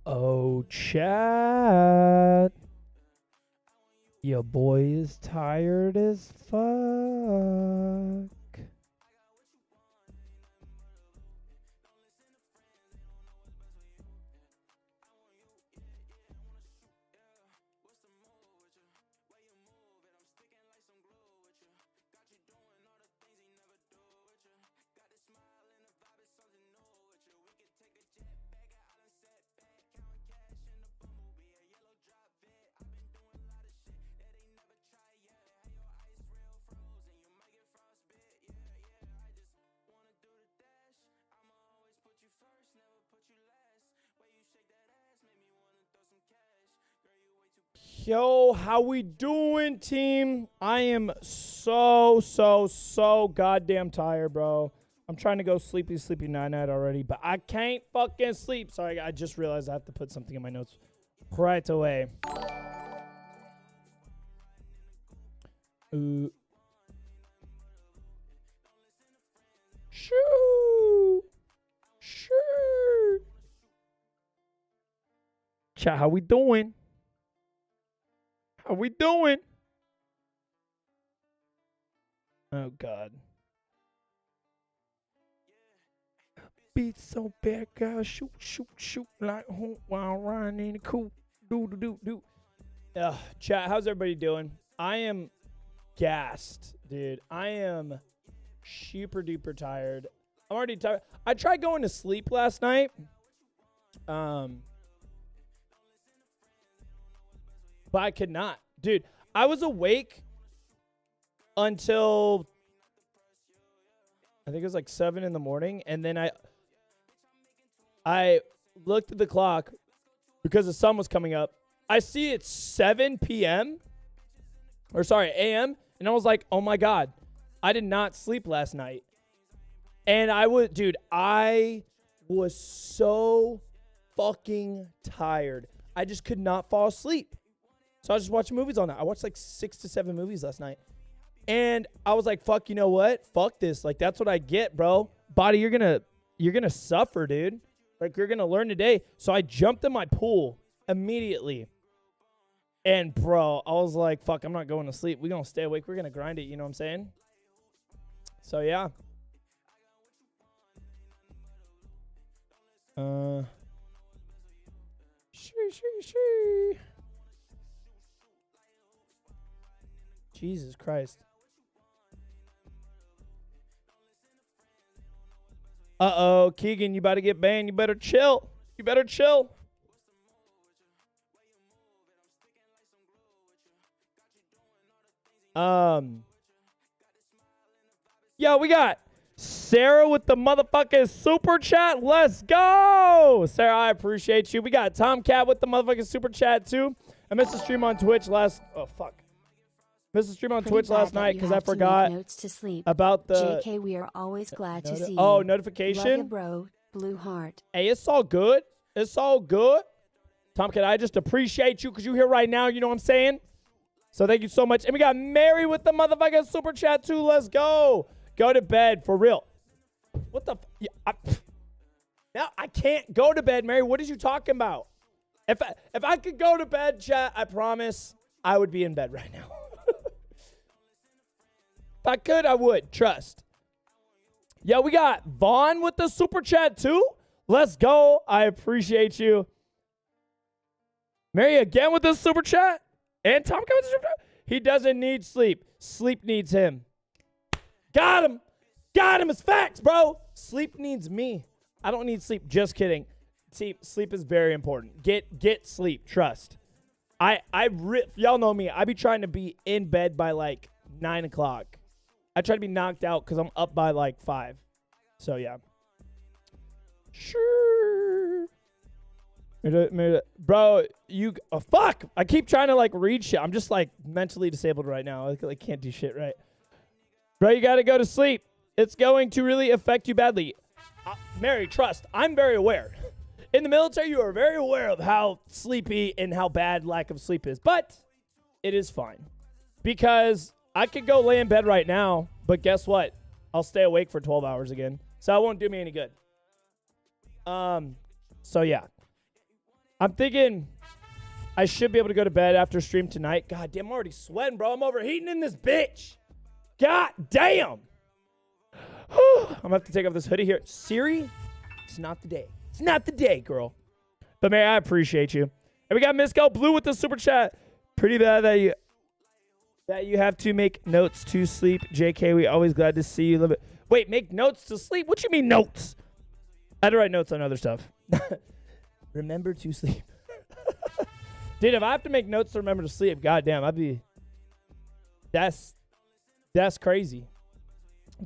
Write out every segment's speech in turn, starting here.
Oh, chat. Your boy is tired as fuck. Yo, how we doing, team? I am so goddamn tired, bro. I'm trying to go sleepy night already, but I can't fucking sleep. Sorry, I just realized I have to put something in my notes right away. Shoo. Chat, how we doing? How we doing? Oh, God. Beat so bad, girl. Shoot like hoop while riding in the coupe. Do. Chat, how's everybody doing? I am gassed, dude. I am super duper tired. I'm already tired. I tried going to sleep last night. But I could not. Dude, I was awake until I think it was like 7 in the morning. And then I looked at the clock because the sun was coming up. I see it's 7 p.m. or sorry, a.m. And I was like, oh my God, I did not sleep last night. And I was so fucking tired. I just could not fall asleep. So I was just watching movies all night. I watched like 6 to 7 movies last night. And I was like, fuck, you know what? Fuck this. Like, that's what I get, bro. Body, you're gonna suffer, dude. Like, you're gonna learn today. So I jumped in my pool immediately. And bro, I was like, fuck, I'm not going to sleep. We're gonna stay awake. We're gonna grind it, you know what I'm saying? So yeah. Shee. Jesus Christ. Uh-oh, Keegan, you about to get banned. You better chill. Yo, we got Sarah with the motherfucking super chat. Let's go. Sarah, I appreciate you. We got Tomcat with the motherfucking super chat too. I missed the stream on Twitch last. Oh fuck. Missed the stream on Twitch last night because I forgot notes to sleep. About the. JK, we are always glad to see you. Oh, notification. Love you, bro. Blue heart. Hey, it's all good. It's all good. Tomcat, I just appreciate you because you're here right now. You know what I'm saying? So thank you so much. And we got Mary with the motherfucking super chat too. Let's go. Go to bed for real. What the? Now I can't go to bed, Mary. What are you talking about? If I could go to bed, chat, I promise I would be in bed right now. If I could, I would. Trust. Yo, we got Vaughn with the super chat too. Let's go. I appreciate you. Mary again with the super chat. And Tom with the super chat. He doesn't need sleep. Sleep needs him. Got him. Got him. It's facts, bro. Sleep needs me. I don't need sleep. Just kidding. Sleep is very important. Get sleep. Trust. Y'all know me. I be trying to be in bed by like 9 o'clock. I try to be knocked out because I'm up by like 5. So, yeah. Sure. Bro, fuck. I keep trying to like read shit. I'm just like mentally disabled right now. I can't do shit right. Bro, you got to go to sleep. It's going to really affect you badly. Mary, trust. I'm very aware. In the military, you are very aware of how sleepy and how bad lack of sleep is. But it is fine. Because I could go lay in bed right now, but guess what? I'll stay awake for 12 hours again. So it won't do me any good. So yeah. I'm thinking I should be able to go to bed after stream tonight. God damn, I'm already sweating, bro. I'm overheating in this bitch. God damn. I'm going to have to take off this hoodie here. Siri, it's not the day. It's not the day, girl. But, man, I appreciate you. And we got Miss Gal Blue with the super chat. Pretty bad that you have to make notes to sleep. JK, we always glad to see you. Wait, make notes to sleep? What you mean notes? I had to write notes on other stuff. Remember to sleep. Dude, if I have to make notes to remember to sleep, goddamn, that's crazy.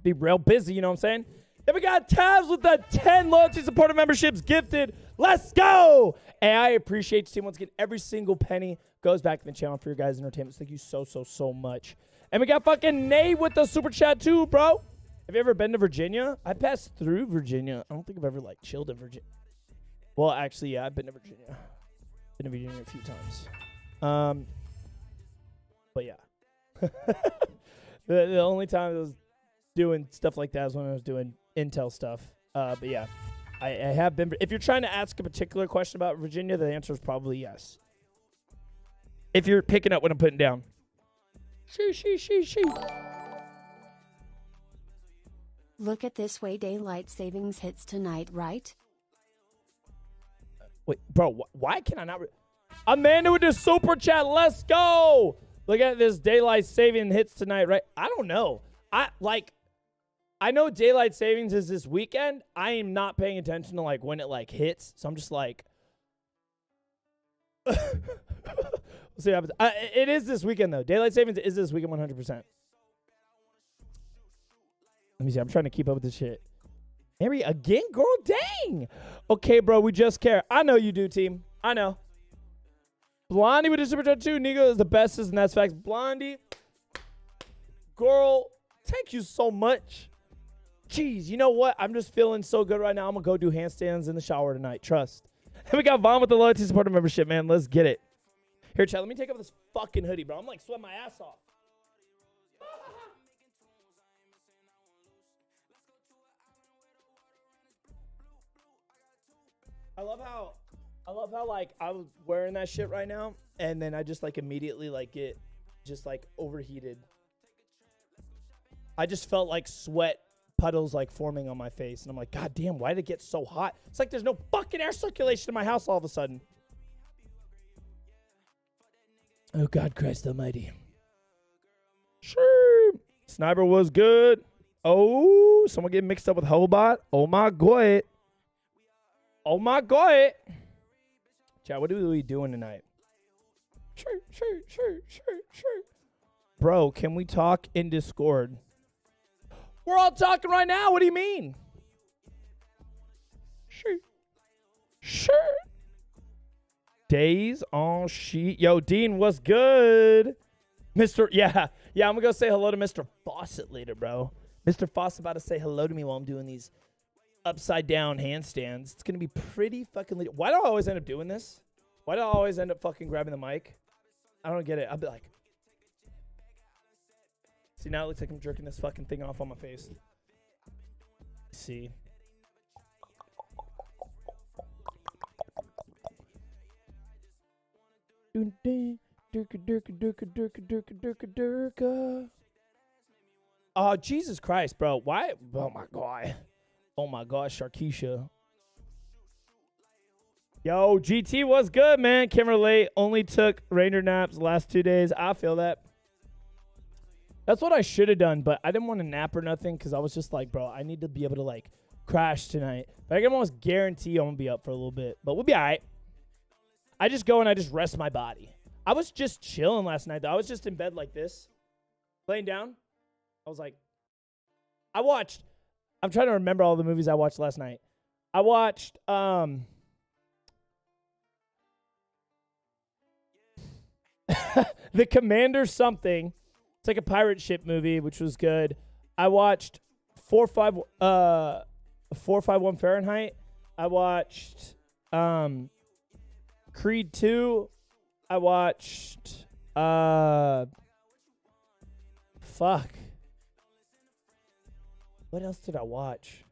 Be real busy, you know what I'm saying? Then we got Tabs with the 10 loyalty supporter memberships gifted. Let's go! And I appreciate you, team. Once again, every single penny goes back to the channel for your guys' entertainment. So thank you so much. And we got fucking Nate with the super chat too, bro. Have you ever been to Virginia? I passed through Virginia. I don't think I've ever like chilled in Virginia. Well, actually, yeah, I've been to Virginia. Been to Virginia a few times. But yeah. the only time I was doing stuff like that was when I was doing Intel stuff. But yeah, I have been. If you're trying to ask a particular question about Virginia, the answer is probably yes. If you're picking up what I'm putting down. She. Look at this way daylight savings hits tonight, right? Wait, bro, why can I not? Amanda with the super chat. Let's go. Look at this daylight saving hits tonight, right? I don't know. I know daylight savings is this weekend. I am not paying attention to like when it like hits. So I'm just like, we'll see what happens. It is this weekend though. Daylight savings is this weekend 100%. Let me see. I'm trying to keep up with this shit. Mary again, girl. Dang. Okay, bro. We just care. I know you do, team. I know. Blondie with the super chat too. Nikko is the bestest, and that's facts. Blondie, girl, thank you so much. Jeez, you know what? I'm just feeling so good right now. I'm going to go do handstands in the shower tonight. Trust. And we got Vaughn with the loyalty supporter membership, man. Let's get it. Here, Chad, let me take off this fucking hoodie, bro. I'm like sweating my ass off. I love how like I was wearing that shit right now, and then I just like immediately like get just like overheated. I just felt like sweat puddles like forming on my face, and I'm like, God damn, why did it get so hot? It's like there's no fucking air circulation in my house all of a sudden. Oh God, Christ Almighty. Sure. Sniper was good. Oh, someone getting mixed up with Hobot. Oh my God. Oh my God. Chat, what are we doing tonight? Sure. Bro, can we talk in Discord? We're all talking right now. What do you mean? Sure. Days on sheet. Yo, Dean, what's good? Yeah, I'm going to go say hello to Mr. Fawcett later, bro. Mr. Fawcett about to say hello to me while I'm doing these upside down handstands. It's going to be pretty fucking lit. Why do I always end up doing this? Why do I always end up fucking grabbing the mic? I don't get it. I'll be like, see, now it looks like I'm jerking this fucking thing off on my face. See. Oh, Jesus Christ, bro. Why? Oh, my God. Oh, my God, Sharkeisha. Yo, GT, what's good, man? Can't relate. Only took ranger naps the last 2 days. I feel that. That's what I should have done, but I didn't want to nap or nothing because I was just like, bro, I need to be able to, like, crash tonight. But I can almost guarantee I'm going to be up for a little bit. But we'll be all right. I just go and I just rest my body. I was just chilling last night, though. I was just in bed like this, laying down. I was like, I'm trying to remember all the movies I watched last night. I watched, The Commander something. It's like a pirate ship movie, which was good. I watched 451 Fahrenheit. I watched Creed 2. I watched fuck. What else did I watch?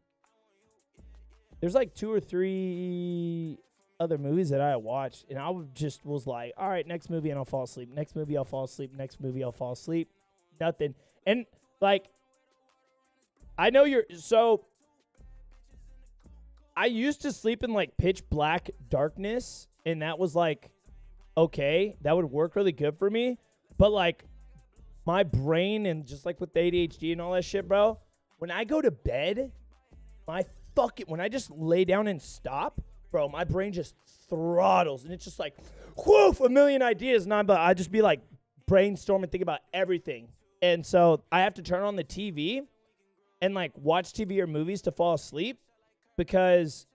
There's like 2 or 3 other movies that I watched, and I just was like, all right, next movie, and I'll fall asleep. Next movie, I'll fall asleep. Next movie, I'll fall asleep. Nothing. And, like, I know so I used to sleep in, like, pitch black darkness, and that was, like, okay. That would work really good for me. But, like, my brain and just, like, with the ADHD and all that shit, bro, when I go to bed, when I just lay down and stop, bro, my brain just throttles, and it's just like, whoof, a million ideas, and I just be like brainstorming, think about everything. And so I have to turn on the TV and like watch TV or movies to fall asleep because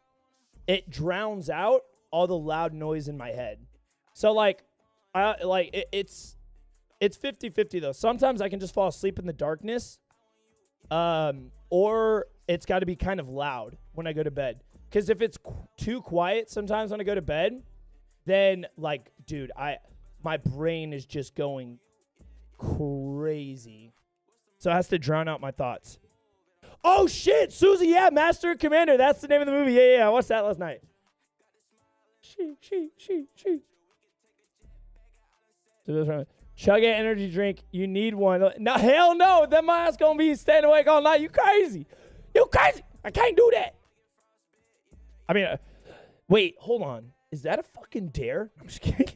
it drowns out all the loud noise in my head. So like, it's 50-50 though. Sometimes I can just fall asleep in the darkness, or it's got to be kind of loud when I go to bed. Because if it's too quiet sometimes when I go to bed, then, like, dude, my brain is just going crazy. So it has to drown out my thoughts. Oh, shit, Susie, yeah, Master Commander. That's the name of the movie. Yeah, I watched that last night. She. Chug an energy drink. You need one. No, hell no. Then my ass going to be staying awake all night. You crazy. I can't do that. I mean, wait, hold on. Is that a fucking dare? I'm just kidding.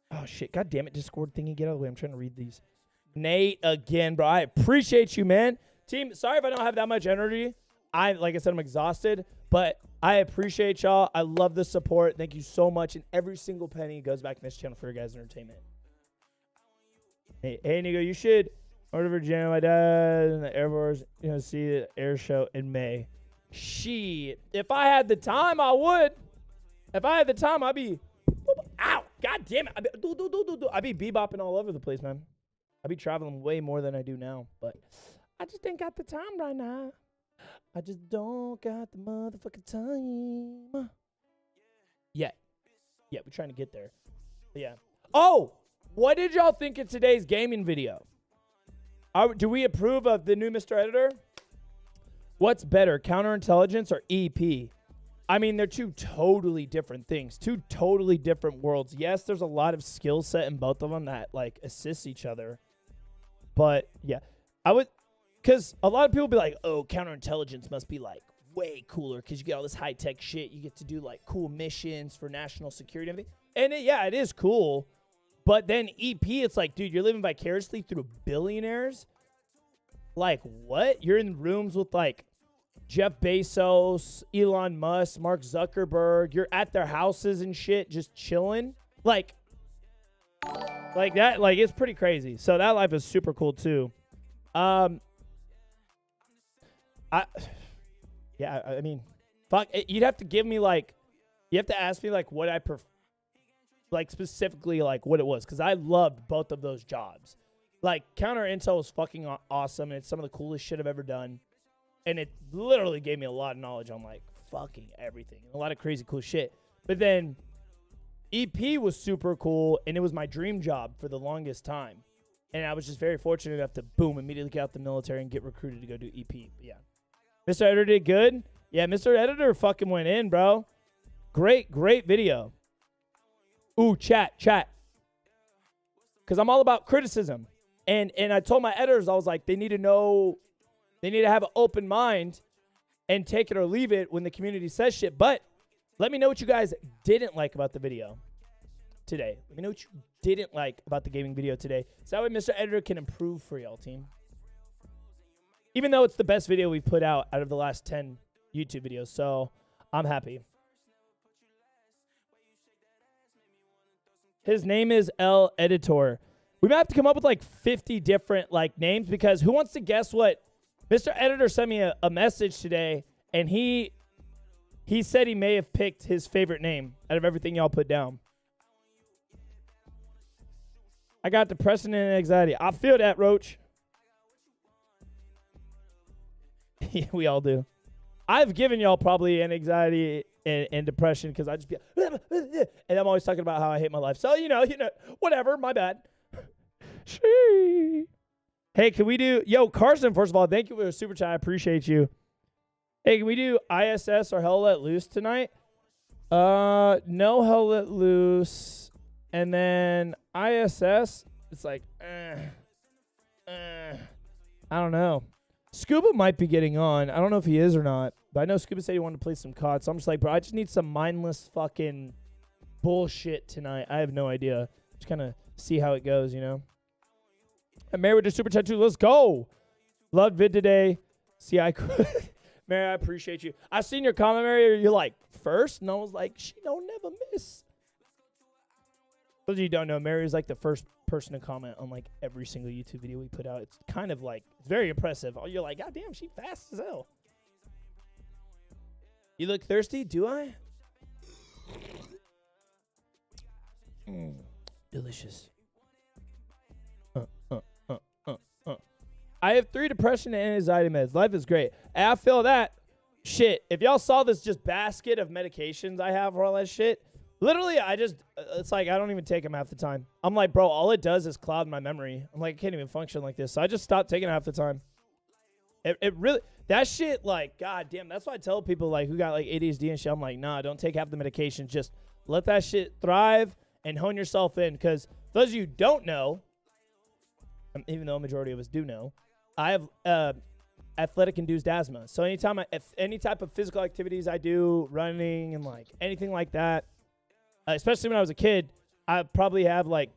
Oh, shit. God damn it, Discord thingy. Get out of the way. I'm trying to read these. Nate, again, bro. I appreciate you, man. Team, sorry if I don't have that much energy. Like I said, I'm exhausted. But I appreciate y'all. I love the support. Thank you so much. And every single penny goes back to this channel for your guys' entertainment. Hey, Nikko, you should order Virginia. My dad in the Air Force, see the air show in May. Shit. If I had the time, I would. If I had the time, I'd be... Ow! God damn it. I'd be bebopping all over the place, man. I'd be traveling way more than I do now. But I just ain't got the time right now. I just don't got the motherfucking time. Yeah, we're trying to get there. But yeah. Oh! What did y'all think of today's gaming video? Do we approve of the new Mr. Editor? What's better, counterintelligence or EP? I mean, they're two totally different things, two totally different worlds. Yes, there's a lot of skill set in both of them that, like, assist each other. But, yeah, because a lot of people be like, oh, counterintelligence must be, like, way cooler because you get all this high-tech shit. You get to do, like, cool missions for national security and everything. And, it is cool. But then EP, it's like, dude, you're living vicariously through billionaires. Like, what? You're in rooms with, like, Jeff Bezos, Elon Musk, Mark Zuckerberg. You're at their houses and shit, just chilling. Like, Like that, like it's pretty crazy. So that life is super cool too. I mean, fuck. You'd have to give me like, you have to ask me like what I prefer, like specifically like what it was, because I loved both of those jobs. Like counter intel was fucking awesome, and it's some of the coolest shit I've ever done, and it literally gave me a lot of knowledge on like fucking everything, a lot of crazy cool shit. But then EP was super cool, and it was my dream job for the longest time. And I was just very fortunate enough to, boom, immediately get out the military and get recruited to go do EP. But yeah. Mr. Editor did good. Yeah, Mr. Editor fucking went in, bro. Great video. Ooh, chat. Because I'm all about criticism. And I told my editors, I was like, they need to have an open mind and take it or leave it when the community says shit. But let me know what you guys didn't like about the video today. Let me know what you didn't like about the gaming video today. So that way Mr. Editor can improve for y'all, team. Even though it's the best video we've put out of the last 10 YouTube videos. So I'm happy. His name is El Editor. We might have to come up with like 50 different like names, because who wants to guess what? Mr. Editor sent me a message today, and he said he may have picked his favorite name out of everything y'all put down. I got depression and anxiety. I feel that, Roach. Yeah, we all do. I've given y'all probably an anxiety and depression, because I just be and I'm always talking about how I hate my life. So, you know, whatever, my bad. Hey, can we do, Carson, first of all, thank you for the super chat. I appreciate you. Hey, can we do ISS or Hell Let Loose tonight? No Hell Let Loose. And then ISS, it's like, I don't know. Scuba might be getting on. I don't know if he is or not. But I know Scuba said he wanted to play some COD. So I'm just like, bro, I just need some mindless fucking bullshit tonight. I have no idea. Just kind of see how it goes, you know? And Mary with the super chat too. Let's go. Loved vid today. See, Mary, I appreciate you. I seen your comment, Mary. You're like, first? And I was like, she don't never miss. For those of you who don't know, Mary is like the first person to comment on like every single YouTube video we put out. It's kind of like, it's very impressive. You're like, God damn, she fast as hell. You look thirsty? Do I? Delicious. I have 3 depression and anxiety meds. Life is great. And I feel that. Shit. If y'all saw this just basket of medications I have for all that shit, literally, it's like I don't even take them half the time. I'm like, bro, all it does is cloud my memory. I'm like, I can't even function like this. So I just stopped taking it half the time. It really, that shit, like, god damn. That's why I tell people, like, who got, like, ADHD and shit, I'm like, nah, don't take half the medication. Just let that shit thrive and hone yourself in. Because those of you who don't know, even though a majority of us do know, I have athletic-induced asthma. So anytime any type of physical activities I do, running and, like, anything like that, especially when I was a kid, I probably have, like,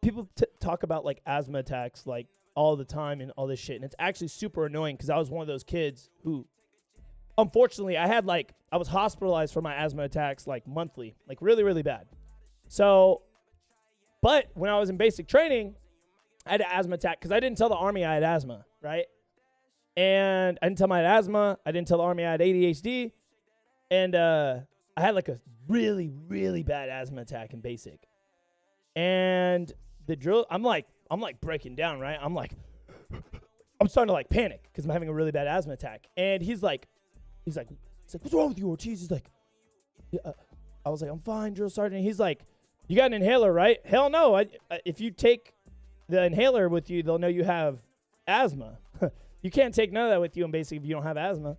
people talk about, like, asthma attacks, like, all the time and all this shit. And it's actually super annoying, because I was one of those kids who, unfortunately, I was hospitalized for my asthma attacks, like, monthly, like, really, really bad. So, but when I was in basic training, I had an asthma attack, because I didn't tell the Army I had asthma, right? And I didn't tell them I had asthma. I didn't tell the Army I had ADHD. And I had, like, a really, really bad asthma attack in basic. And the drill, I'm like breaking down, right? I'm starting to like panic because I'm having a really bad asthma attack. And he's like, what's wrong with you, Ortiz? He's like, yeah, I was like, I'm fine, drill sergeant. He's like, you got an inhaler, right? Hell no. If you take the inhaler with you, they'll know you have asthma. You can't take none of that with you in basic if you don't have asthma.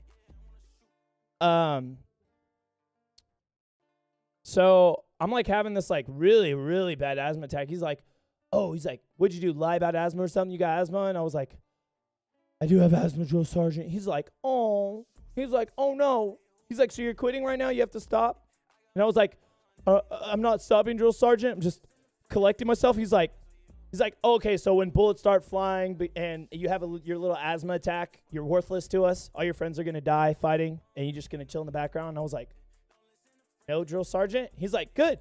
So I'm like having this like really, really bad asthma attack. He's like, what'd you do? Lie about asthma or something? You got asthma? And I was like, I do have asthma, drill sergeant. He's like, oh no. He's like, so you're quitting right now? You have to stop? And I was like, I'm not stopping, drill sergeant. I'm just collecting myself. He's like, oh, okay, so when bullets start flying and you have your little asthma attack, you're worthless to us. All your friends are going to die fighting, and you're just going to chill in the background. And I was like, no, drill sergeant. He's like, good.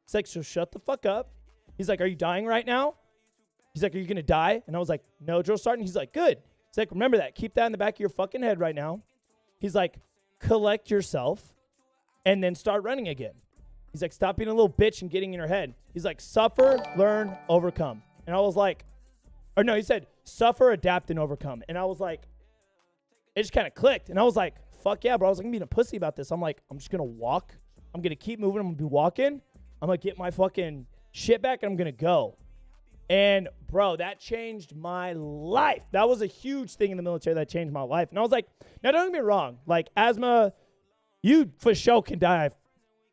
He's like, so shut the fuck up. He's like, are you dying right now? He's like, are you going to die? And I was like, no, drill starting. He's like, good. He's like, remember that. Keep that in the back of your fucking head right now. He's like, collect yourself and then start running again. He's like, stop being a little bitch and getting in your head. He's like, suffer, learn, overcome. And I was like, or no, he said, suffer, adapt, and overcome. And I was like, it just kind of clicked. And I was like, fuck yeah, bro. I was like, I'm being a pussy about this. I'm like, I'm just going to walk. I'm going to keep moving. I'm going to be walking. I'm going to get my fucking shit back, and I'm going to go. And, bro, that changed my life. That was a huge thing in the military that changed my life. And I was like, now, don't get me wrong. Like, asthma, you for sure can die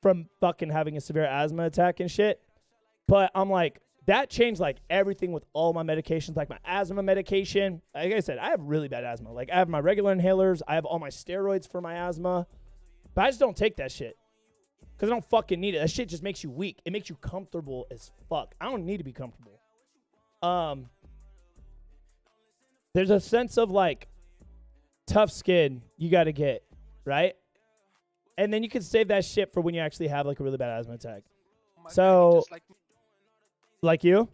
from fucking having a severe asthma attack and shit. But I'm like, that changed, like, everything with all my medications, like my asthma medication. Like I said, I have really bad asthma. Like, I have my regular inhalers. I have all my steroids for my asthma. But I just don't take that shit because I don't fucking need it. That shit just makes you weak. It makes you comfortable as fuck. I don't need to be comfortable. There's a sense of, like, tough skin you got to get, right? And then you can save that shit for when you actually have, like, a really bad asthma attack. So, like you?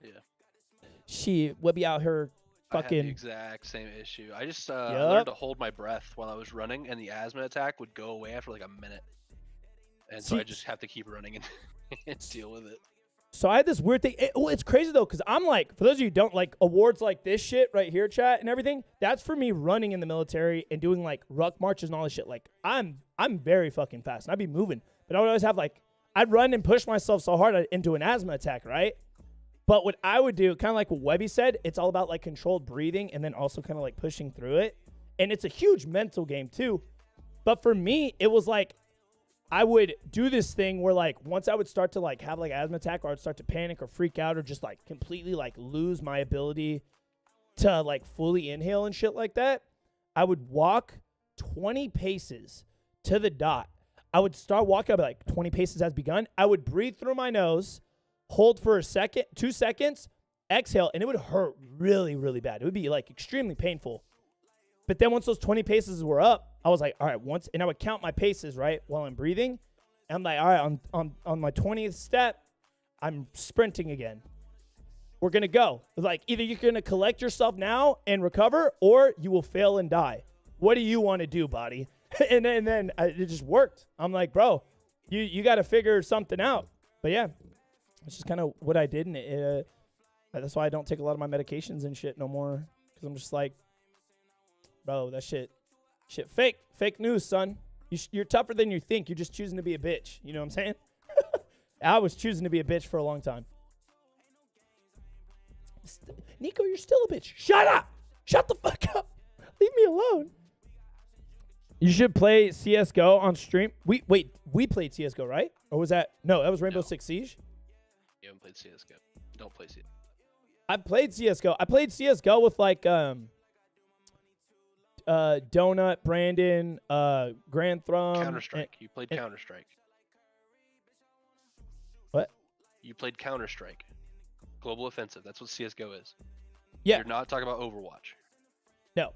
Yeah. She would be out here fucking. I had the exact same issue. I just learned to hold my breath while I was running, and the asthma attack would go away after like a minute. And so I just have to keep running and deal with it. So I had this weird thing. It's crazy, though, because I'm like, for those of you who don't, like, awards like this shit right here, chat, and everything, that's for me running in the military and doing, like, ruck marches and all this shit. Like, I'm very fucking fast, and I'd be moving. But I would always have, like, I'd run and push myself so hard into an asthma attack, right? But what I would do, kind of like what Webby said, it's all about, like, controlled breathing and then also kind of, like, pushing through it. And it's a huge mental game, too. But for me, it was, like, I would do this thing where, like, once I would start to, like, have, like, asthma attack, or I'd start to panic or freak out or just, like, completely, like, lose my ability to, like, fully inhale and shit like that, I would walk 20 paces to the dot. I would start walking, I'd be like, 20 paces has begun. I would breathe through my nose, hold for a second, 2 seconds, exhale, and it would hurt really, really bad. It would be, like, extremely painful. But then once those 20 paces were up, I was like, all right, and I would count my paces, right, while I'm breathing. And I'm like, all right, on my 20th step, I'm sprinting again. We're going to go. It's like, either you're going to collect yourself now and recover, or you will fail and die. What do you want to do, buddy? and then it just worked. I'm like, bro, you got to figure something out. But yeah, it's just kind of what I did. And that's why I don't take a lot of my medications and shit no more. Because I'm just like, bro, that shit fake news, son. You're tougher than you think. You're just choosing to be a bitch. You know what I'm saying? I was choosing to be a bitch for a long time. Nikko, you're still a bitch. Shut up. Shut the fuck up. Leave me alone. You should play CSGO on stream. We played CSGO, right? Or was that? No, that was Rainbow Six Siege. You haven't played CSGO. Don't play CSGO. I played CSGO. I played CSGO with, like, Donut, Brandon, Grand Thrum. Counter-Strike. You played Counter-Strike. What? You played Counter-Strike. Global Offensive. That's what CSGO is. Yeah. You're not talking about Overwatch. No.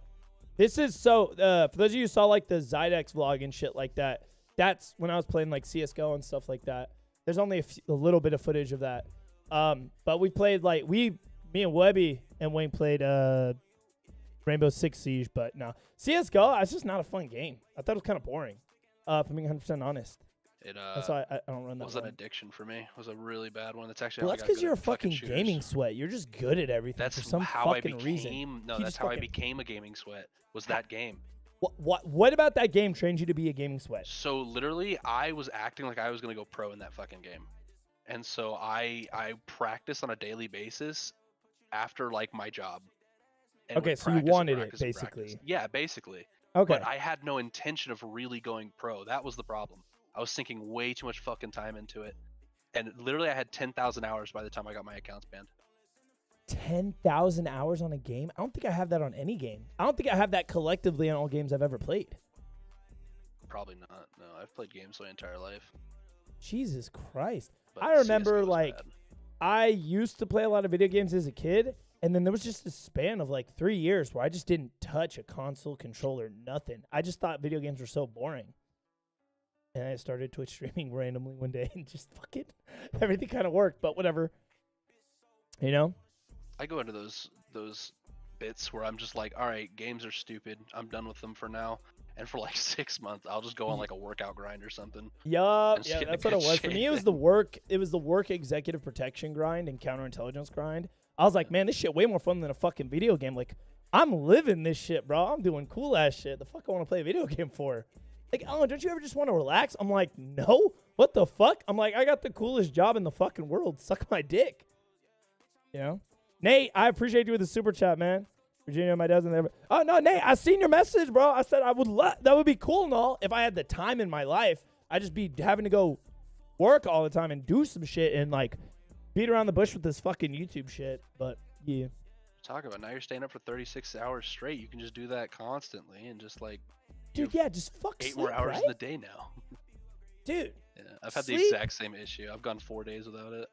This is for those of you who saw, like, the Zydex vlog and shit like that, that's when I was playing, like, CSGO and stuff like that. There's only a little bit of footage of that. But we played, like, me and Webby and Wayne played Rainbow Six Siege, but no. CSGO, it's just not a fun game. I thought it was kind of boring, if I'm being 100% honest. That's why I don't run that. It was an addiction for me. It was a really bad one. That's actually well, that's because you're a fucking gaming sweat. You're just good at everything. That's for some how fucking I became. reason. No, that's how I became a gaming sweat. Was that game? What about that game trained you to be a gaming sweat? So literally, I was acting like I was gonna go pro in that fucking game, and so I practiced on a daily basis after, like, my job. Okay, so you wanted it, basically. Yeah, basically. Okay. But I had no intention of really going pro. That was the problem. I was sinking way too much fucking time into it. And literally I had 10,000 hours by the time I got my accounts banned. 10,000 hours on a game? I don't think I have that on any game. I don't think I have that collectively on all games I've ever played. Probably not. No, I've played games my entire life. Jesus Christ. But I remember, like, bad. I used to play a lot of video games as a kid, and then there was just a span of, like, 3 years where I just didn't touch a console, controller, nothing. I just thought video games were so boring. And I started Twitch streaming randomly one day and just fucking everything kind of worked, but whatever. You know? I go into those bits where I'm just like, all right, games are stupid. I'm done with them for now. And for like 6 months, I'll just go on like a workout grind or something. Yup, and just yeah, get in that's what it good was. For me, it was shape. the work. It was the work executive protection grind and counterintelligence grind. I was like, man, this shit way more fun than a fucking video game. Like, I'm living this shit, bro. I'm doing cool ass shit. The fuck I want to play a video game for? Like, oh, don't you ever just want to relax? I'm like, no. What the fuck? I'm like, I got the coolest job in the fucking world. Suck my dick. You know? Nate, I appreciate you with the super chat, man. Virginia, my dad's in there. Oh, no, Nate, I seen your message, bro. I said I would that would be cool and all if I had the time in my life. I'd just be having to go work all the time and do some shit and, like, beat around the bush with this fucking YouTube shit. But, yeah. Talk about now you're staying up for 36 hours straight. You can just do that constantly and just, like, Dude, yeah, just fuck 8 sleep, more hours right? in the day now. Dude. Yeah, I've had sleep? the exact same issue. I've gone 4 days without it.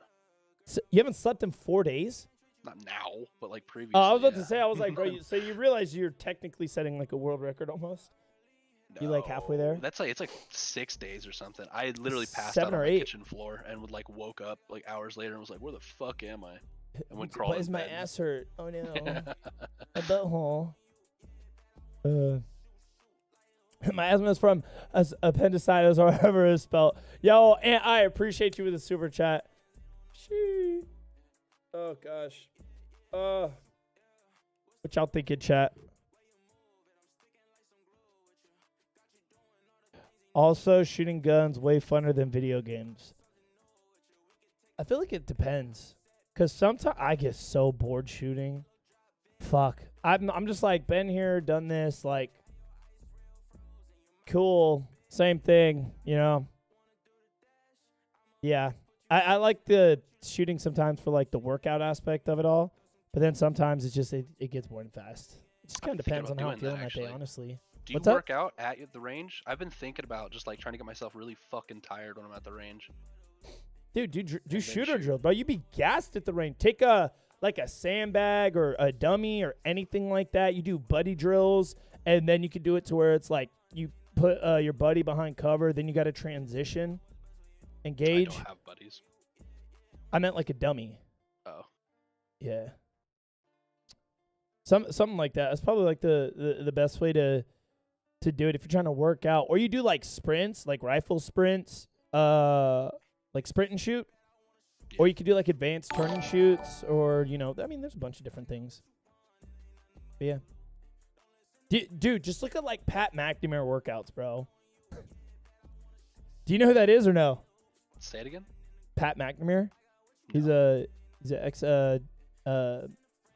So you haven't slept in 4 days? Not now, but like previously. Oh, I was about yeah. to say, I was like, bro, so you realize you're technically setting like a world record almost? You like halfway there? That's like, it's like 6 days or something. I literally passed 7 out or on my 8. kitchen floor and would like woke up like hours later and was like, where the fuck am I? And went Why crawling. does in my bed. ass hurt? Oh no. A butthole. My asthma is from appendicitis or however it's spelled. Yo, and I appreciate you with the super chat. Shee. Oh gosh. What y'all thinking, chat? Also, shooting guns way funner than video games. I feel like it depends. Because sometimes I get so bored shooting. Fuck. I'm just like, been here, done this, like, cool. Same thing, you know? Yeah. I like the shooting sometimes for, like, the workout aspect of it all. But then sometimes it's just, it gets boring fast. It just kind of depends on how I'm feeling that day, honestly. Do you work out at the range? I've been thinking about just, like, trying to get myself really fucking tired when I'm at the range. Dude, do shooter drills, bro. You be gassed at the range. Take a sandbag or a dummy or anything like that. You do buddy drills, and then you can do it to where it's like you put your buddy behind cover, then you got to transition, engage. I don't have buddies. I meant like a dummy. Oh. Yeah. Something like that. That's probably like the best way to do it if you're trying to work out. Or you do like sprints, like rifle sprints, like sprint and shoot. Yeah. Or you could do like advanced turn and shoots, or, you know, I mean, there's a bunch of different things. But yeah. Dude, just look at like Pat McNamara workouts, bro. Do you know who that is or no? Say it again. Pat McNamara. He's a ex Delta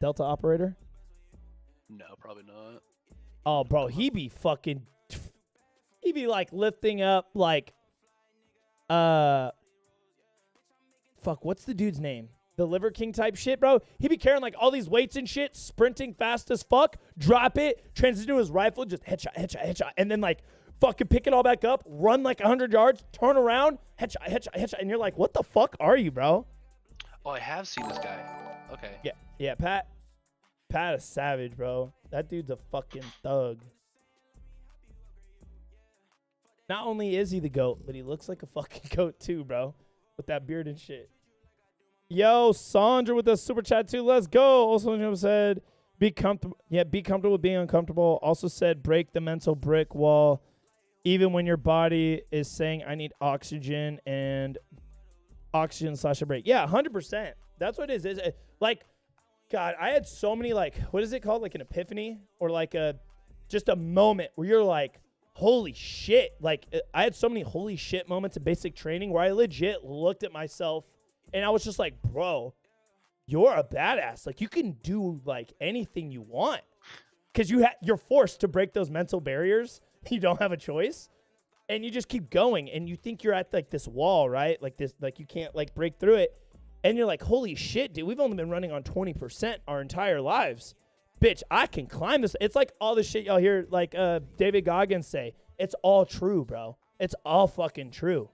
operator. No, probably not. Oh, bro, he be like lifting up like fuck, what's the dude's name? The Liver King type shit, bro. He be carrying like all these weights and shit, sprinting fast as fuck, drop it, transition to his rifle, just headshot, and then like fucking pick it all back up, run like 100 yards, turn around, headshot, and you're like, what the fuck are you, bro? Oh, I have seen this guy. Okay. Yeah, Pat is savage, bro. That dude's a fucking thug. Not only is he the GOAT, but he looks like a fucking GOAT too, bro. With that beard and shit. Yo, Sandra with the super chat too. Let's go. Also said, be comfortable. Yeah, be comfortable with being uncomfortable. Also said, break the mental brick wall. Even when your body is saying, I need oxygen and oxygen/a break. Yeah, 100%. That's what it is. Like, God, I had so many, like, what is it called? Like an epiphany, or like just a moment where you're like, holy shit. Like, I had so many holy shit moments in basic training where I legit looked at myself and I was just like, bro, you're a badass. Like, you can do like anything you want, because you're forced to break those mental barriers. You don't have a choice, and you just keep going, and you think you're at like this wall, right? Like this, like you can't like break through it. And you're like, holy shit, dude, we've only been running on 20% our entire lives. Bitch, I can climb this. It's like all the shit y'all hear like David Goggins say. It's all true, bro. It's all fucking true.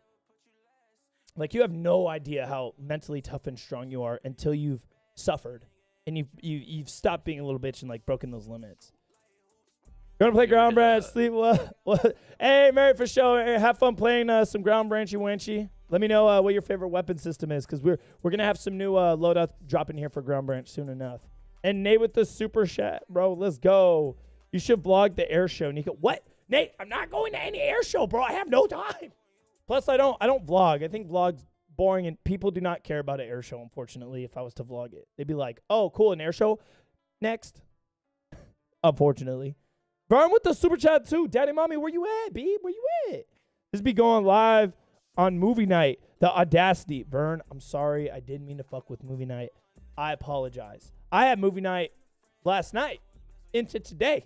Like, you have no idea how mentally tough and strong you are until you've suffered and you've stopped being a little bitch and like broken those limits. Gonna play Ground Branch, sleep well. Hey, Merritt for show. Hey, have fun playing some Ground Branchy Wanchy. Let me know what your favorite weapon system is, because we're gonna have some new loadouts dropping here for Ground Branch soon enough. And Nate with the super chat, bro. Let's go. You should vlog the air show, Nico. What? Nate, I'm not going to any air show, bro. I have no time. Plus, I don't vlog. I think vlog's boring, and people do not care about an air show, unfortunately, if I was to vlog it. They'd be like, oh, cool, an air show? Next. Unfortunately. Vern with the super chat, too. Daddy, mommy, where you at, B? Where you at? This be going live on movie night. The audacity. Vern, I'm sorry. I didn't mean to fuck with movie night. I apologize. I had movie night last night into today.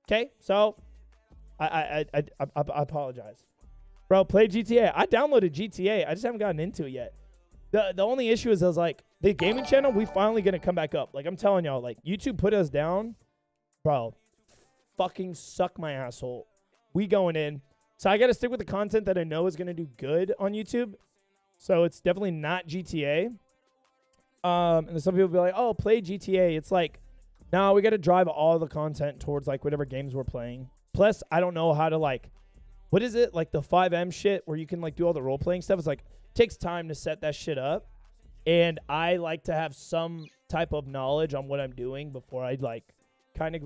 Okay? So, I apologize. Bro, play GTA. I downloaded GTA. I just haven't gotten into it yet. The only issue is I was like, the gaming channel, we finally going to come back up. Like, I'm telling y'all, like, YouTube put us down. Bro, fucking suck my asshole. We going in. So I got to stick with the content that I know is going to do good on YouTube. So it's definitely not GTA. And then some people be like, oh, play GTA. It's like, no, we got to drive all the content towards, like, whatever games we're playing. Plus, I don't know how to, like, what is it? Like the 5M shit where you can, like, do all the role-playing stuff. It's like, it takes time to set that shit up. And I like to have some type of knowledge on what I'm doing before I, like, kind of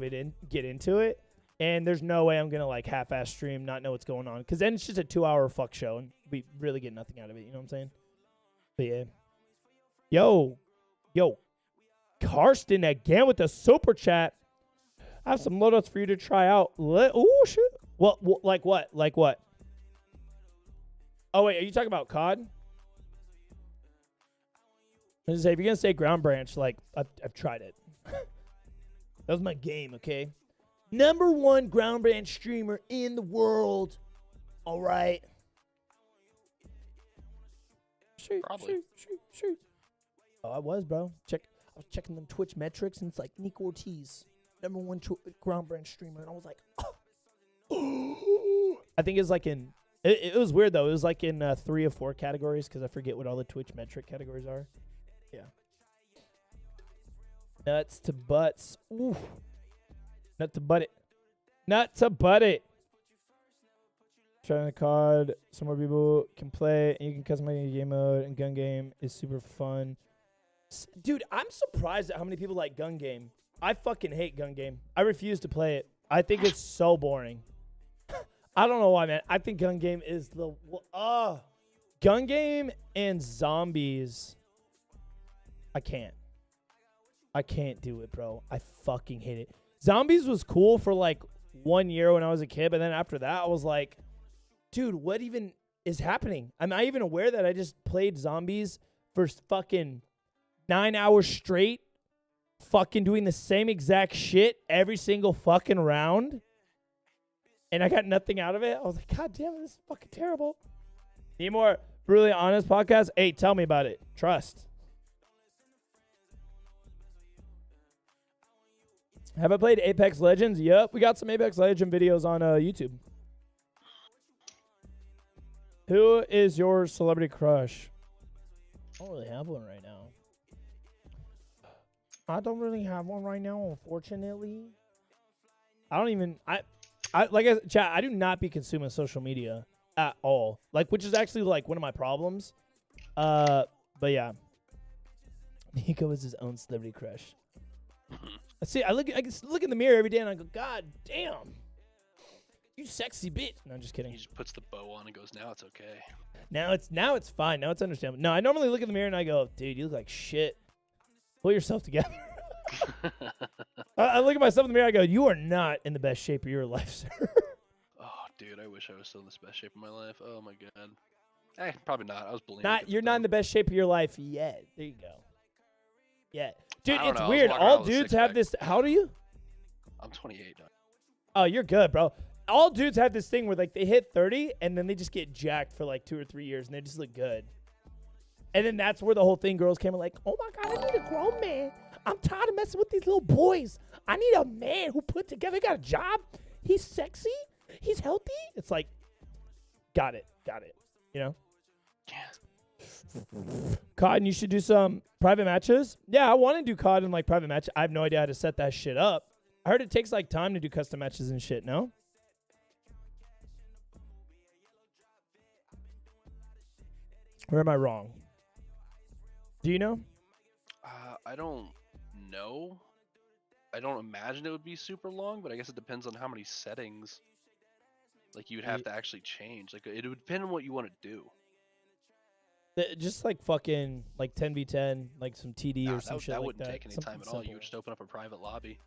get into it. And there's no way I'm going to, like, half-ass stream, not know what's going on. Because then it's just a 2-hour fuck show, and we really get nothing out of it. You know what I'm saying? But, yeah. Yo, Karsten again with the super chat. I have some loadouts for you to try out. Ooh, shit. Well, like what? Like what? Oh, wait. Are you talking about COD? I was going to say, if you're going to say Ground Branch, like, I've tried it. That was my game, okay? #1 Ground Branch streamer in the world. All right. Probably. Shoot. Oh, I was, bro. I was checking them Twitch metrics, and it's like Nikko Ortiz, #1 Ground Branch streamer, and I was like, oh. I think it's like in. It was weird though. It was like in 3 or 4 categories because I forget what all the Twitch metric categories are. Yeah. Nuts to butts. Ooh. Nut to butt it. Trying the COD. Some more people can play, and you can customize your game mode. And gun game is super fun. Dude, I'm surprised at how many people like gun game. I fucking hate gun game. I refuse to play it. I think it's so boring. I don't know why, man. I think gun game is the gun game and zombies. I can't do it, bro. I fucking hate it. Zombies was cool for like 1 year when I was a kid, but then after that, I was like, dude, what even is happening? Am I even aware that I just played zombies for fucking 9 hours straight, fucking doing the same exact shit every single fucking round, and I got nothing out of it? I was like, God damn it, this is fucking terrible. Need more Brutally Honest podcast? Hey, tell me about it. Trust. Have I played Apex Legends? Yep, we got some Apex Legends videos on YouTube. Who is your celebrity crush? I don't really have one right now. Unfortunately. Chat, I do not be consuming social media at all. Like, which is actually like one of my problems. But yeah. Nico is his own celebrity crush. I look in the mirror every day and I go, God damn. You sexy bitch. No, I'm just kidding. He just puts the bow on and goes, now it's okay. Now it's fine. Now it's understandable. No, I normally look in the mirror and I go, dude, you look like shit. Pull yourself together. I look at myself in the mirror. I go, you are not in the best shape of your life, sir. Oh, dude, I wish I was still in the best shape of my life. Oh my god. Probably not. I was bulimic. You're not in the best shape of your life yet. There you go. Yeah, dude, it's know. weird. All dudes have this. How old are you? I'm 28. Oh, you're good, bro. All dudes have this thing where like they hit 30 and then they just get jacked for like 2 or 3 years and they just look good. And then that's where the whole thing, girls came and like, oh my God, I need a grown man. I'm tired of messing with these little boys. I need a man who put together, got a job. He's sexy. He's healthy. It's like, got it. You know? COD, and you should do some private matches. Yeah, I want to do COD in like private match. I have no idea how to set that shit up. I heard it takes like time to do custom matches and shit. No. Or am I wrong? Do you know? I don't know. I don't imagine it would be super long, but I guess it depends on how many settings like you'd have to actually change. Like it would depend on what you want to do. Just like fucking like 10v10, like some TD or some shit that like wouldn't that. take any Something time at all. You simple. would just open up a private lobby.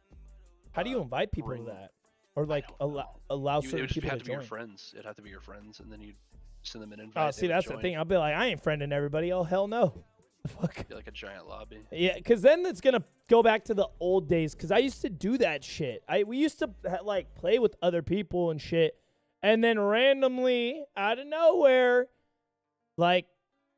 How do you invite people to that? Or like allow It certain would just people have to to be your join? friends. It'd have to be your friends, and then you'd send them an invite. Oh, see, that's the thing. I'll be like, I ain't friending everybody. Oh, hell no. Fuck. Be like a giant lobby. Yeah, because then it's gonna go back to the old days. Because I used to do that shit. We used to like play with other people and shit, and then randomly out of nowhere, like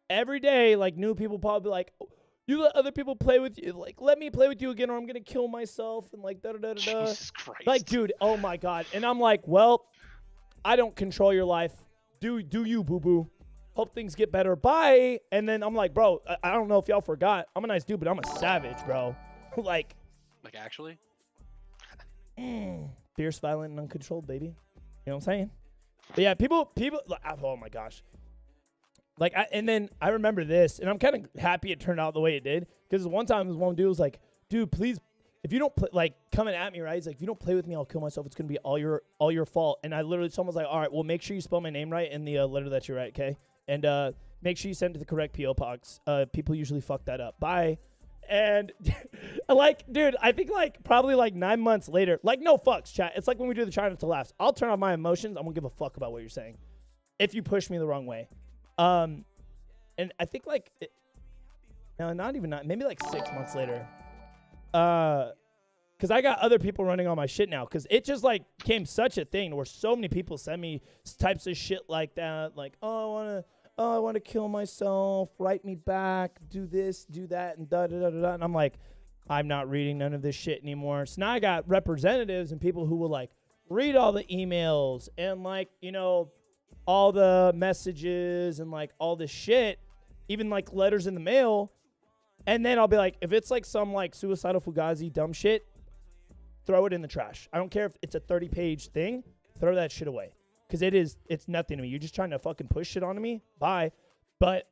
every day, like new people probably be like, oh, you let other people play with you. Like, let me play with you again, or I'm gonna kill myself and like da da da da. Jesus Christ. Like, dude, oh my god. And I'm like, well, I don't control your life. Do you, boo boo? Hope things get better. Bye. And then I'm like, bro, I don't know if y'all forgot. I'm a nice dude, but I'm a savage, bro. like actually? Fierce, violent, and uncontrolled, baby. You know what I'm saying? But yeah, people, oh my gosh. Like, and then I remember this, and I'm kind of happy it turned out the way it did. Because one time, this one dude was like, dude, please, if you don't play, like, coming at me, right? He's like, if you don't play with me, I'll kill myself. It's going to be all your fault. And I literally, someone was like, all right, well, make sure you spell my name right in the letter that you write, okay? And make sure you send it to the correct P.O. box. People usually fuck that up. Bye. And, like, dude, I think, like, probably, like, 9 months later, like, no fucks, chat. It's like when we do the try not to laugh. I'll turn off my emotions. I won't give a fuck about what you're saying if you push me the wrong way. And I think, like, no, not even that. Maybe, like, 6 months later. Because I got other people running on my shit now. Because it just, like, became such a thing where so many people send me types of shit like that. Like, I want to kill myself. Write me back. Do this, do that, and da-da-da-da-da. And I'm like, I'm not reading none of this shit anymore. So now I got representatives and people who will, like, read all the emails and, like, you know, all the messages and, like, all this shit. Even, like, letters in the mail. And then I'll be like, if it's, like, some, like, suicidal Fugazi dumb shit, throw it in the trash. I don't care if it's a 30-page thing. Throw that shit away. Because it's nothing to me. You're just trying to fucking push shit onto me. Bye. But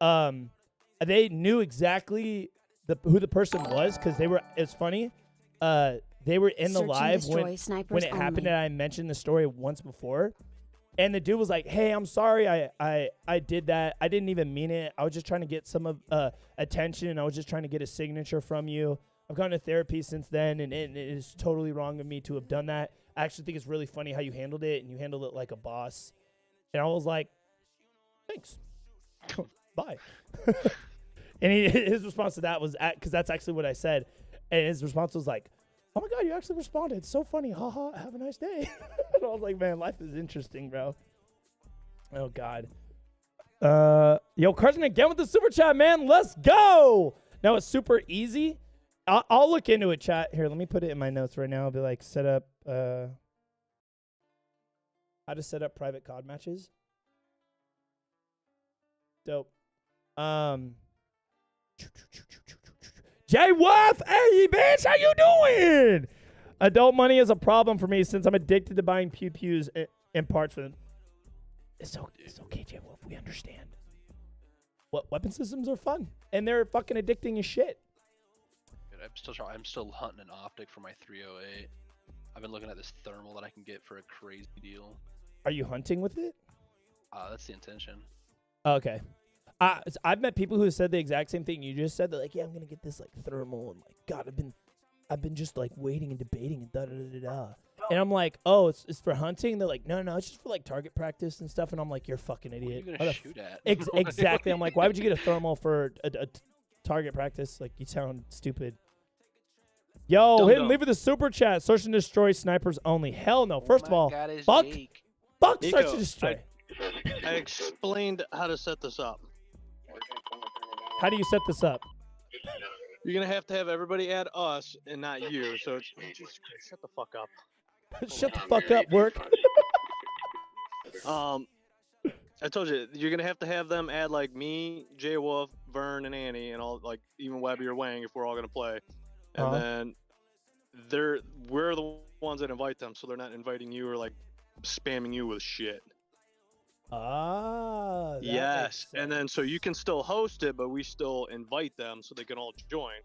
they knew exactly who the person was because they were, it's funny. They were in the live when it happened and I mentioned the story once before. And the dude was like, hey, I'm sorry I did that. I didn't even mean it. I was just trying to get some attention. I was just trying to get a signature from you. I've gone to therapy since then, and it is totally wrong of me to have done that. I actually think it's really funny how you handled it, and you handled it like a boss. And I was like, thanks. Bye. And his response to that was, because that's actually what I said, and his response was like, oh my God, you actually responded. It's so funny. Haha, have a nice day. And I was like, man, life is interesting, bro. Oh, God. Yo, Carson again with the super chat, man. Let's go. Now, it's super easy. I'll look into it, chat. Here, let me put it in my notes right now. I'll be like, set up, how to set up private COD matches. Dope. Jay Wolf, hey, bitch, how you doing? Adult money is a problem for me since I'm addicted to buying pew-pews and parts for them. It's okay, Jay Wolf. We understand. What weapon systems are fun, and they're fucking addicting as shit. I'm still hunting an optic for my 308. I've been looking at this thermal that I can get for a crazy deal. Are you hunting with it? That's the intention. Okay. I've met people who said the exact same thing you just said. They're like, yeah, I'm gonna get this like thermal, and like, God, I've been just like waiting and debating and da da da da. And I'm like, oh, it's for hunting. They're like, no, it's just for like target practice and stuff. And I'm like, you're a fucking idiot. What are you gonna shoot at? Exactly. I'm like, why would you get a thermal for a target practice? Like, you sound stupid. Yo, leave with a super chat. Search and destroy snipers only. Hell no. First of all, fuck Nikko, search and destroy. I explained how to set this up. How do you set this up? You're gonna have to have everybody add us and not you. So it's Jesus Christ, shut the fuck up. Shut the fuck up, work. I told you you're gonna have to have them add like me, Jay Wolf, Vern, and Annie, and all like even Webby or Wang if we're all gonna play. And then we're the ones that invite them, so they're not inviting you or like spamming you with shit. Ah, that Yes, makes and then sense. so you can still host it, but we still invite them so they can all join.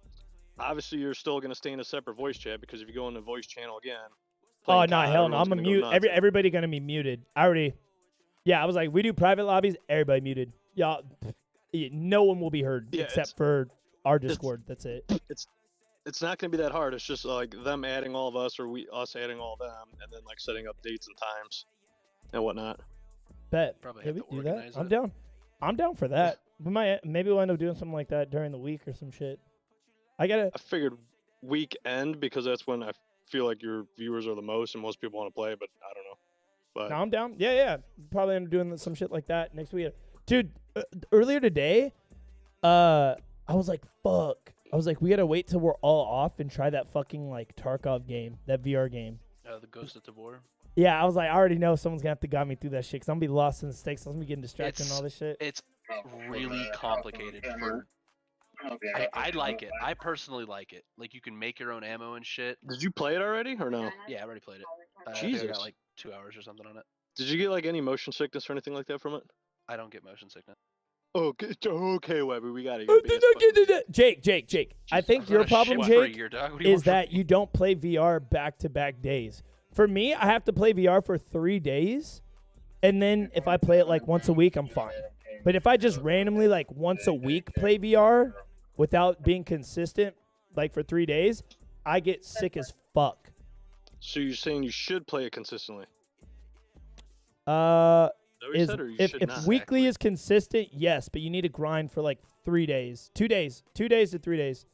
Obviously, you're still gonna stay in a separate voice chat because if you go in the voice channel again, Oh playing no, COD, hell no! everyone's I'm a gonna go mute. nuts. Everybody gonna be muted. I already. Yeah, I was like, we do private lobbies. Everybody muted. Y'all, no one will be heard Yeah, except for our it's- Discord. That's it. It's not gonna be that hard. It's just like them adding all of us or us adding all of them, and then like setting up dates and times and whatnot. Bet. Probably Yeah, have we to do that. organize I'm it. down. I'm down for that. Maybe we'll end up doing something like that during the week or some shit. I gotta. I figured weekend because that's when I feel like your viewers are the most and most people want to play, but I don't know. But No, I'm down. Yeah. Probably end up doing some shit like that next week. Dude, earlier today, I was like, fuck. I was like, we gotta wait till we're all off and try that fucking like Tarkov game, that VR game. The Ghost of Tabor. Yeah, I was like, I already know someone's gonna have to guide me through that shit because I'm gonna be lost in the stakes. I'm gonna be getting distracted and all this shit. It's really complicated. I like it. I personally like it. Like you can make your own ammo and shit. did you play it already or no? Yeah, I already played it. I think I Jesus. got like 2 hours or something on it. Did you get like any motion sickness or anything like that from it? I don't get motion sickness. Okay, Webby, we got it. Oh, did I get it? Jake. I think I've your run a problem, ship for a Jake, year, dog. What do you is want from that me? you don't play VR back-to-back days. For me, I have to play VR for 3 days, and then if I play it like once a week, I'm fine. But if I just randomly like once a week play VR without being consistent, like for 3 days, I get sick as fuck. So you're saying you should play it consistently? Uh, Is that what you said, or you should if not? weekly is consistent, yes, but you need to grind for like 3 days, 2 days to 3 days.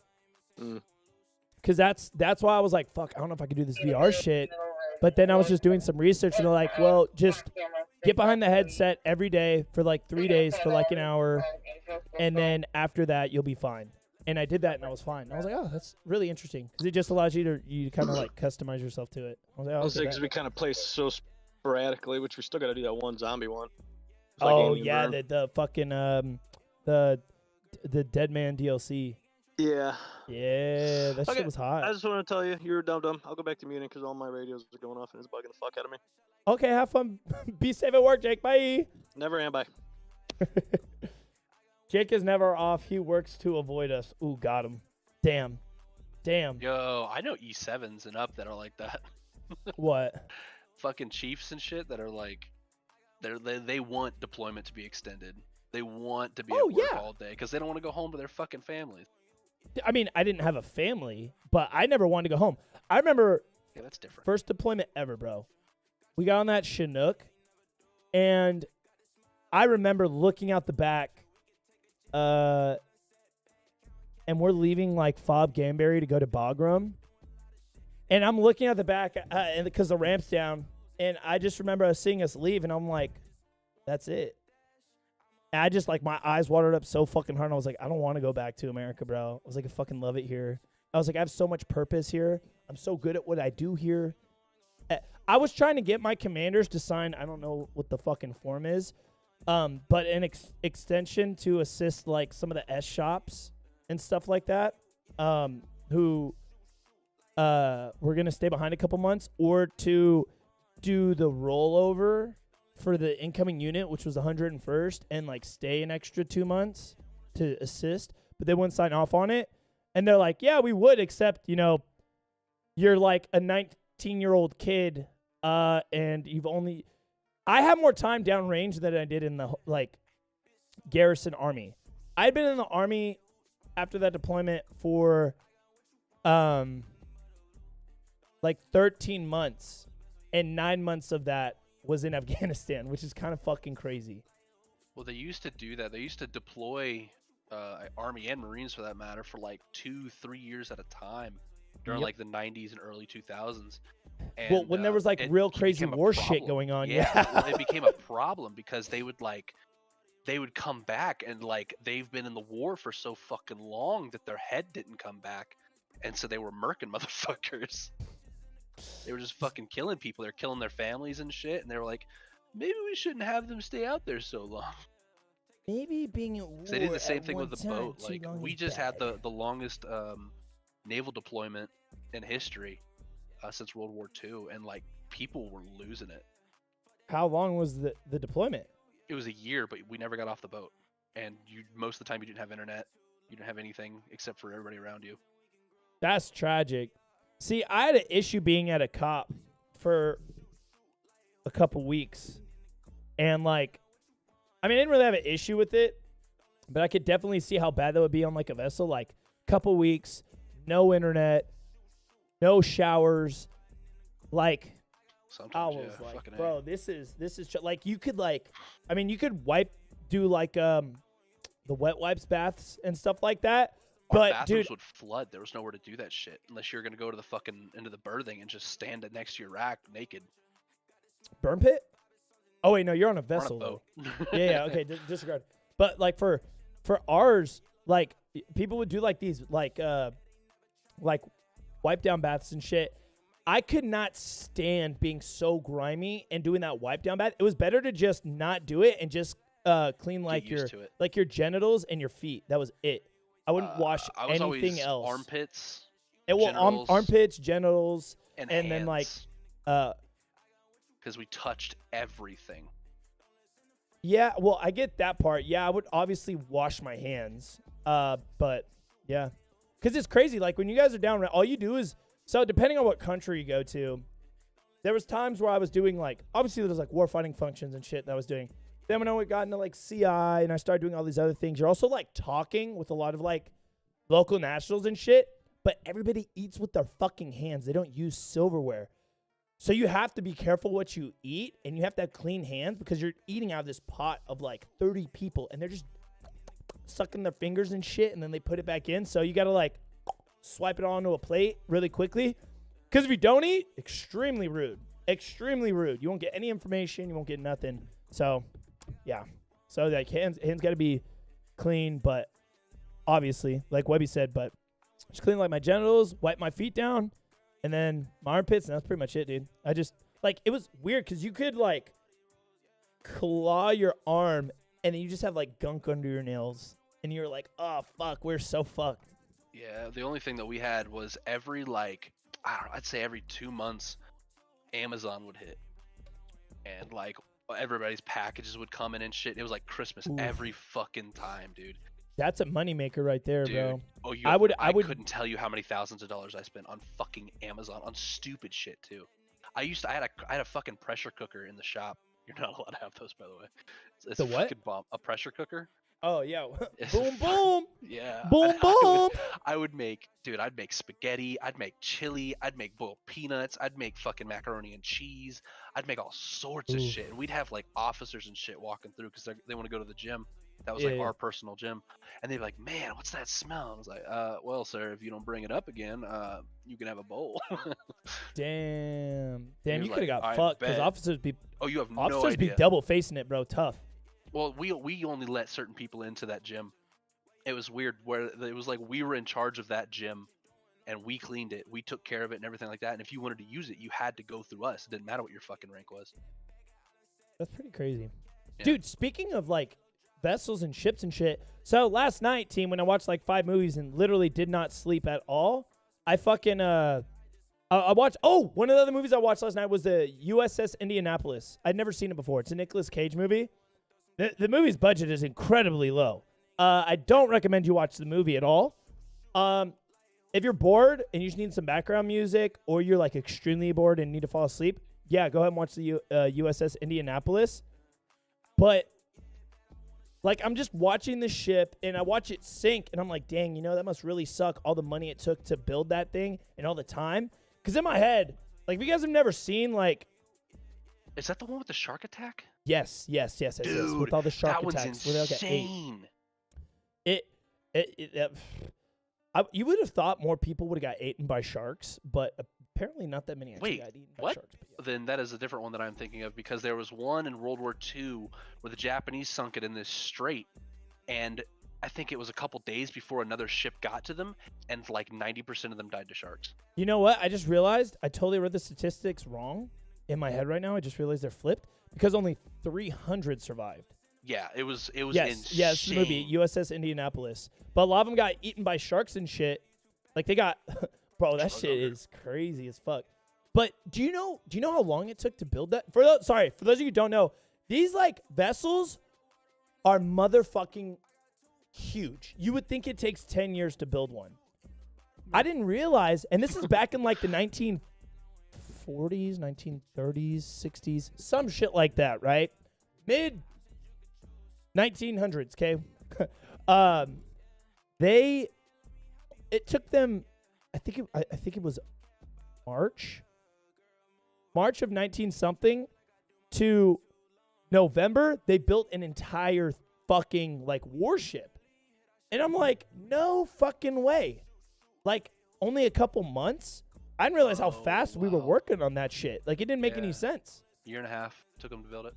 Mm. Cause that's why I was like, fuck, I don't know if I could do this VR shit. But then I was just doing some research and they're like, well, just get behind the headset every day for like 3 days for like an hour, and then after that you'll be fine. And I did that and I was fine. I was like, oh, that's really interesting because it just allows you to kind of like customize yourself to it. I was like, oh, okay, Because bet. we kind of play so sporadically, which we still got to do that one zombie one. It's like Oh Alien yeah, Verm. the fucking the Dead Man DLC. Yeah. Yeah, that Okay, shit was hot. I just want to tell you, you're dumb. I'll go back to muting because all my radios are going off and it's bugging the fuck out of me. Okay, have fun. Be safe at work, Jake. Bye. Never am. Bye. Jake is never off. He works to avoid us. Ooh, got him. Damn. Yo, I know E7s and up that are like that. What? Fucking chiefs and shit that are like, they want deployment to be extended. They want to be Oh, at work yeah. all day because they don't want to go home to their fucking families. I mean, I didn't have a family, but I never wanted to go home. I remember Yeah, that's different. first deployment ever, bro. We got on that Chinook, and I remember looking out the back, and we're leaving like Fob Gamberry to go to Bagram, and I'm looking at the back and because the ramp's down, and I just remember seeing us leave, and I'm like, that's it. And I just like my eyes watered up so fucking hard. And I was like, I don't want to go back to America, bro. I was like, I fucking love it here. I was like, I have so much purpose here. I'm so good at what I do here. I was trying to get my commanders to sign, I don't know what the fucking form is, but an extension to assist like some of the S shops and stuff like that, who were gonna stay behind a couple months, or to do the rollover for the incoming unit, which was 101st, and like stay an extra 2 months to assist, but they wouldn't sign off on it. And they're like, yeah, we would, except, you know, you're like a 19-year-old kid, and I have more time downrange than I did in the like garrison army. I'd been in the army after that deployment for like 13 months, and 9 months of that was in Afghanistan, which is kind of fucking crazy. Well, they used to do that. They used to deploy Army and Marines, for that matter, for like 2-3 years at a time during Yep. like the 90s and early 2000s. And, Well, when there was like real crazy became a war shit problem. going on, Well, it became a problem because they would come back and like they've been in the war for so fucking long that their head didn't come back, and so they were murking motherfuckers. They were just fucking killing people. They're killing their families and shit, and they were like, maybe we shouldn't have them stay out there so long. Maybe being at war. They did the same at thing one with the time boat. too Like long we is just had bad. the longest naval deployment in history since World War II, and like people were losing it. How long was the deployment? It was a year, but we never got off the boat, and most of the time you didn't have internet, you didn't have anything except for everybody around you. That's tragic. See, I had an issue being at a cop for a couple weeks, and like, I mean, I didn't really have an issue with it, but I could definitely see how bad that would be on like a vessel. Like, couple weeks, no internet, no showers. Like, Sometimes, I was yeah, like, fucking bro, A. this is like, you could like, I mean, you could do like the wet wipes baths and stuff like that. Our But bathrooms dude, would flood. There was nowhere to do that shit unless you're gonna go to the fucking into the berthing and just stand next to your rack naked. burn pit? Oh wait, no, you're on a We're on a vessel though. boat. Yeah, okay, disregard. But like for ours, like people would do like these like wipe down baths and shit. I could not stand being so grimy and doing that wipe down bath. It was better to just not do it and just clean like Get used to it. your genitals and your feet. That was it. I wouldn't wash I was anything always else. Armpits, Well, armpits, genitals, and then like because we touched everything. yeah, well, I get that part. Yeah, I would obviously wash my hands. But yeah, because it's crazy. Like when you guys are down, all you do is, so depending on what country you go to, there was times where I was doing like, obviously there's like warfighting functions and shit that I was doing. Then when I got into like CI and I started doing all these other things, you're also like talking with a lot of like local nationals and shit, but everybody eats with their fucking hands. They don't use silverware. So you have to be careful what you eat, and you have to have clean hands because you're eating out of this pot of like 30 people, and they're just sucking their fingers and shit, and then they put it back in. So you got to like swipe it onto a plate really quickly, because if you don't eat, extremely rude. Extremely rude. You won't get any information. You won't get nothing. So, yeah. So like hands got to be clean, but obviously, like Webby said, but just clean like my genitals, wipe my feet down, and then my armpits, and that's pretty much it, dude. I just, like, it was weird because you could, like, claw your arm, and then you just have, like, gunk under your nails, and you're like, oh, fuck, we're so fucked. Yeah, the only thing that we had was every like, I don't know, I'd say every 2 months, Amazon would hit, and like everybody's packages would come in and shit. It was like Christmas Oof. every fucking time, dude. That's a moneymaker right there, Dude. bro. Oh, I would couldn't tell you how many thousands of dollars I spent on fucking Amazon on stupid shit too. I had a fucking pressure cooker in the shop. You're not allowed to have those, by the way. It's The a what? fucking bomb. A pressure cooker. Oh, yeah. It's Boom, boom. Yeah. Boom, boom. I'd make spaghetti, I'd make chili, I'd make boiled peanuts, I'd make fucking macaroni and cheese, I'd make all sorts of Oof. shit. And we'd have like officers and shit walking through because they want to go to the gym. That was Yeah, like yeah. our personal gym. And they'd be like, man, what's that smell? I was like, well, sir, if you don't bring it up again, you can have a bowl. Damn, He you was could have like, got I fucked because bet. officers be Oh, you have no officers be idea. double facing it, bro. Tough. Well, we only let certain people into that gym. It was weird where it was like we were in charge of that gym, and we cleaned it, we took care of it, and everything like that. And if you wanted to use it, you had to go through us. It didn't matter what your fucking rank was. That's pretty crazy. Yeah. Dude, speaking of like vessels and ships and shit. So last night, team, when I watched like 5 movies and literally did not sleep at all, I fucking I watched one of the other movies I watched last night was the USS Indianapolis. I'd never seen it before. It's a Nicolas Cage movie. The movie's budget is incredibly low. I don't recommend you watch the movie at all. If you're bored and you just need some background music, or you're like extremely bored and need to fall asleep, yeah, go ahead and watch the USS Indianapolis. But like, I'm just watching the ship and I watch it sink, and I'm like, dang, that must really suck, all the money it took to build that thing and all the time. Because in my head, like, if you guys have never seen, like, Is that the one with the shark attack? yes, Dude, with all the shark that one's attacks, where they all get ate. insane. You would have thought more people would have got eaten by sharks, but apparently not that many actually Wait, got eaten by what? sharks. But yeah. Then that is a different one that I'm thinking of, because there was one in World War II where the Japanese sunk it in this strait, and I think it was a couple days before another ship got to them, and like 90% of them died to sharks. You know what? I just realized I totally read the statistics wrong in my head right now. I just realized they're flipped because only 300 survived. Yeah, it was Yes, insane. yes, the movie USS Indianapolis. But a lot of them got eaten by sharks and shit. Like they got, bro, that Drug shit hunger. is crazy as fuck. But do you know how long it took to build that? For those of you who don't know, these like vessels are motherfucking huge. You would think it takes 10 years to build one. I didn't realize, and this is back in like the 1940s, 1930s, 60s, some shit like that, right? Mid 1900s, okay? It took them, I think it was March of 19 something to November, they built an entire fucking like warship. And I'm like, no fucking way. Like only a couple months? I didn't realize how fast we were working on that shit. Like it didn't make any sense. Year and a half took them to build it.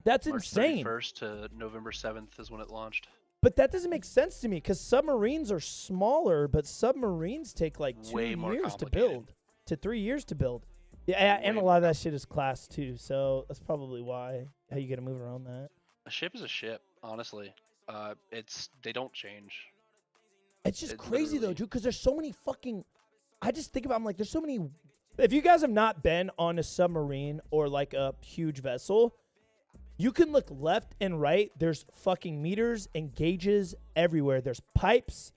That's March insane. 31st to November 7th is when it launched. But that doesn't make sense to me because submarines are smaller, but submarines take like 2 years to build, to 3 years to build. Yeah, and a lot of that shit is class too, so that's probably why how you got to move around that. A ship is a ship, honestly. They don't change. It's just crazy though, dude, because there's so many fucking. I just think about, I'm like, there's so many. If you guys have not been on a submarine or like a huge vessel, you can look left and right. There's fucking meters and gauges everywhere. There's pipes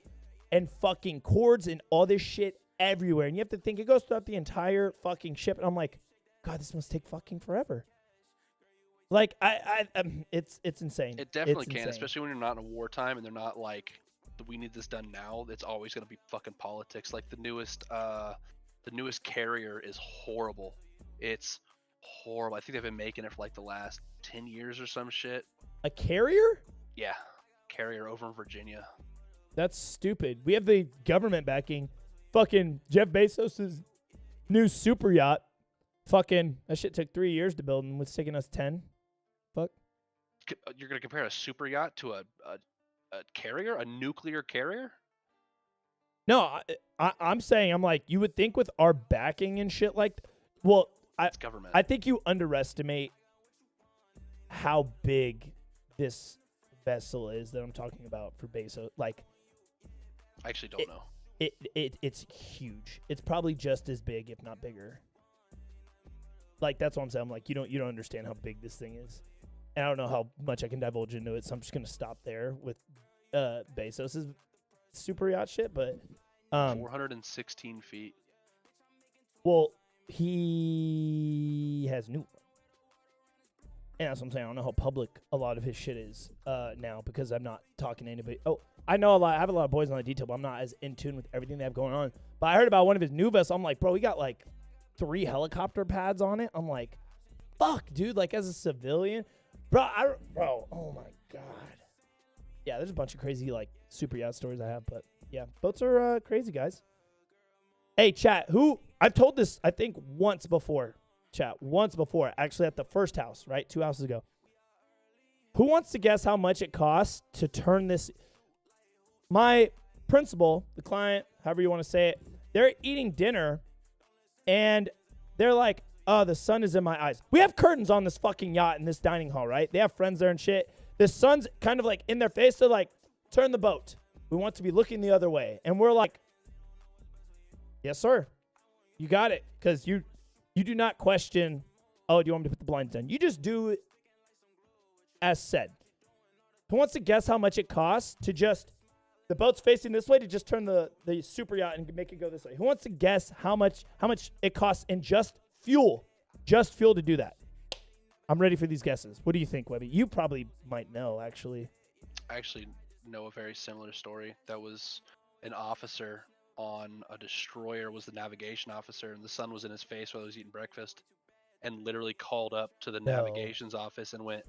and fucking cords and all this shit everywhere. And you have to think it goes throughout the entire fucking ship. And I'm like, God, this must take fucking forever. Like, it's insane. It definitely It's can, insane. especially when you're not in a wartime and they're not like, we need this done now. It's always going to be fucking politics. Like the newest carrier is horrible. It's horrible. I think they've been making it for like the last 10 years or some shit. A carrier? Yeah, carrier over in Virginia. That's stupid. We have the government backing. Fucking Jeff Bezos' new super yacht. Fucking, that shit took 3 years to build and it's taking us 10. Fuck. You're going to compare a super yacht to a carrier? A nuclear carrier? No, I'm saying, I'm like, you would think with our backing and shit like, well, It's government. I think you underestimate how big this vessel is that I'm talking about for Bezos. Like, I actually don't know. It's huge. It's probably just as big, if not bigger. Like, that's what I'm saying. I'm like, you don't understand how big this thing is. And I don't know how much I can divulge into it, so I'm just gonna stop there with Bezos's super yacht shit. But 416 feet. Well, he has new. And that's what I'm saying. I don't know how public a lot of his shit is now because I'm not talking to anybody. Oh, I know a lot. I have a lot of boys on the detail, but I'm not as in tune with everything they have going on. But I heard about one of his new vessels. I'm like, bro, we got like 3 helicopter pads on it. I'm like, fuck, dude. Like as a civilian, bro, oh my god. Yeah, there's a bunch of crazy like super yacht stories I have, but yeah, boats are crazy, guys. Hey, chat. I've told this I think once before. Chat once before, actually at the first house, right? 2 houses ago. Who wants to guess how much it costs to turn this? My principal, the client, however you want to say it, they're eating dinner and they're like, oh, the sun is in my eyes. We have curtains on this fucking yacht in this dining hall, right? They have friends there and shit. The sun's kind of like in their face. They're like, turn the boat. We want to be looking the other way. And we're like, yes, sir. You got it. Because you do not question, oh, do you want me to put the blinds down? You just do it as said. Who wants to guess how much it costs to just, the boat's facing this way, to just turn the super yacht and make it go this way? Who wants to guess how much it costs in just fuel to do that? I'm ready for these guesses. What do you think, Webby? You probably might know, actually. I actually know a very similar story. That was an officer on a destroyer, was the navigation officer, and the sun was in his face while he was eating breakfast, and literally called up to the navigation's office and went,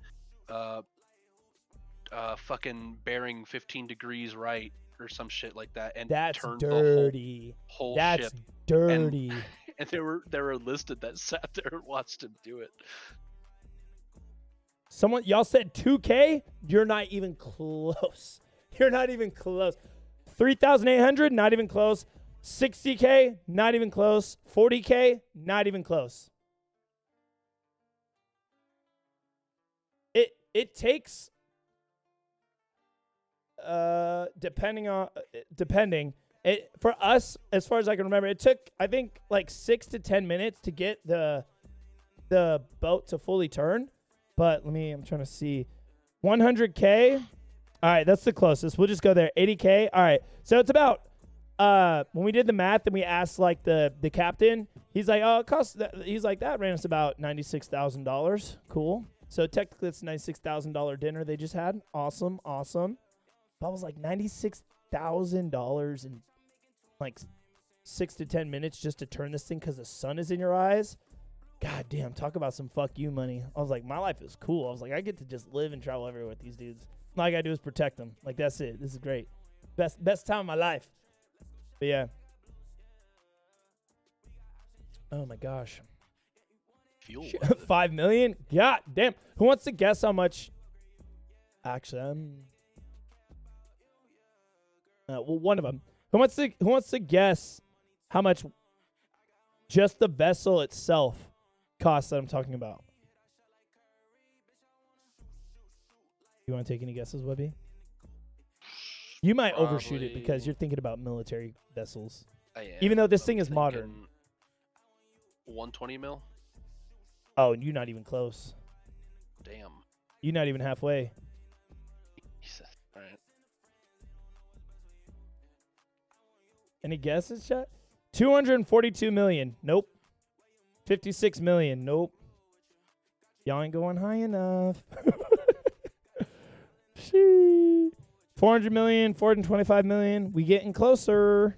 fucking bearing 15 degrees right or some shit like that, and that's turned dirty. the whole That's ship. dirty. And there were enlisted that sat there and watched him do it. Y'all said 2K? You're not even close. You're not even close. 3,800? Not even close. 60K? Not even close. 40K? Not even close. It takes depending, it for us, as far as I can remember, it took I think like 6 to 10 minutes to get the boat to fully turn. But I'm trying to see. 100K. All right, that's the closest. We'll just go there. 80K. All right. So it's about when we did the math and we asked like the captain, he's like, "Oh, it costs he's like that ran us about $96,000." Cool. So technically it's a $96,000 dinner they just had. Awesome. But I was like $96,000 in like 6 to 10 minutes just to turn this thing because the sun is in your eyes. God damn, talk about some fuck you money. I was like, my life is cool. I was like, I get to just live and travel everywhere with these dudes. All I gotta do is protect them. Like, that's it. This is great. Best time of my life. But yeah. Oh my gosh. Fuel. 5 million? God damn. Who wants to guess how much? Actually, well, one of them. Who wants to guess how much just the vessel itself costs that I'm talking about? You want to take any guesses, Webby? You might overshoot it because you're thinking about military vessels. I am. Even though this I'm thing is modern. 120 mil? Oh, you're not even close. Damn. You're not even halfway. Jesus. All right. Any guesses, chat? 242 million. Nope. 56 million. Nope. Y'all ain't going high enough. 400 million, 425 million. We getting closer.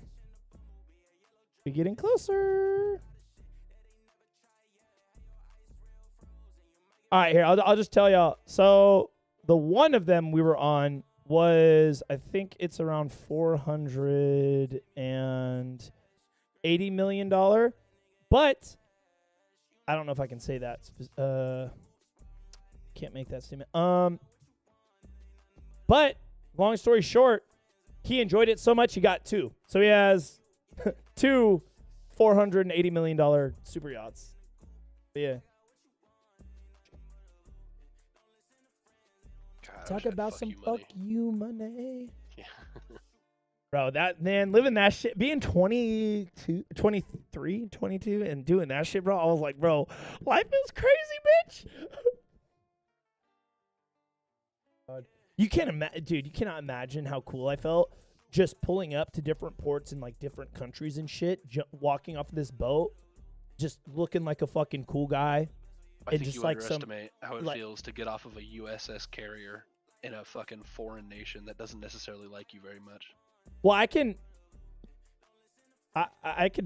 We getting closer. All right, here. I'll just tell y'all. So the one of them we were on was, I think it's around $480 million. But I don't know if I can say that. Can't make that statement. But long story short, he enjoyed it so much he got two. So he has two $480 million super yachts. But yeah. God, Talk about some fuck you money. Yeah. Bro, that man living that shit, being 22, 23, 22 and doing that shit, bro. I was like, bro, life is crazy, bitch. God. You can't imagine, dude, you cannot imagine how cool I felt just pulling up to different ports in like different countries and shit, walking off of this boat, just looking like a fucking cool guy. I think just you like underestimate how it like- feels to get off of a USS carrier in a fucking foreign nation that doesn't necessarily like you very much. Well, I can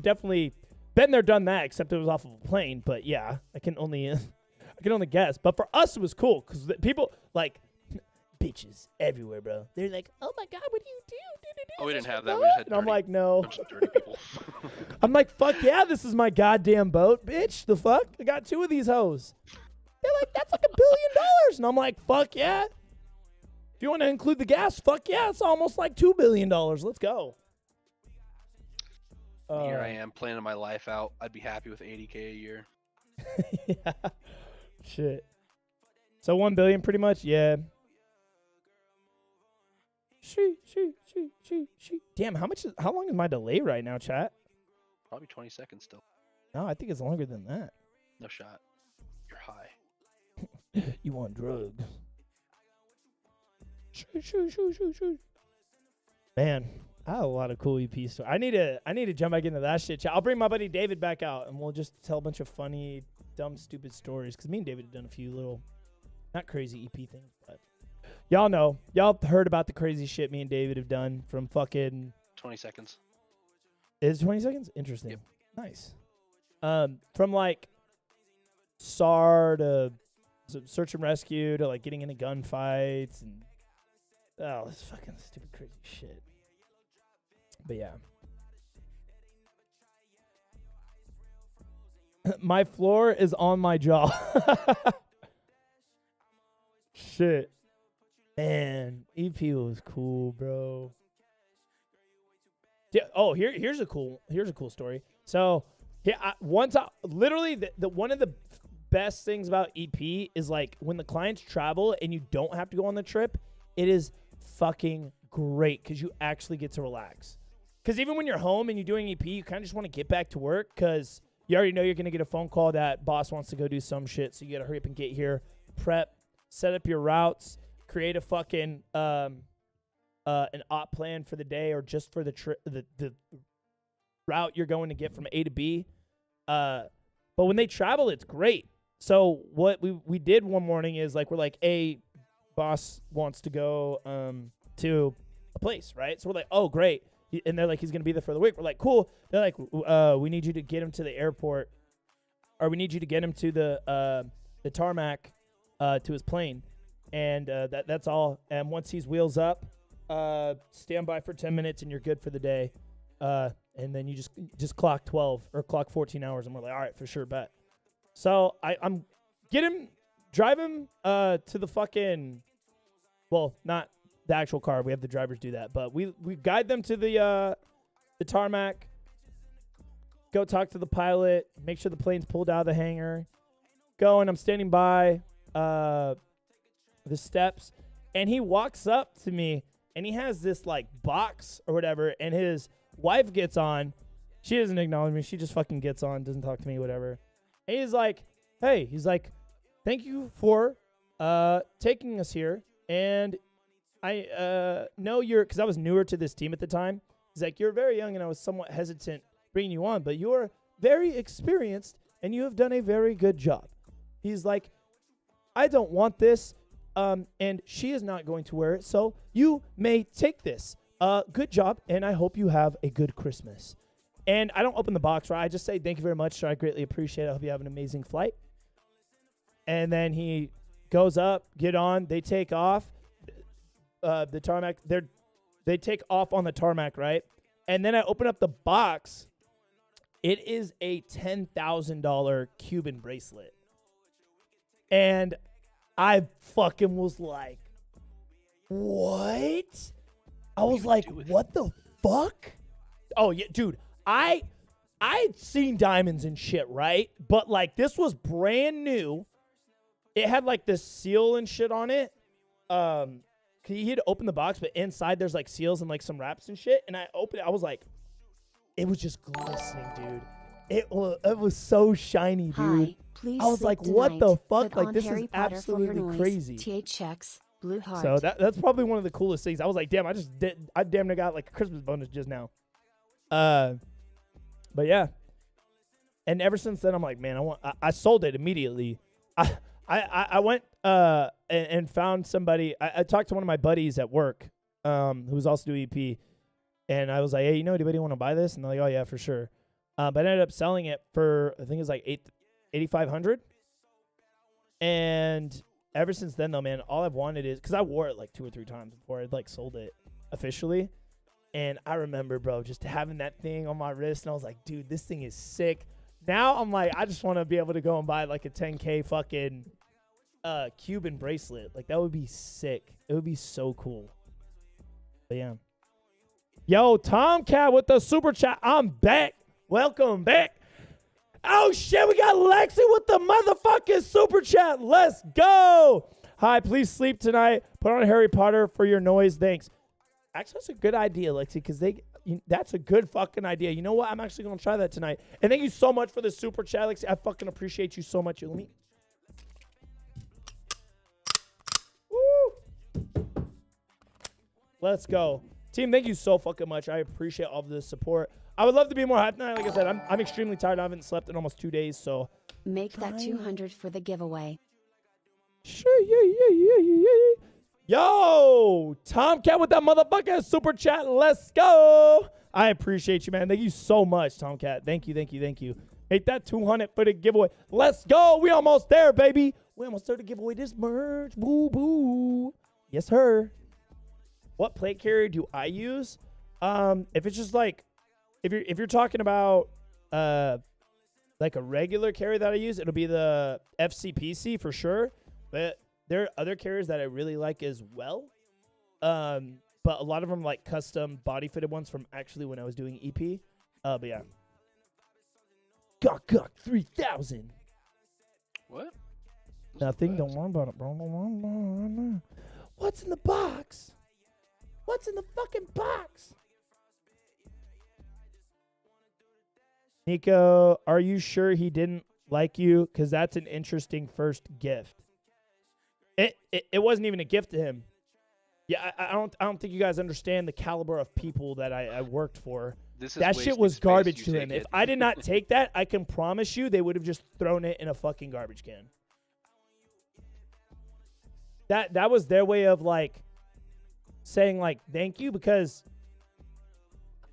definitely been there, done that, except it was off of a plane. But yeah, I can only guess. But for us, it was cool because people like bitches everywhere, bro. They're like, "Oh my god, what do you do?" Oh, we didn't have that. We just had and I'm like, no. bunch of dirty people. I'm like, fuck yeah, this is my goddamn boat, bitch. The fuck? I got two of these hoes. They're like, that's like $1 billion. And I'm like, fuck yeah. If you want to include the gas, fuck yeah, it's almost like $2 billion. Let's go. Here I am planning my life out. I'd be happy with $80K a year. Yeah. Shit. So 1 billion pretty much? Yeah. She. Damn, how long is my delay right now, chat? Probably 20 seconds still. No, I think it's longer than that. No shot. You're high. You want drugs. Man, I have a lot of cool EP stories. I need to jump back into that shit, chat. I'll bring my buddy David back out, and we'll just tell a bunch of funny, dumb, stupid stories. Because me and David have done a few little, not crazy EP things, but y'all know. Y'all heard about the crazy shit me and David have done from fucking 20 seconds. Is it 20 seconds? Interesting. Yep. Nice. From like SAR to search and rescue to like getting into gunfights and this fucking stupid crazy shit. But yeah. My floor is on my jaw. Shit. Man, EP was cool, bro. Yeah. Oh, here's a cool story. So, yeah, literally the one of the best things about EP is like when the clients travel and you don't have to go on the trip, it is fucking great because you actually get to relax. Because even when you're home and you're doing EP, you kind of just want to get back to work because you already know you're going to get a phone call that boss wants to go do some shit. So you got to hurry up and get here, prep, set up your routes, create a fucking an op plan for the day or just for the route you're going to get from A to B. But when they travel, it's great. So what we did one morning is like, we're like, a boss wants to go to a place, right? So we're like, oh, great. And they're like, he's going to be there for the week. We're like, cool. They're like, we need you to get him to the airport, or we need you to get him to the tarmac to his plane. And that's all. And once he's wheels up, stand by for 10 minutes and you're good for the day. And then you just clock 12 or clock 14 hours. And we're like, all right, for sure, bet. So I'm drive him to the fucking, well, not the actual car. We have the drivers do that, but we guide them to the tarmac, go talk to the pilot, make sure the plane's pulled out of the hangar, go, and I'm standing by the steps, and he walks up to me, and he has this like box or whatever, and his wife gets on. She doesn't acknowledge me. She just fucking gets on, doesn't talk to me, whatever. And he's like, hey, thank you for taking us here, and I know you're, because I was newer to this team at the time. He's like, you're very young, and I was somewhat hesitant bringing you on, but you're very experienced, and you have done a very good job. He's like, I don't want this, and she is not going to wear it, so you may take this. Good job, and I hope you have a good Christmas. And I don't open the box, right? I just say, thank you very much, sir. I greatly appreciate it. I hope you have an amazing flight. And then he goes up, get on, they take off. The tarmac, they take off on the tarmac, right? And then I open up the box. It is a $10,000 Cuban bracelet. And I fucking was like, what? I was like, what the fuck? Oh, yeah, dude, I'd seen diamonds and shit, right? But, like, this was brand new. It had, like, this seal and shit on it. He had opened the box, but inside there's like seals and like some wraps and shit. And I opened it. I was like, it was just glistening, dude. It was so shiny, dude. Hi, please I was like, what the fuck? Like, this is absolutely crazy. THX, Blue Heart. So that's probably one of the coolest things. I was like, damn, I damn near got like a Christmas bonus just now. But yeah. And ever since then, I'm like, man, I sold it immediately. I went and found somebody. I talked to one of my buddies at work who was also doing EP. And I was like, hey, anybody want to buy this? And they're like, oh, yeah, for sure. But I ended up selling it for, I think it was like $8,500. And ever since then, though, man, all I've wanted is, because I wore it like 2 or 3 times before I'd like sold it officially. And I remember, bro, just having that thing on my wrist. And I was like, dude, this thing is sick. Now I'm like, I just want to be able to go and buy like a 10K fucking Cuban bracelet. Like, that would be sick. It would be so cool. But yeah. Yo, Tomcat with the super chat. I'm back. Welcome back. Oh, shit. We got Lexi with the motherfucking super chat. Let's go. Hi, please sleep tonight. Put on Harry Potter for your noise. Thanks. Actually, that's a good idea, Lexi, because that's a good fucking idea. You know what? I'm actually going to try that tonight. And thank you so much for the super chat, Lexi. I fucking appreciate you so much. Let me. Woo. Let's go. Team, thank you so fucking much. I appreciate all of the support. I would love to be more hyped tonight. Like I said, I'm extremely tired. I haven't slept in almost 2 days, so. Make that 200 for the giveaway. Sure, yeah. Yo, Tomcat with that motherfucking super chat. Let's go. I appreciate you, man. Thank you so much, Tomcat. Thank you. Make that 200 for the giveaway. Let's go. We almost there, baby. We almost there to give away this merch. Boo, boo. Yes, sir. What plate carrier do I use? If it's just like, if you're talking about like a regular carrier that I use, it'll be the FCPC for sure. But there are other carriers that I really like as well. But a lot of them like custom body fitted ones from actually when I was doing EP. But yeah. Gok 3000. What? Nothing. Don't worry about it, bro. Don't worry about it. What's in the box? What's in the fucking box? Nico, are you sure he didn't like you? Because that's an interesting first gift. It wasn't even a gift to him. Yeah, I don't think you guys understand the caliber of people that I worked for. That shit was garbage to him. If I did not take that, I can promise you they would have just thrown it in a fucking garbage can. That was their way of like saying like thank you, because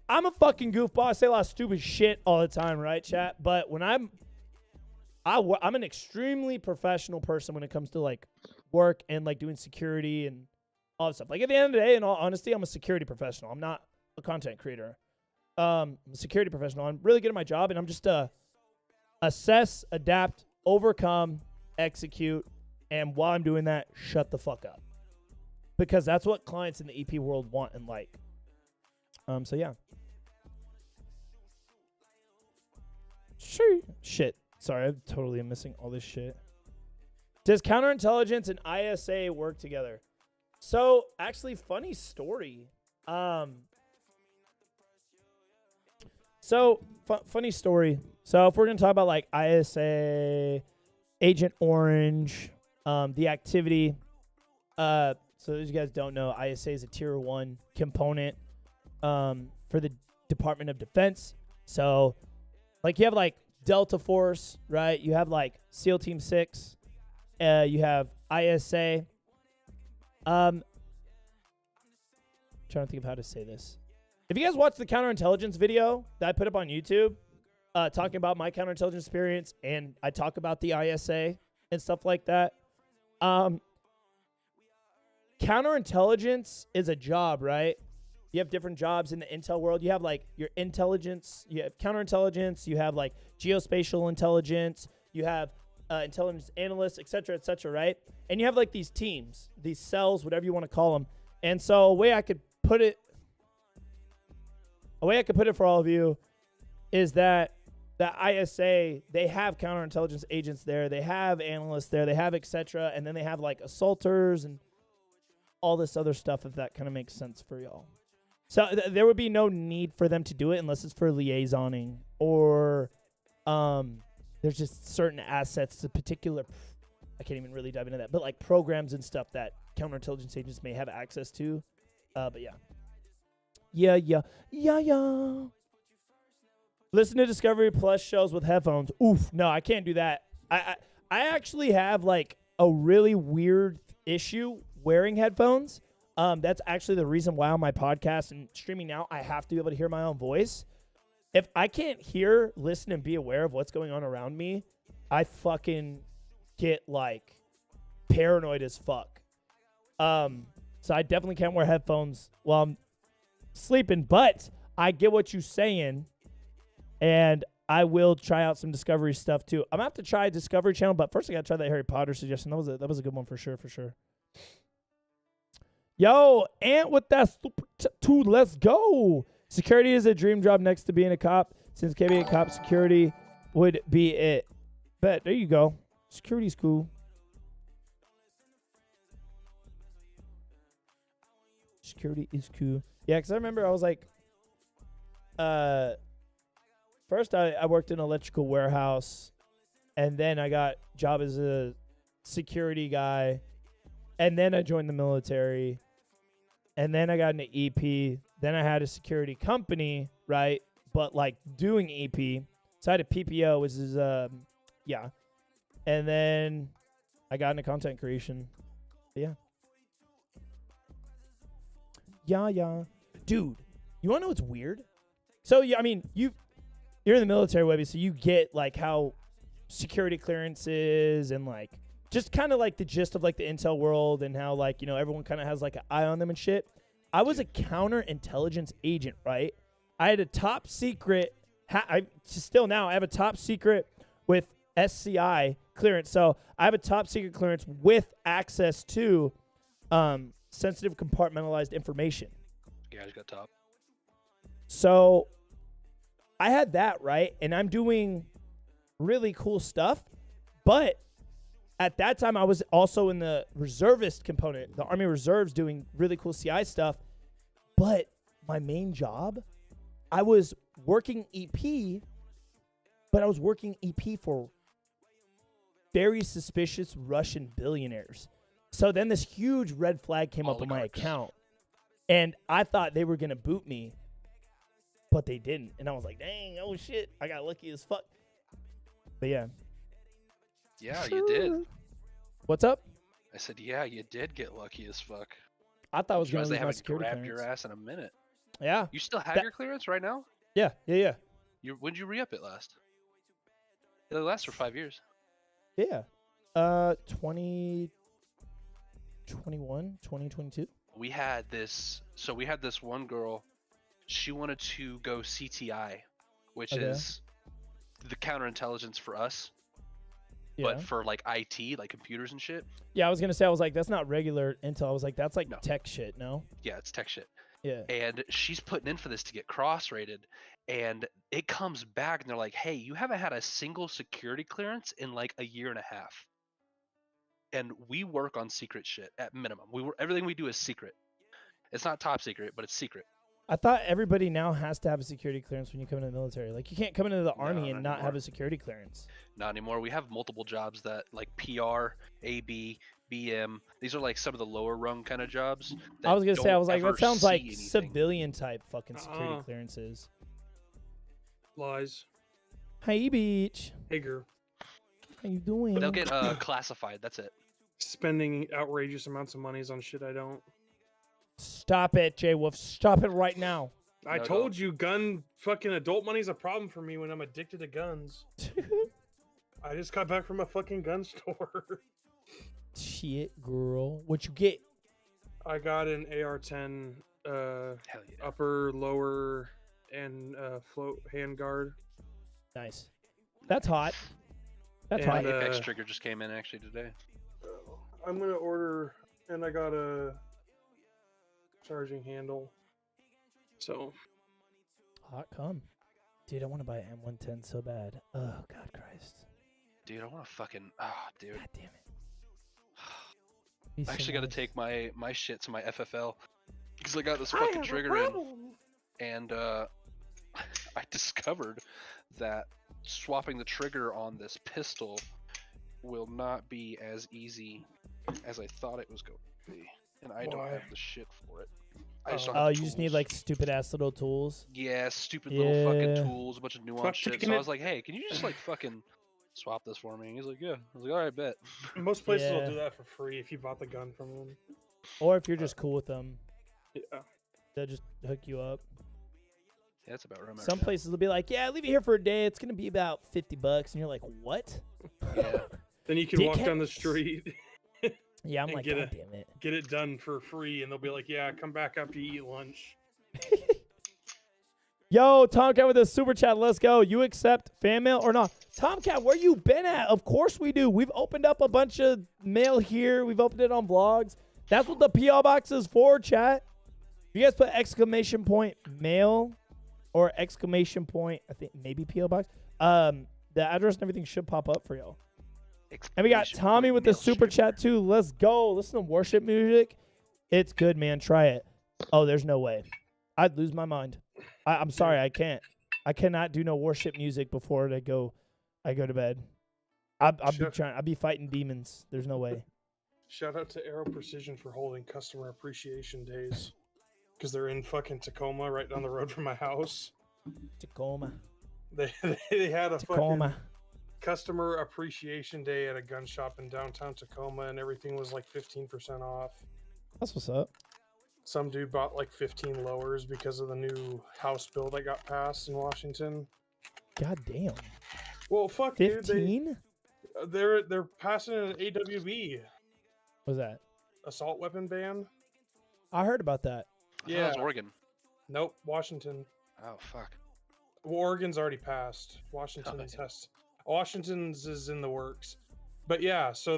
I'm a fucking goofball. I say a lot of stupid shit all the time, right, chat? But when I'm an extremely professional person when it comes to like work and like doing security and all that stuff. Like at the end of the day, in all honesty, I'm a security professional. I'm not a content creator. I'm a security professional. I'm really good at my job, and I'm just assess, adapt, overcome, execute, and while I'm doing that, shut the fuck up. Because that's what clients in the EP world want and like. So yeah. Shit. Sorry, I totally am missing all this shit. Does counterintelligence and ISA work together? So, actually, funny story. Funny story. So, if we're going to talk about, like, ISA, Agent Orange, the activity. So, as you guys don't know, ISA is a Tier 1 component for the Department of Defense. So, like, you have, like, Delta Force, right? You have, like, SEAL Team 6. You have ISA. Trying to think of how to say this. If you guys watch the counterintelligence video that I put up on YouTube, talking about my counterintelligence experience, and I talk about the ISA and stuff like that. Counterintelligence is a job, right? You have different jobs in the intel world. You have like your intelligence, you have counterintelligence, you have like geospatial intelligence, you have intelligence analysts, et cetera, right? And you have like these teams, these cells, whatever you want to call them. And so a way I could put it for all of you is that the ISA, they have counterintelligence agents there, they have analysts there, they have et cetera, and then they have like assaulters and all this other stuff, if that kind of makes sense for y'all. So there would be no need for them to do it unless it's for liaisoning or there's just certain assets to particular, I can't even really dive into that, but like programs and stuff that counterintelligence agents may have access to. But yeah. Yeah. Listen to Discovery Plus shows with headphones. Oof, no, I can't do that. I actually have like a really weird issue wearing headphones. That's actually the reason why on my podcast and streaming now, I have to be able to hear my own voice. If I can't hear, listen, and be aware of what's going on around me, I fucking get like paranoid as fuck. So I definitely can't wear headphones while I'm sleeping, but I get what you're saying, and I will try out some Discovery stuff too. I'm gonna have to try Discovery Channel, but first I gotta try that Harry Potter suggestion. That was a good one for sure. Yo, Ant with that super tattoo. Let's go. Security is a dream job next to being a cop. Since can't be a cop, security would be it. Bet. There you go. Security's cool. Security is cool. Yeah, because I remember I was like, first I worked in an electrical warehouse, and then I got a job as a security guy, and then I joined the military, and then I got into EP. Then I had a security company, right? But like doing EP. So I had a PPO, which is, yeah. And then I got into content creation. But yeah. Yeah. Dude, you want to know what's weird? So, yeah, I mean, you're in the military, Webby, so you get like how security clearances and like just kind of like the gist of like the intel world and how like, you know, everyone kind of has like an eye on them and shit. I was a counterintelligence agent, right? I had a top secret. Still now, I have a top secret with SCI clearance. So I have a top secret clearance with access to sensitive compartmentalized information. Yeah, I just got top. So I had that, right? And I'm doing really cool stuff. But at that time, I was also in the reservist component, the Army Reserves, doing really cool CI stuff. But my main job, I was working EP but I was working EP for very suspicious Russian billionaires. So then this huge red flag came up on my Oligarchs. account, and I thought they were going to boot me, but they didn't. And I was like, dang, oh shit, I got lucky as fuck. But yeah. Yeah, you did. What's up? I said, yeah, you did get lucky as fuck. I thought I was going Because to they lose my haven't security grabbed clearance. your ass in a minute. Yeah. You still have That- your clearance right now? Yeah. When'd you re-up it last? It lasts for 5 years. Yeah. 2021, 2022. We had this one girl, she wanted to go CTI, which Okay. is the counterintelligence for us, Yeah. but for like IT, like computers and shit. Yeah, I was gonna say, I was like, that's not regular intel. I was like, that's like No. tech shit, no? Yeah, it's tech shit. Yeah. And she's putting in for this to get cross-rated, and it comes back and they're like, hey, you haven't had a single security clearance in like a year and a half. And we work on secret shit at minimum. Everything we do is secret. It's not top secret, but it's secret. I thought everybody now has to have a security clearance when you come into the military. Like, you can't come into the army No, and not not have anymore. a security clearance. Not anymore. We have multiple jobs that like PR, AB, BM. These are like some of the lower rung kind of jobs. I was gonna say, I was like, that sounds like anything. civilian type fucking security Uh-uh. clearances. Lies. Hey, Beach. Hager. How you doing? They'll get classified. That's it. Spending outrageous amounts of monies on shit I don't. Stop it, Jay Wolf. Stop it right now. I No, told don't. you, gun fucking adult money's a problem for me when I'm addicted to guns. I just got back from a fucking gun store. Shit, girl. What you get? I got an AR-10 Hell yeah. upper, lower, and float handguard. Nice. That's hot. That's And, My hot. Apex uh, trigger just came in actually today. I'm gonna order, and I got a charging handle. So Hot come. Dude, I want to buy an M110 so bad. Oh, God Christ. Dude, I want to fucking dude. God damn it. Be I so actually got to nice. take my shit to my FFL because I got this fucking trigger in, and I discovered that swapping the trigger on this pistol will not be as easy as I thought it was going to be, and I don't Why? have the shit for it. I just don't have Oh, the you just need tools. like stupid ass little tools. Yeah, stupid little fucking Yeah. tools, a bunch of nuanced Fuck shit. taking So I it- was like, hey, can you just like fucking swap this for me? And he's like, yeah. I was like, all right, bet. most places will Yeah. do that for free if you bought the gun from them. Or if you're just cool with them, Yeah. they'll just hook you up. Yeah, that's about right. Some places will be like, yeah, leave it here for a day. It's going to be about $50. And you're like, what? Yeah. Then you can walk down the Dickheads. street, Yeah, I'm And like, get God it. damn it. get it done for free, and they'll be like, "Yeah, come back after you eat lunch." Yo, Tomcat with a super chat. Let's go. You accept fan mail or not? Tomcat, where you been at? Of course we do. We've opened up a bunch of mail here. We've opened it on vlogs. That's what the PO box is for, chat. You guys put exclamation point mail or exclamation point, I think maybe PO box. The address and everything should pop up for y'all. And we got Exclamation Tommy point with the mail super shipper. chat too. Let's go. Listen to worship music. It's good, man. Try it. Oh, there's no way. I'd lose my mind. I'm sorry, I can't. I cannot do no worship music before I go to bed. I'll be Sure. trying. I'll be fighting demons. There's no way. Shout out to Aero Precision for holding customer appreciation days, because they're in fucking Tacoma, right down the road from my house. Tacoma. They had a fucking Tacoma. customer appreciation day at a gun shop in downtown Tacoma, and everything was like 15% off. That's what's up. Some dude bought like 15 lowers because of the new House bill that got passed in Washington. God damn. Well, fuck, dude. 15? They're passing an AWB, What's that? assault weapon ban. I heard about that. I thought it was Yeah. Oregon. Nope, Washington. Oh fuck. Well, Oregon's already passed. Washington's yeah. Washington's is in the works. But yeah, so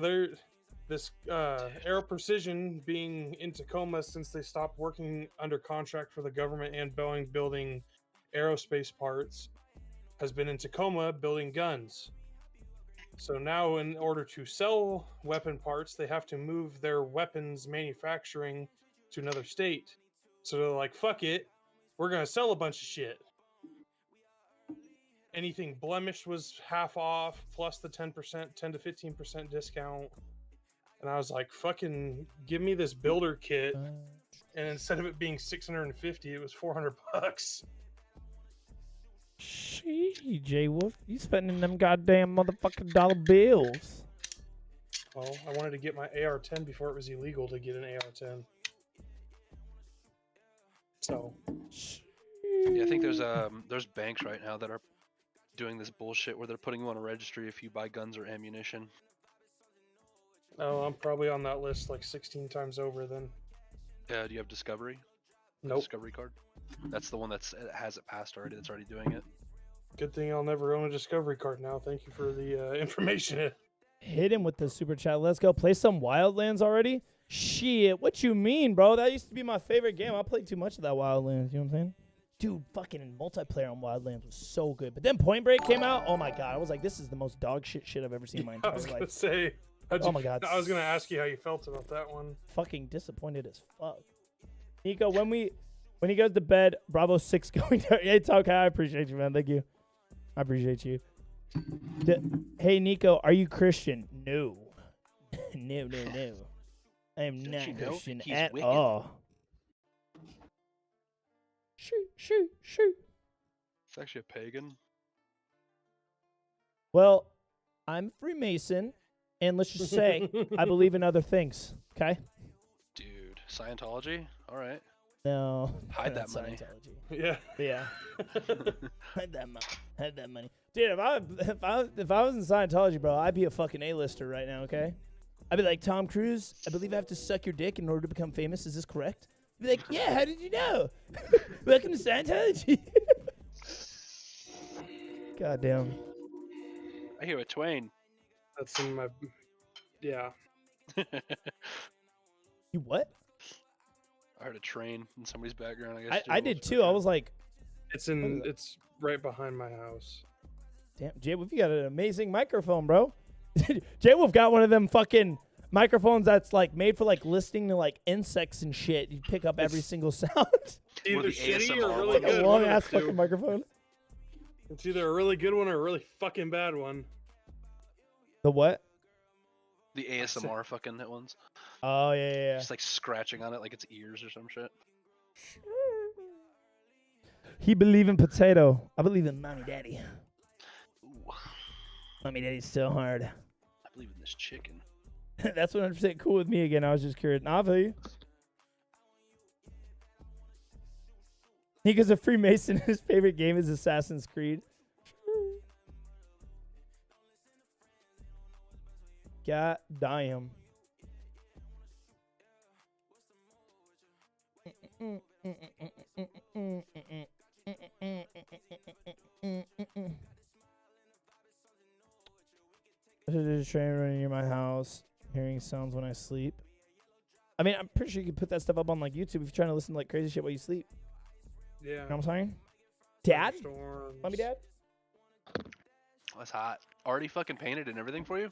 this Aero Precision being in Tacoma since they stopped working under contract for the government and Boeing building aerospace parts has been in Tacoma building guns. So now in order to sell weapon parts, they have to move their weapons manufacturing to another state. So they're like, fuck it, we're gonna sell a bunch of shit. anything blemished was half off, plus the 10%, 10 to 15% discount. And I was like, fucking give me this builder kit. And instead of it being $650, it was $400. Gee, J Wolf, you spending them goddamn motherfucking dollar bills. Well, I wanted to get my AR-10 before it was illegal to get an AR-10. So, Yeah, I think there's banks right now that are doing this bullshit where they're putting you on a registry if you buy guns or ammunition. oh, I'm probably on that list like 16 times over then. Do you have Discovery? Nope. Discovery card? That's the one that has it passed already. That's already doing it. Good thing I'll never own a Discovery card now. Thank you for the information. Hit him with the super chat. Let's go play some Wildlands already. Shit, what you mean, bro? That used to be my favorite game. I played too much of that Wildlands. You know what I'm saying? Dude, fucking multiplayer on Wildlands was so good. But then Point Break came out. Oh my god, I was like, this is the most dog shit I've ever seen in my I entire was gonna life. say. Oh my god. I was gonna ask you how you felt about that one. Fucking disappointed as fuck. Nico, when he goes to bed, Bravo 6 going to... It's okay. I appreciate you, man. Thank you. I appreciate you. Hey, Nico, are you Christian? No. No. I am Don't not you know? Christian He's at wicked. all. Shoot. It's actually a pagan. Well, I'm Freemason, and let's just say I believe in other things, okay? Dude, Scientology? All right. No. Hide not that money. Scientology. Yeah. Yeah. Hide that money. Dude, if I was in Scientology, bro, I'd be a fucking A-lister right now, okay? I'd be like, Tom Cruise, I believe I have to suck your dick in order to become famous. Is this correct? I'd be like, yeah, how did you know? Welcome to Scientology. Goddamn. I hear a Twain. That's in my. Yeah. You what? I heard a train in somebody's background. I guess I did too. I was like, It's What is in. that? It's right behind my house. damn, Jay Wolf, you got an amazing microphone, bro. Jay Wolf got one of them fucking microphones that's like made for like listening to like insects and shit. You pick up every single sound. Either the shitty ASMR or really one. Like a good. long one of ass the two. fucking microphone. It's either a really good one or a really fucking bad one. The what? The ASMR fucking hit ones. Oh yeah. Just like scratching on it like it's ears or some shit. He believe in potato. I believe in mommy daddy. Ooh, Mommy daddy's still hard. I believe in this chicken. That's 100% cool with me again. I was just curious. Nah, I feel you. Nico's a Freemason. His favorite game is Assassin's Creed. God damn. There's a train running near my house. Hearing sounds when I sleep. I mean, I'm pretty sure you can put that stuff up on like YouTube if you're trying to listen to like crazy shit while you sleep. Yeah. You know what I'm saying? Dad? Thunderstorms. Mommy, dad? That's hot. Already fucking painted and everything for you?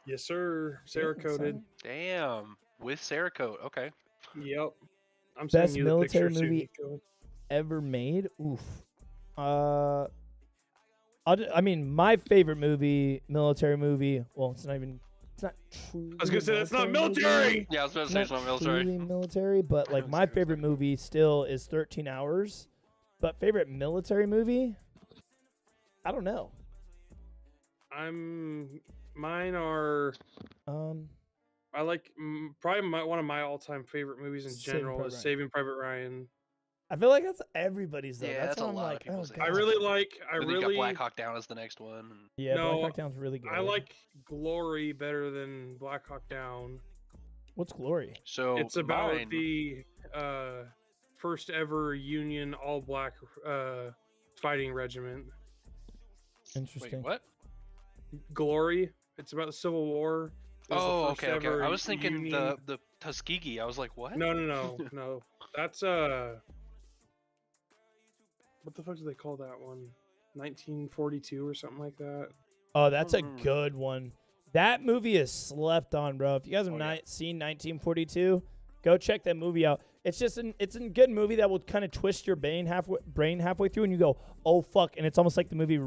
Yes, sir. Yeah, Cerakoted. son. Damn. With Cerakote. Okay. Yep. I'm Best sending you the military picture, too, movie Nico. Ever made? Oof. I mean, my favorite movie, military movie. Well, it's not true. I was gonna say that's not military. Yeah, I was about to say it's not military. Military, but like my favorite movie still is 13 Hours. But favorite military movie? I don't know. Mine are. Um, I like probably one of my all-time favorite movies in Saving general Private is Ryan. Saving Private Ryan. I feel like that's everybody's though. Yeah, that's a why I'm lot of like, people's oh, thing. I God. really like. I And then you got really. Black Hawk Down as the next one. And Yeah, No, Black Hawk Down's really good. I like Glory better than Black Hawk Down. What's Glory? so It's about mine, the first ever Union all black fighting regiment. Interesting. Wait, what? Glory. It's about the Civil War. It was the Oh, first okay, okay. ever I was thinking Union- the Tuskegee. I was like, what? No. That's what the fuck do they call that one? 1942 or something like that. Oh, that's a Mm. good one. That movie is slept on, bro. If you guys have Oh, yeah. not seen 1942, go check that movie out. It's just it's a good movie that will kind of twist your brain halfway through, and you go, oh fuck, and it's almost like the movie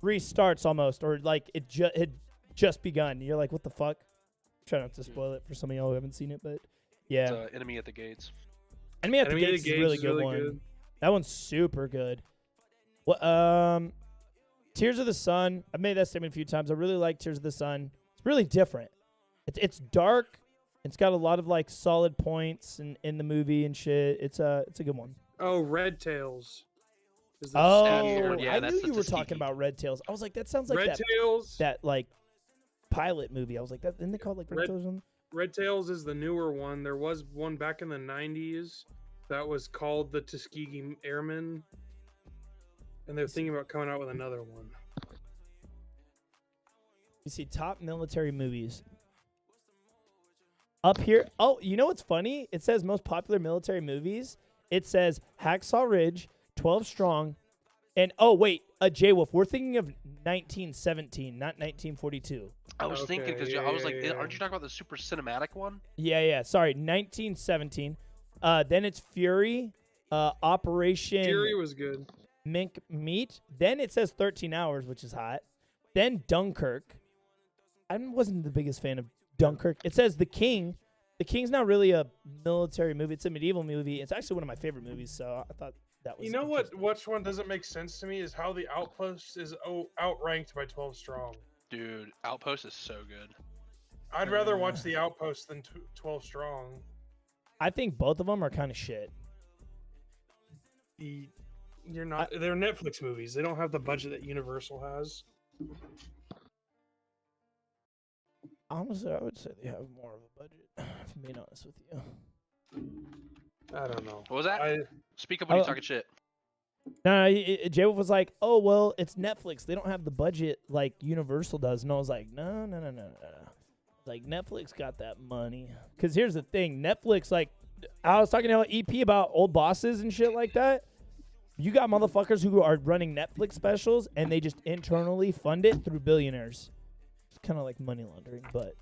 restarts almost, or like it had just begun. You're like, what the fuck? Try not to spoil it for some of y'all who haven't seen it, but yeah. It's, Enemy at the Gates. Enemy at the Gates is a really good one. Good. That one's super good. What? Tears of the Sun. I've made that statement a few times. I really like Tears of the Sun. It's really different. It's dark. It's got a lot of like solid points in the movie and shit. It's a good one. Oh, Red Tails. Oh, Yeah, I that's knew the you were Tuskegee. talking about Red Tails. I was like, that sounds like Red Tails. that like pilot movie. I was like, that didn't they call it like Red Tails? Or something? Red Tails is the newer one. There was one back in the 90s that was called the Tuskegee Airmen. And they're thinking about coming out with another one. You see top military movies. Up here. Oh, you know what's funny? It says most popular military movies. It says Hacksaw Ridge, 12 Strong, and oh wait, J-Wolf. We're thinking of 1917, not 1942. I was thinking because yeah, I was yeah, like, yeah. aren't you talking about the super cinematic one? Yeah. Sorry, 1917. Then it's Fury, Operation Fury was good. Mink Meat. Then it says 13 Hours, which is hot. Then Dunkirk. I wasn't the biggest fan of Dunkirk. It says The King. The King's not really a military movie. It's a medieval movie. It's actually one of my favorite movies, so I thought that was. You know what? Which one doesn't make sense to me is how the Outpost is outranked by 12 Strong. Dude, Outpost is so good. I'd rather watch the Outpost than 12 Strong. I think both of them are kind of shit. You're not. They're Netflix movies. They don't have the budget that Universal has. Honestly, I would say they have more of a budget, if I'm being honest with you. I don't know. What was that? I Speak up when you're talking shit. No, J-Wolf was like, oh, well, it's Netflix. They don't have the budget like Universal does. And I was like, no. Like, Netflix got that money. Because here's the thing. Netflix, like, I was talking to EP about old bosses and shit like that. You got motherfuckers who are running Netflix specials, and they just internally fund it through billionaires. It's kind of like money laundering, but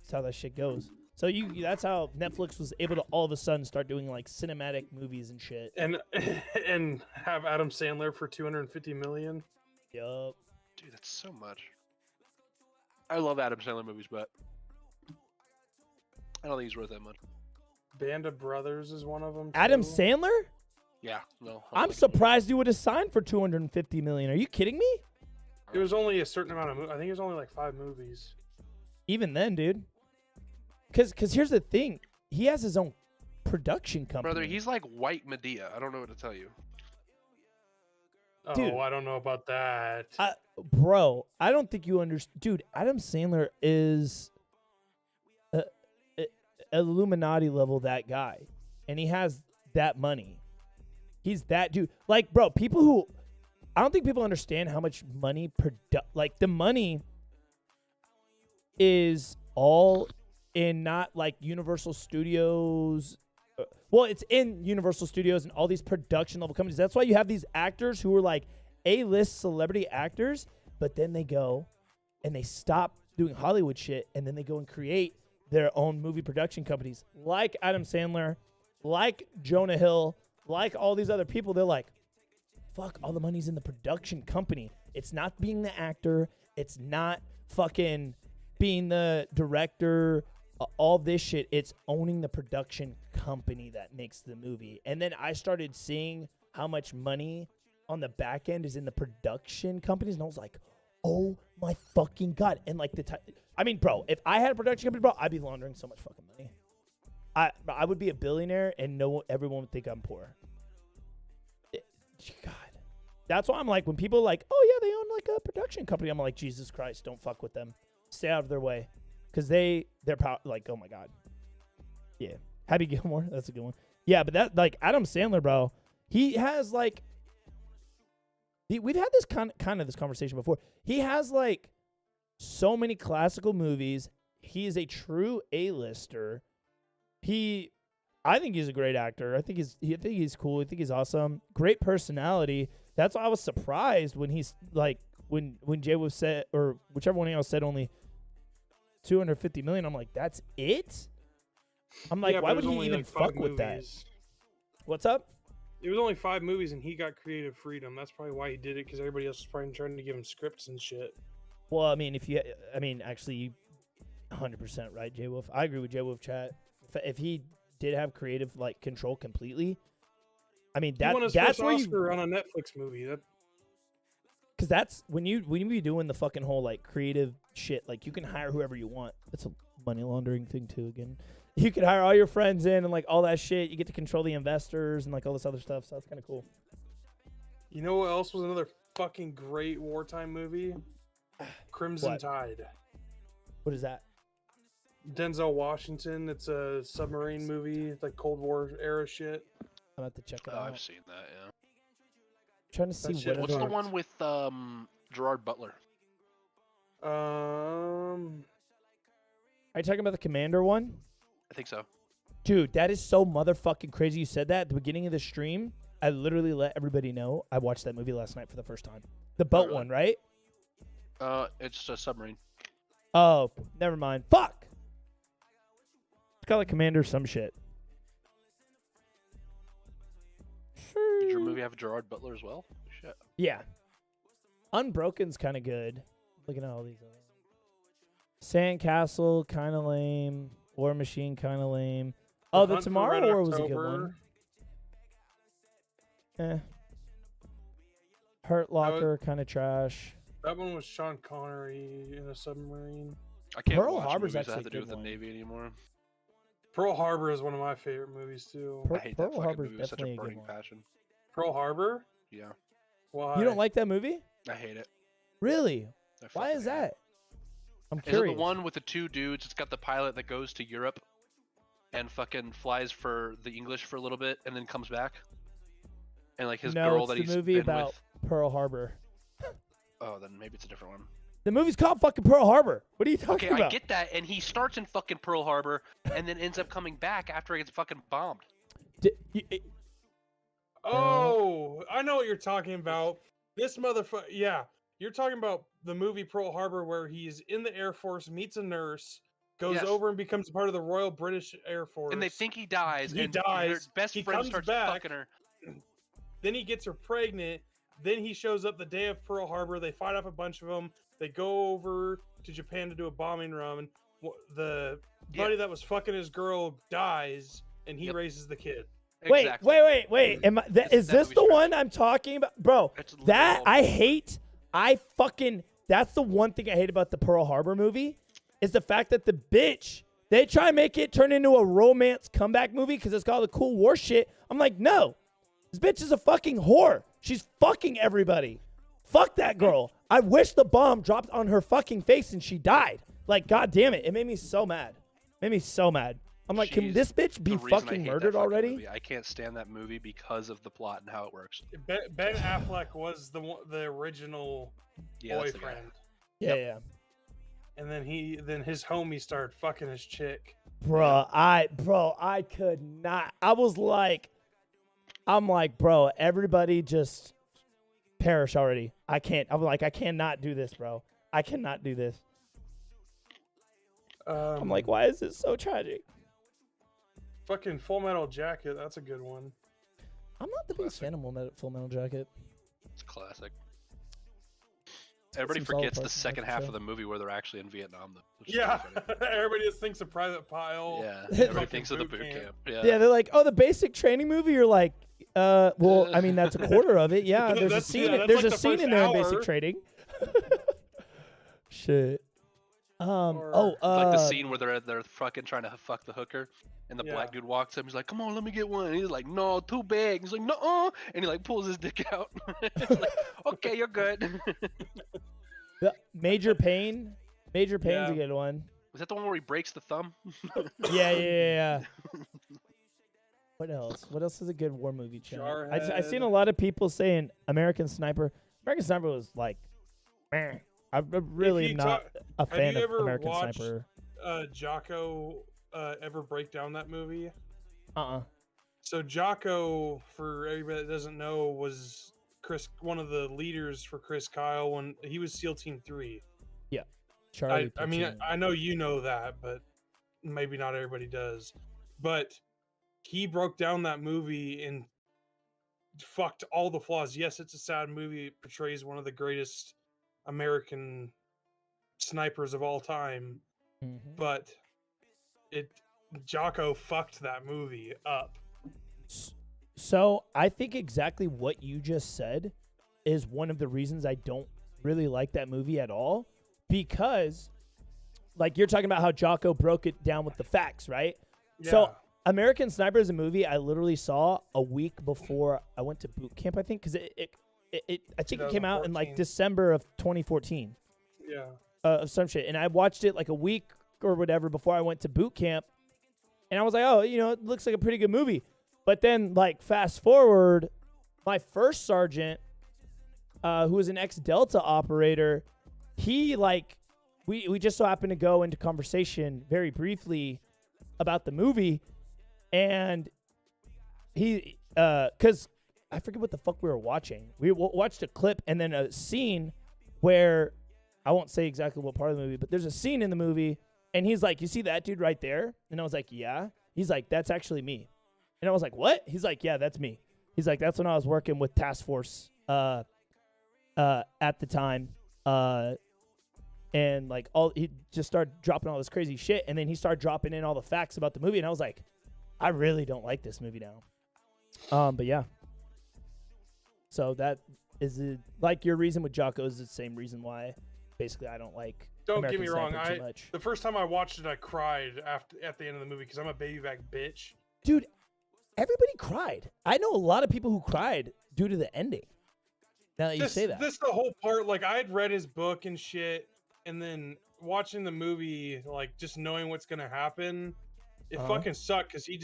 that's how that shit goes. So that's how Netflix was able to all of a sudden start doing like cinematic movies and shit. and have Adam Sandler for $250 million. Yup. Dude, that's so much. I love Adam Sandler movies, but I don't think he's worth that much. Band of Brothers is one of them. Adam too. Sandler? Yeah, no. I'm surprised you would have signed for $250 million. Are you kidding me? It was only a certain amount of I think it was only like 5 movies. Even then, dude. Because here's the thing. He has his own production company. Brother, he's like white Medea. I don't know what to tell you. Oh, Dude. I don't know about that. Bro, I don't think you understand. Dude, Adam Sandler is Illuminati level that guy. And he has that money. He's that dude. Like, bro, I don't think people understand how much money like the money is all in not like Universal Studios. Well, it's in Universal Studios and all these production level companies. That's why you have these actors who are like A-list celebrity actors, but then they go and they stop doing Hollywood shit and then they go and create their own movie production companies like Adam Sandler, like Jonah Hill, like all these other people. They're like, fuck, all the money's in the production company. It's not being the actor. It's not fucking being the director, all this shit. It's owning the production company that makes the movie. And then I started seeing how much money on the back end is in the production companies. And I was like, oh my fucking God. And like I mean, bro, if I had a production company, bro, I'd be laundering so much fucking money. I would be a billionaire and everyone would think I'm poor. God. That's why I'm like, when people are like, oh yeah, they own like a production company, I'm like, Jesus Christ, don't fuck with them. Stay out of their way. Because they're like, oh my God. Yeah. Happy Gilmore. That's a good one. Yeah, but that, like, Adam Sandler, bro, he has like, we've had this kind of this conversation before. He has like so many classical movies. He is a true A-lister. I think he's a great actor. I think he's cool. I think he's awesome. Great personality. That's why I was surprised when he's like when Jay was said, or whichever one of y'all said only $250 million. I'm like, that's it? I'm like, Yeah, why but would it was he only, even like, 5 fuck with that? movies. What's up? It was only 5 movies, and he got creative freedom. That's probably why he did it, because everybody else was probably trying to give him scripts and shit. Well, I mean, actually, 100% right, J Wolf. I agree with J Wolf chat. If he did have creative like control completely, I mean He won his that's first where Oscar on a Netflix movie. because that's when you be doing the fucking whole like creative shit. Like you can hire whoever you want. That's a money laundering thing too. Again, you can hire all your friends in and like all that shit. You get to control the investors and like all this other stuff. So that's kind of cool. You know what else was another fucking great wartime movie? Crimson What? Tide. What is that? Denzel Washington. It's a submarine movie. It's like Cold War era shit. I'm gonna have to check it Oh, out. I've seen that. Yeah. Trying to see That shit what What's other. the one with Gerard Butler? Are you talking about the Commander one? I think so. Dude, that is so motherfucking crazy. You said that at the beginning of the stream. I literally let everybody know I watched that movie last night for the first time. The boat really? one, right? It's a submarine. Oh, never mind. Fuck. It's called like Commander some shit. Did your movie have Gerard Butler as well? Shit. Yeah. Unbroken's kind of good. Looking at all these. Sandcastle, kind of lame. War Machine, kind of lame. Oh, the Hunt for Tomorrow Red War was a good October. one. Hurt Locker, kind of trash. That one was Sean Connery in a submarine. I can't Pearl watch Harbor's movies that actually have to a do good with the one. Navy anymore. Pearl Harbor is one of my favorite movies too. Per- I hate Pearl that fucking Harbor's movie with such a definitely a good burning one. passion. Pearl Harbor? Yeah, Why? You don't like that movie? I hate it. Really? I Why fucking is hate it. that? I'm Is it curious. the one with the 2 dudes? It's got the pilot that goes to Europe and fucking flies for the English for a little bit and then comes back. And like his no, girl it's that the he's movie been about with. Pearl Harbor. Oh, then maybe it's a different one. The movie's called fucking Pearl Harbor. What are you talking Okay, about? I get that, and he starts in fucking Pearl Harbor and then ends up coming back after he gets fucking bombed. Oh, I know what you're talking about. This motherfucker. Yeah, you're talking about the movie Pearl Harbor, where he's in the Air Force, meets a nurse, goes Yes. over and becomes part of the Royal British Air Force. And they think he dies, He and their dies, best he friend comes starts back. fucking her. Then he gets her pregnant. Then he shows up the day of Pearl Harbor. They fight off a bunch of them. They go over to Japan to do a bombing run. And the buddy that was fucking his girl dies, and he Yep. raises the kid. Exactly. Wait. Am I, is That this movie's the trash. one I'm talking about? Bro, It's literally that awful. I hate. That's the one thing I hate about the Pearl Harbor movie is the fact that the bitch, they try and make it turn into a romance comeback movie because it's got all the cool war shit. I'm like, no. This bitch is a fucking whore. She's fucking everybody. Fuck that girl. I wish the bomb dropped on her fucking face and she died. Like, god damn it. It made me so mad. I'm like, can She's this bitch be the reason I fucking hate that murdered fucking already? movie. I can't stand that movie because of the plot and how it works. Ben Affleck was the original Yeah, that's the guy. boyfriend, Yeah. and then his homie started fucking his chick. Bro, I could not. I'm like, bro, everybody just perish already. I cannot do this, bro. I cannot do this. I'm like, why is this so tragic? fucking Full Metal Jacket. That's a good one. I'm not the biggest fan of Full Metal Jacket. It's classic. Everybody some solid forgets the parts in second that half show. of the movie where they're actually in Vietnam. Though, which is Yeah, pretty funny. everybody just thinks of Private Pile. Yeah, Fucking everybody thinks of the boot camp. Yeah, they're like, oh, the basic training movie. You're like, well, I mean, that's a quarter of it. Yeah, there's a That's- scene. yeah, that's there's like a the scene first in there in basic hour. training. Shit. Or- like the scene where they're fucking trying to fuck the hooker, and the Yeah. black dude walks up. He's like, "Come on, let me get one." And he's like, "No, too big." He's like, "No," and he like pulls his dick out. It's like, "Okay, you're good." Major Pain. Major Pain's Yeah. a good one. Was that the one where he breaks the thumb? Yeah. What else? What else is a good war movie channel? I've seen a Jarhead. lot of people saying American Sniper. American Sniper was like, meh. I'm really you not a fan you of ever American watched- Sniper. Jocko ever break down that movie? Uh-uh. So Jocko, for everybody that doesn't know, was one of the leaders for Chris Kyle when he was SEAL Team 3. Charlie. I mean, Platoon. I know you know that, but maybe not everybody does. But he broke down that movie in fucked all the flaws. Yes, it's a sad movie. It portrays one of the greatest American snipers of all time, but Jocko fucked that movie up. So I think exactly what you just said is one of the reasons I don't really like that movie at all, because like you're talking about how Jocko broke it down with the facts, right? Yeah. So American Sniper is a movie I literally saw a week before I went to boot camp, I think, because I think it came out in like 2014. December of 2014. Yeah. Of some shit. And I watched it like a week or whatever before I went to boot camp. And I was like, oh, you know, it looks like a pretty good movie. But then, like, fast forward, my first sergeant, who was an ex-Delta operator, he, like, we just so happened to go into conversation very briefly about the movie. And he, because I forget what the fuck we were watching. We watched a clip and then a scene where, I won't say exactly what part of the movie, but there's a scene in the movie, and he's like, you see that dude right there? And I was like, yeah. He's like, that's actually me. And I was like, what? He's like, yeah, that's me. He's like, that's when I was working with Task Force at the time. And like he just started dropping all this crazy shit, and then he started dropping in all the facts about the movie, and I was like, I really don't like this movie now. But yeah. So that is like your reason with Jocko is the same reason why basically I don't like Don't American get me wrong. Sniper too much. The first time I watched it, I cried at the end of the movie because I'm a baby back bitch. Dude, everybody cried. I know a lot of people who cried due to the ending. Now that you say that. This the whole part. Like, I had read his book and shit, and then watching the movie, like, just knowing what's gonna happen, it fucking sucked because he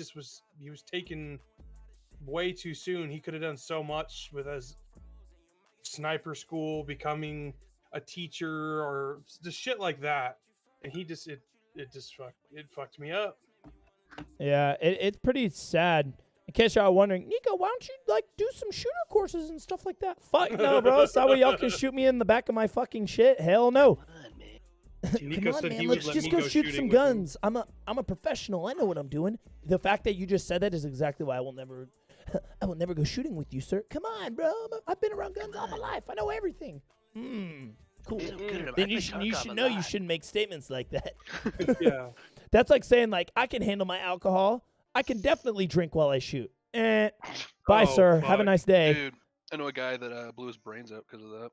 was taken way too soon. He could have done so much with his sniper school, becoming a teacher, or just shit like that. And he just it fucked me up. Yeah, it's pretty sad. In case y'all are wondering, Nikko, why don't you like do some shooter courses and stuff like that? Fuck no, bro. It's not where y'all can shoot me in the back of my fucking shit. Hell no. Nico said he Let's would let just me go go shoot shooting some with him. guns. I'm a professional. I know what I'm doing. The fact that you just said that is exactly why I will never go shooting with you, sir. Come on, bro. I've been around guns all my life. I know everything. Cool. Then you should know you shouldn't make statements like that. Yeah. That's like saying like I can handle my alcohol. I can definitely drink while I shoot. Bye, Oh, sir. Have a fuck. nice day. Dude, I know a guy that blew his brains out because of that.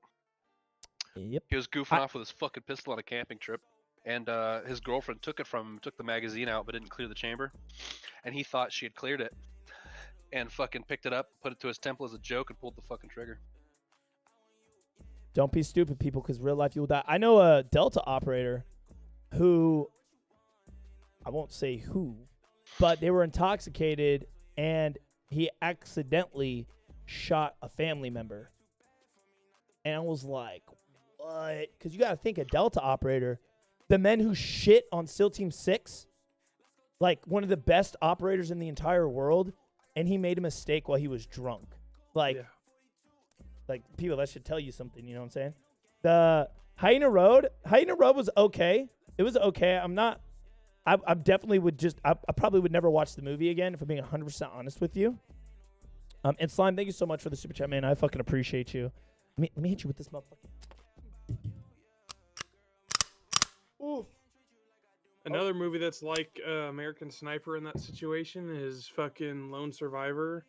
Yep. He was goofing off with his fucking pistol on a camping trip, and his girlfriend took the magazine out but didn't clear the chamber, and he thought she had cleared it, and fucking picked it up, put it to his temple as a joke, and pulled the fucking trigger. Don't be stupid, people, because real life you will die. I know a Delta operator who, I won't say who, but they were intoxicated and he accidentally shot a family member. And I was like, what? Because you got to think a Delta operator, the men who shit on SEAL Team 6, like one of the best operators in the entire world, and he made a mistake while he was drunk. Like, Yeah. like people, that should tell you something, you know what I'm saying? The Hyena Road was okay. It was okay. I definitely would I probably would never watch the movie again, if I'm being 100% honest with you. And Slime, thank you so much for the super chat, man. I fucking appreciate you. Let me hit you with this motherfucker. Ooh. Another movie that's like American Sniper in that situation is fucking Lone Survivor.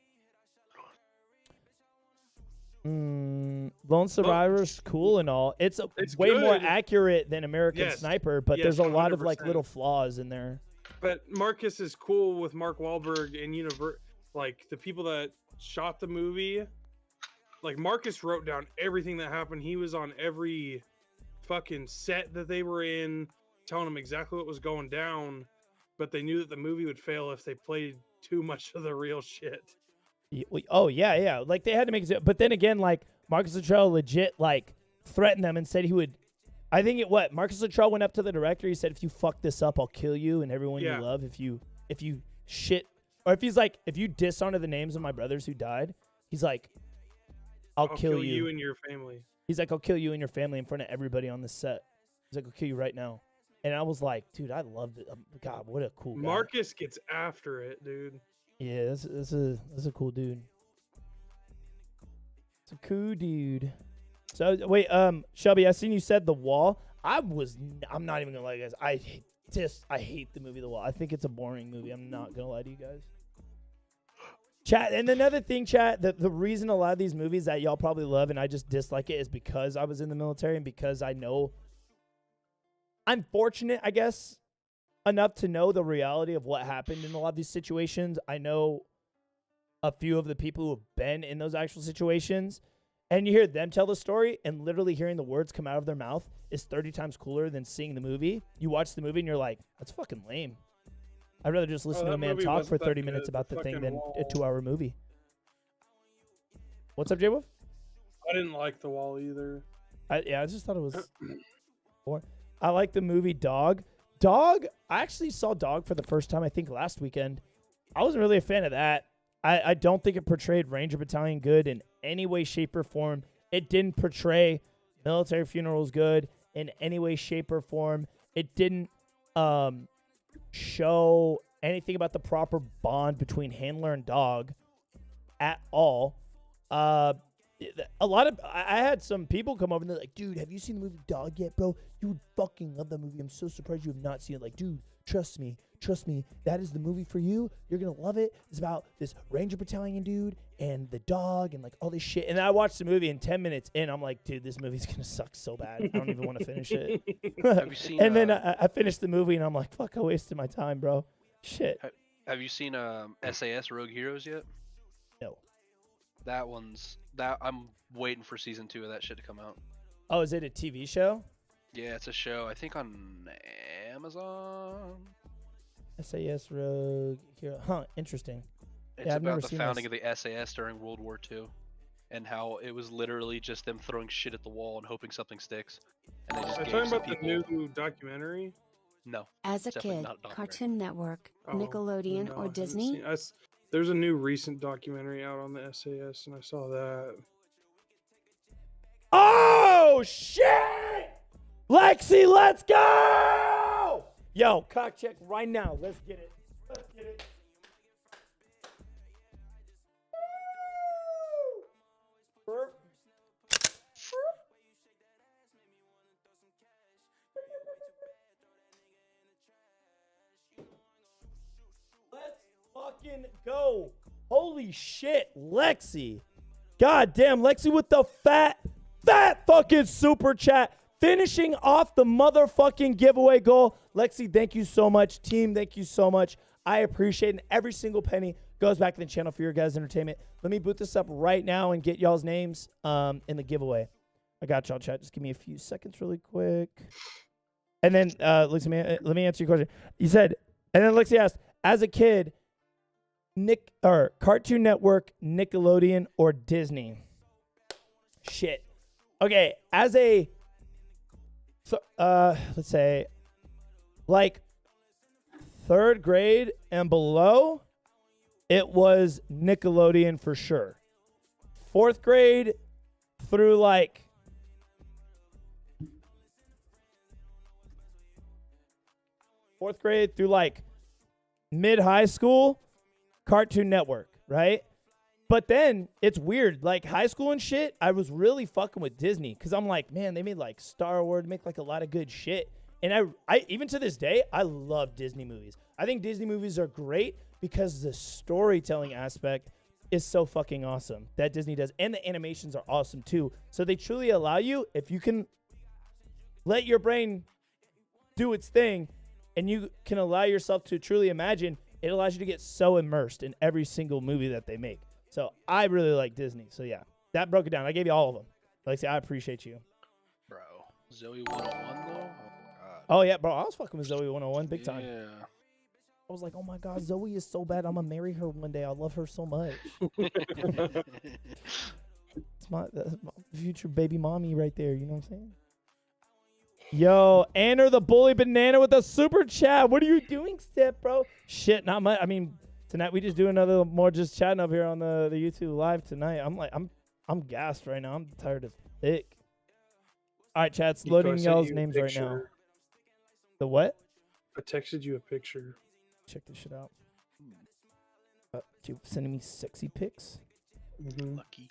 Lone Survivor's cool and all. It's way more good. accurate than American Yes. Sniper, but Yes, there's a lot of like 100%. little flaws in there. But Marcus is cool with Mark Wahlberg and like the people that shot the movie. Like Marcus wrote down everything that happened. He was on every fucking set that they were in, telling them exactly what was going down. But they knew that the movie would fail if they played too much of the real shit. Oh yeah. Like they had to make it, but then again, like Marcus Luttrell legit like threatened them and said he would. I think Marcus Luttrell went up to the director. He said, "If you fuck this up, I'll kill you and everyone you love. If you shit, or if you dishonor the names of my brothers who died, he's like, I'll kill you and your family." He's like, I'll kill you and your family in front of everybody on the set. He's like, I'll kill you right now. And I was like, dude, I loved it. God, what a cool guy. Marcus gets after it, dude. Yeah, this is a cool dude. It's a cool dude. So wait, Shelby, I seen you said The Wall. I'm not even gonna lie, guys. I hate the movie The Wall. I think it's a boring movie. I'm not gonna lie to you guys. Chat, and another thing, chat, the reason a lot of these movies that y'all probably love and I just dislike it is because I was in the military and because I know I'm fortunate, I guess, enough to know the reality of what happened in a lot of these situations. I know a few of the people who have been in those actual situations, and you hear them tell the story, and literally hearing the words come out of their mouth is 30 times cooler than seeing the movie. You watch the movie and you're like, that's fucking lame. I'd rather just listen to a man talk for 30 minutes about the thing than a 2-hour movie. What's up, J-Wolf? I didn't like The Wall either. I just thought it was boring. I like the movie Dog. I actually saw Dog for the first time, I think, last weekend. I wasn't really a fan of that. I don't think it portrayed Ranger Battalion good in any way, shape, or form. It didn't portray military funerals good in any way, shape, or form. It didn't show anything about the proper bond between handler and dog at all. I had some people come over and they're like, dude, have you seen the movie Dog yet, bro? You would fucking love that movie. I'm so surprised you have not seen it. Like, dude, trust me. That is the movie for you. You're going to love it. It's about this Ranger Battalion dude and the dog and like all this shit. And I watched the movie and 10 minutes in, I'm like, dude, this movie's going to suck so bad. I don't even want to finish it. Have you seen? And then I finished the movie and I'm like, fuck, I wasted my time, bro. Shit. Have you seen SAS Rogue Heroes yet? No. I'm waiting for season 2 of that shit to come out. Oh, is it a TV show? Yeah, it's a show. I think on Amazon. SAS Rogue Hero. Huh, interesting. It's about the founding of the SAS during World War II, and how it was literally just them throwing shit at the wall and hoping something sticks. And they just Are you gave talking some about the people... new documentary? No. As a Definitely kid, not a documentary. Cartoon Network, Oh, Nickelodeon, no, I or haven't Disney? seen- There's a new recent documentary out on the SAS, and I saw that. Oh, shit! Lexi, let's go! Yo, cock check right now. Let's get it. Woo! Let's fucking go. Holy shit, Lexi. God damn, Lexi with the fat fucking super chat. Finishing off the motherfucking giveaway goal. Lexi, thank you so much. Team, thank you so much. I appreciate it. And every single penny goes back to the channel for your guys' entertainment. Let me boot this up right now and get y'all's names in the giveaway. I got y'all, chat. Just give me a few seconds really quick. And then, Lexi, let me answer your question. You said, and then Lexi asked, as a kid, Cartoon Network, Nickelodeon, or Disney? Shit. Okay, as a, let's say, like 3rd grade and below, it was Nickelodeon for sure. 4th grade through like mid-high school, Cartoon Network, right? But then it's weird. Like high school and shit, I was really fucking with Disney because I'm like, man, they made like Star Wars, make like a lot of good shit. And I even to this day, I love Disney movies. I think Disney movies are great because the storytelling aspect is so fucking awesome that Disney does. And the animations are awesome too. So they truly allow you, if you can let your brain do its thing and you can allow yourself to truly imagine, it allows you to get so immersed in every single movie that they make. So I really like Disney. So yeah, that broke it down. I gave you all of them. Like I say, I appreciate you. Bro, Zoe 101 though? Oh, God. Oh yeah, bro. I was fucking with Zoe 101 big time. Yeah. I was like, oh my God, Zoe is so bad. I'm going to marry her one day. I love her so much. That's my future baby mommy right there. You know what I'm saying? Yo, Anner the Bully Banana with a super chat. What are you doing, Step, bro? Shit, not much. I mean, tonight we just do another more just chatting up here on the YouTube live tonight. I'm gassed right now. I'm tired as thick. All right, chat's loading y'all's names right now. The what? I texted you a picture. Check this shit out. You sending me sexy pics? Mm-hmm. Lucky.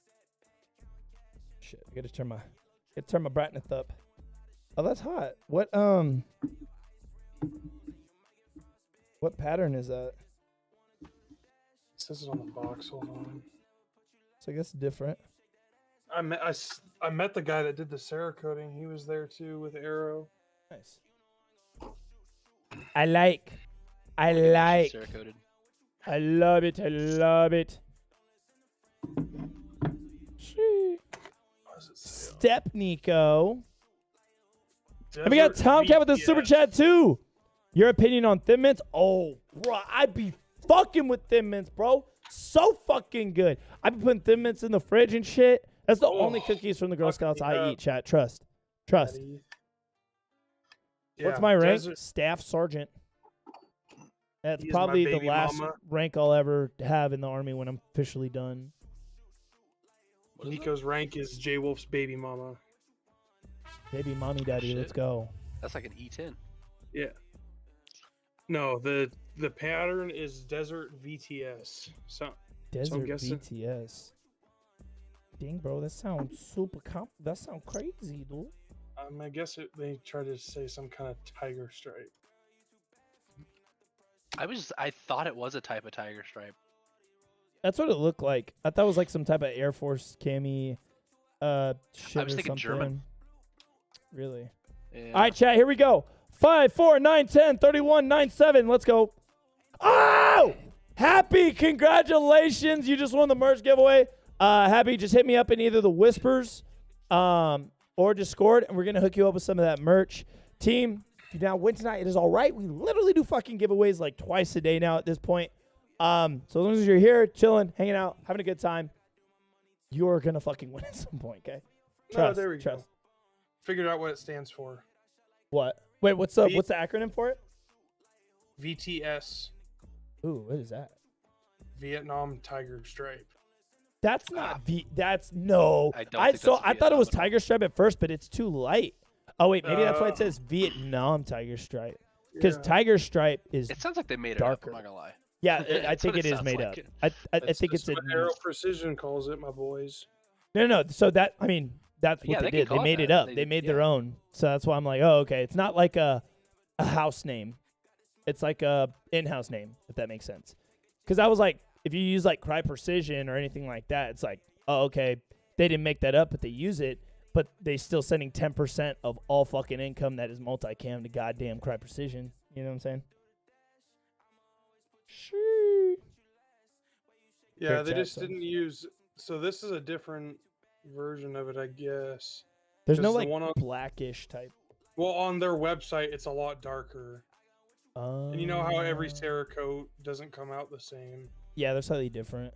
Shit, I gotta turn my brightness up. Oh, that's hot. What pattern is that? It says it on the box. Hold on. So I guess different. I met the guy that did the Cerakoting. He was there too with Arrow. Nice. I like. Cerakoted. I love it. I love it. Shee. What does it say? Step Nico. And we got Tomcat with the super chat too. Your opinion on Thin Mints? Oh, bro, I'd be fucking with Thin Mints, bro. So fucking good. I've been putting Thin Mints in the fridge and shit. That's the only cookies from the Girl Scouts I eat, chat. Trust. Yeah, What's my rank? Desert- Staff Sergeant. That's He is my probably the baby last mama. rank I'll ever have in the Army when I'm officially done. Nico's rank is J Wolf's baby mama. Baby mommy daddy, Shit. let's go. That's like an E10. Yeah. No, the pattern is Desert VTS. So Desert guessing- BTS. Dang, bro, that sounds super that sounds crazy, dude. I guess they try to say some kind of tiger stripe. I thought it was a type of tiger stripe. That's what it looked like. I thought it was like some type of Air Force cami shit I was or thinking something. German. Really? Yeah. All right, chat, here we go. 5, 4, 9, 10, 31, 9, 7. Let's go. Oh! Happy, congratulations. You just won the merch giveaway. Happy, just hit me up in either the Whispers or Discord, and we're going to hook you up with some of that merch. Team, if you now win tonight, it is all right. We literally do fucking giveaways like twice a day now at this point. So as long as you're here, chilling, hanging out, having a good time, you're going to fucking win at some point, okay? Oh, there we trust. go. Figured out what it stands for. What? Wait, what's the acronym for it? VTS. Ooh, what is that? Vietnam Tiger Stripe. That's not that's no. I don't think that's I thought it was Vietnam at all. Tiger Stripe at first, but it's too light. Oh wait, maybe that's why it says Vietnam Tiger Stripe. Because Yeah. Tiger Stripe is It sounds like they made darker. it up. I'm not gonna lie. yeah. I That's think what it it is sounds made like. up. I think That's it's what Aero Precision calls it, my boys. no. So that that's what Yeah, they they can did. They call it made it that. up. They made yeah. their own. So that's why I'm like, oh okay. It's not like a house name. It's like a in-house name, if that makes sense. Because I was like, if you use like Cry Precision or anything like that, it's like, oh, okay, they didn't make that up, but they use it, but they still sending 10% of all fucking income that is multicam to goddamn Cry Precision. You know what I'm saying? Shoo. Yeah, Great they chat, just son. didn't use. So this is a different version of it, I guess. There's no 'Cause the like one on- blackish type. Well, on their website, it's a lot darker. And you know how every Cerakote doesn't come out the same. Yeah, they're slightly different.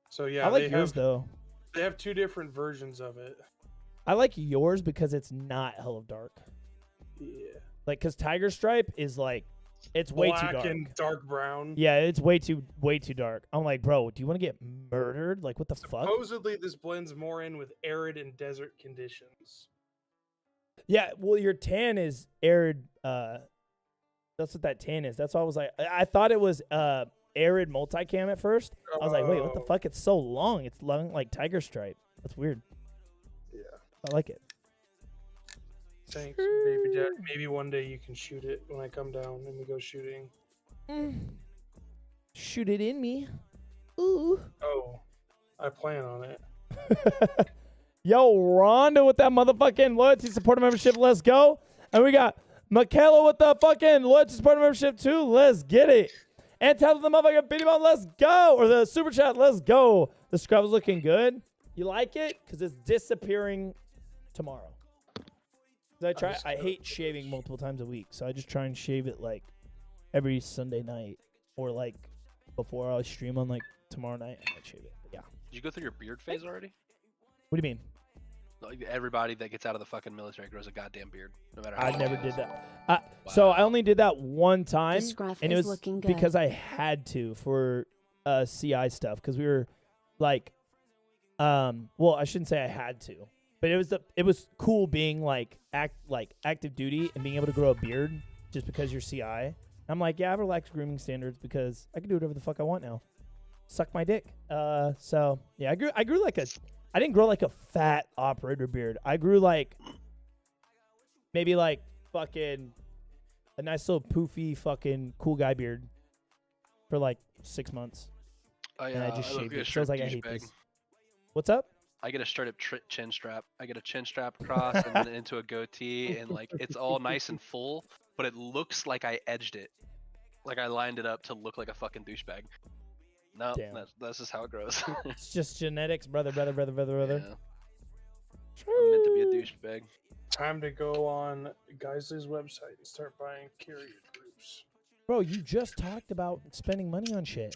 So yeah, I like they yours have though. they have two different versions of it. I like yours because it's not hell of dark. Yeah, Like, cause Tiger Stripe is like, it's way too black dark. and dark brown. Yeah, it's way too dark. I'm like, bro, do you want to get murdered? Like, what the fuck? Supposedly, this blends more in with arid and desert conditions. Yeah, well, your tan is arid. That's what that tan is. That's why I was like, I thought it was arid multicam at first. I was like, wait, what the Oh. fuck? It's so long. It's long like Tiger Stripe. That's weird. Yeah. I like it. Thanks, baby dad. Maybe one day you can shoot it when I come down and we go shooting. Shoot it in me. Ooh. Oh, I plan on it. Yo, Rhonda with that motherfucking loyalty supporter membership. Let's go. And we got Michaela with the fucking loyalty supporter membership too. Let's get it. And tell the motherfucking Bitty Mom, let's go. Or the super chat, let's go. The scrub's looking good. You like it? Because it's disappearing tomorrow. I hate shaving multiple times a week. So I just try and shave it like every Sunday night. Or like before I stream on like tomorrow night. I might shave it. But yeah. Did you go through your beard phase already? What do you mean? Like everybody that gets out of the fucking military grows a goddamn beard, no matter. I how never long did it that. So I only did that one time, This graph and it is was looking good. because I had to for CI stuff because we were like, well, I shouldn't say I had to, but it was cool being like active duty and being able to grow a beard just because you're CI. I'm like, yeah, I have relaxed grooming standards because I can do whatever the fuck I want now. suck my dick. So yeah, I grew like I didn't grow like a fat operator beard. I grew like maybe like fucking a nice little poofy fucking cool guy beard for like 6 months. And I just shaved it. So I was like, I hate this. What's up? I get a straight up chin strap. I get a chin strap across and then into a goatee, and like it's all nice and full, but it looks like I edged it, like I lined it up to look like a fucking douchebag. No, that's just how it grows. It's just genetics, brother. Yeah. I'm meant to be a douchebag. Time to go on Guys' website and start buying carrier groups. Bro, you just talked about spending money on shit.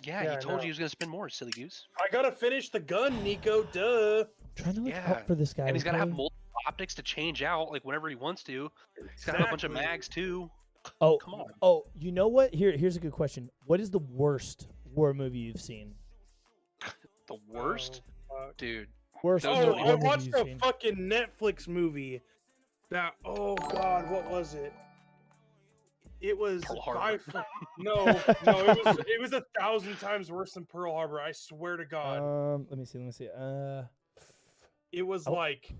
Yeah, he told you he was gonna spend more, silly goose. I gotta finish the gun, Nico. Duh. I'm trying to look out for this guy. And he's gotta have multiple optics to change out, like whenever he wants to. He's gotta have a bunch of mags too. Oh, come on. Oh, you know what? Here's a good question. What is the worst war movie you've seen? The worst, dude. Worst. Oh, I watched a fucking Netflix movie. That. Oh God, what was it? It was no. It was 1,000 times worse than Pearl Harbor. I swear to God. Let me see. It was like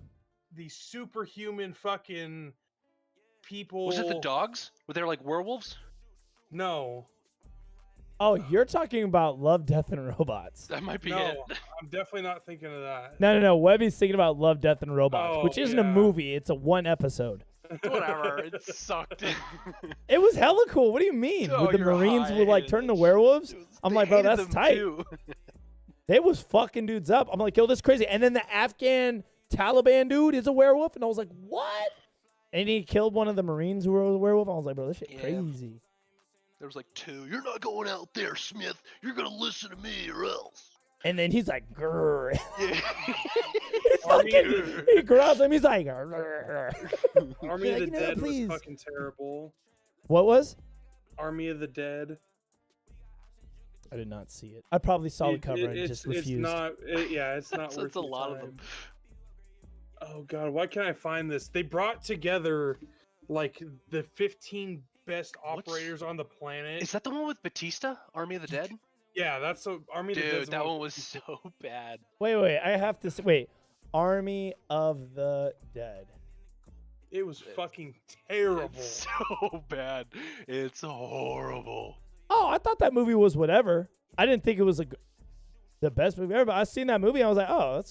the superhuman fucking people. Was it the dogs? Were they like werewolves? No. Oh, you're talking about Love, Death, and Robots. That might be it. No, I'm definitely not thinking of that. No. Webby's thinking about Love, Death, and Robots, which isn't a movie. It's a 1 episode. Whatever. It sucked. It was hella cool. What do you mean? With the Marines would like turn to werewolves? I'm like, bro, that's tight. They was fucking dudes up. I'm like, yo, this is crazy. And then the Afghan Taliban dude is a werewolf, and I was like, what? And he killed one of the Marines who were a werewolf. I was like, bro, this shit crazy. There was like 2. You're not going out there, Smith. You're gonna listen to me or else. And then he's like, grrr. Yeah. He growls him. He's like, grrr. Army of the Dead was fucking terrible. What was? Army of the Dead. I did not see it. I probably saw the cover and just refused. It's not. It's not worth. It's a lot of them. Oh God, why can't I find this? They brought together like the 15 best operators on the planet. Is that the one with Batista? Army of the Dead? Yeah, that's the Army of the Dead. Dude, that one was so bad. Wait. I have to say, wait. Army of the Dead. It was fucking terrible. It's so bad. It's horrible. Oh, I thought that movie was whatever. I didn't think it was the best movie ever, but I seen that movie and I was like, oh,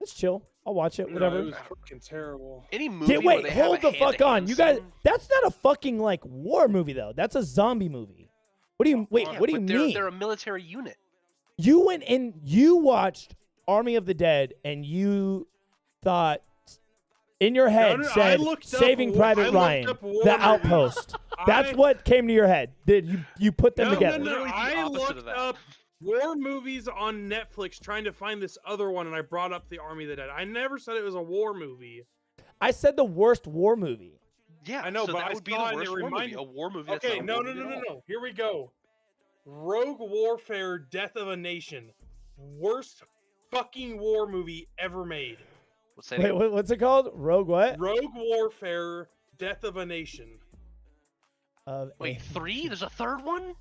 that's chill. I'll watch it, whatever. No, it was fucking terrible. Any movie wait, hold the fuck on. You guys, that's not a fucking like war movie though. That's a zombie movie. What do you what do you mean? They're a military unit. You went and you watched Army of the Dead and you thought in your head said Saving Private Ryan, The Outpost. That's what came to your head. Did you put them together? No. I looked up war movies on Netflix trying to find this other one, and I brought up the Army of the Dead. I never said it was a war movie. I said the worst war movie. Yeah, I know, so but that I would be the worst war movie. A war movie. Okay, no. Here we go. Rogue Warfare: Death of a Nation, worst fucking war movie ever made. Wait, what's it called? Rogue what? Rogue Warfare: Death of a Nation. Wait, 3? There's a third one?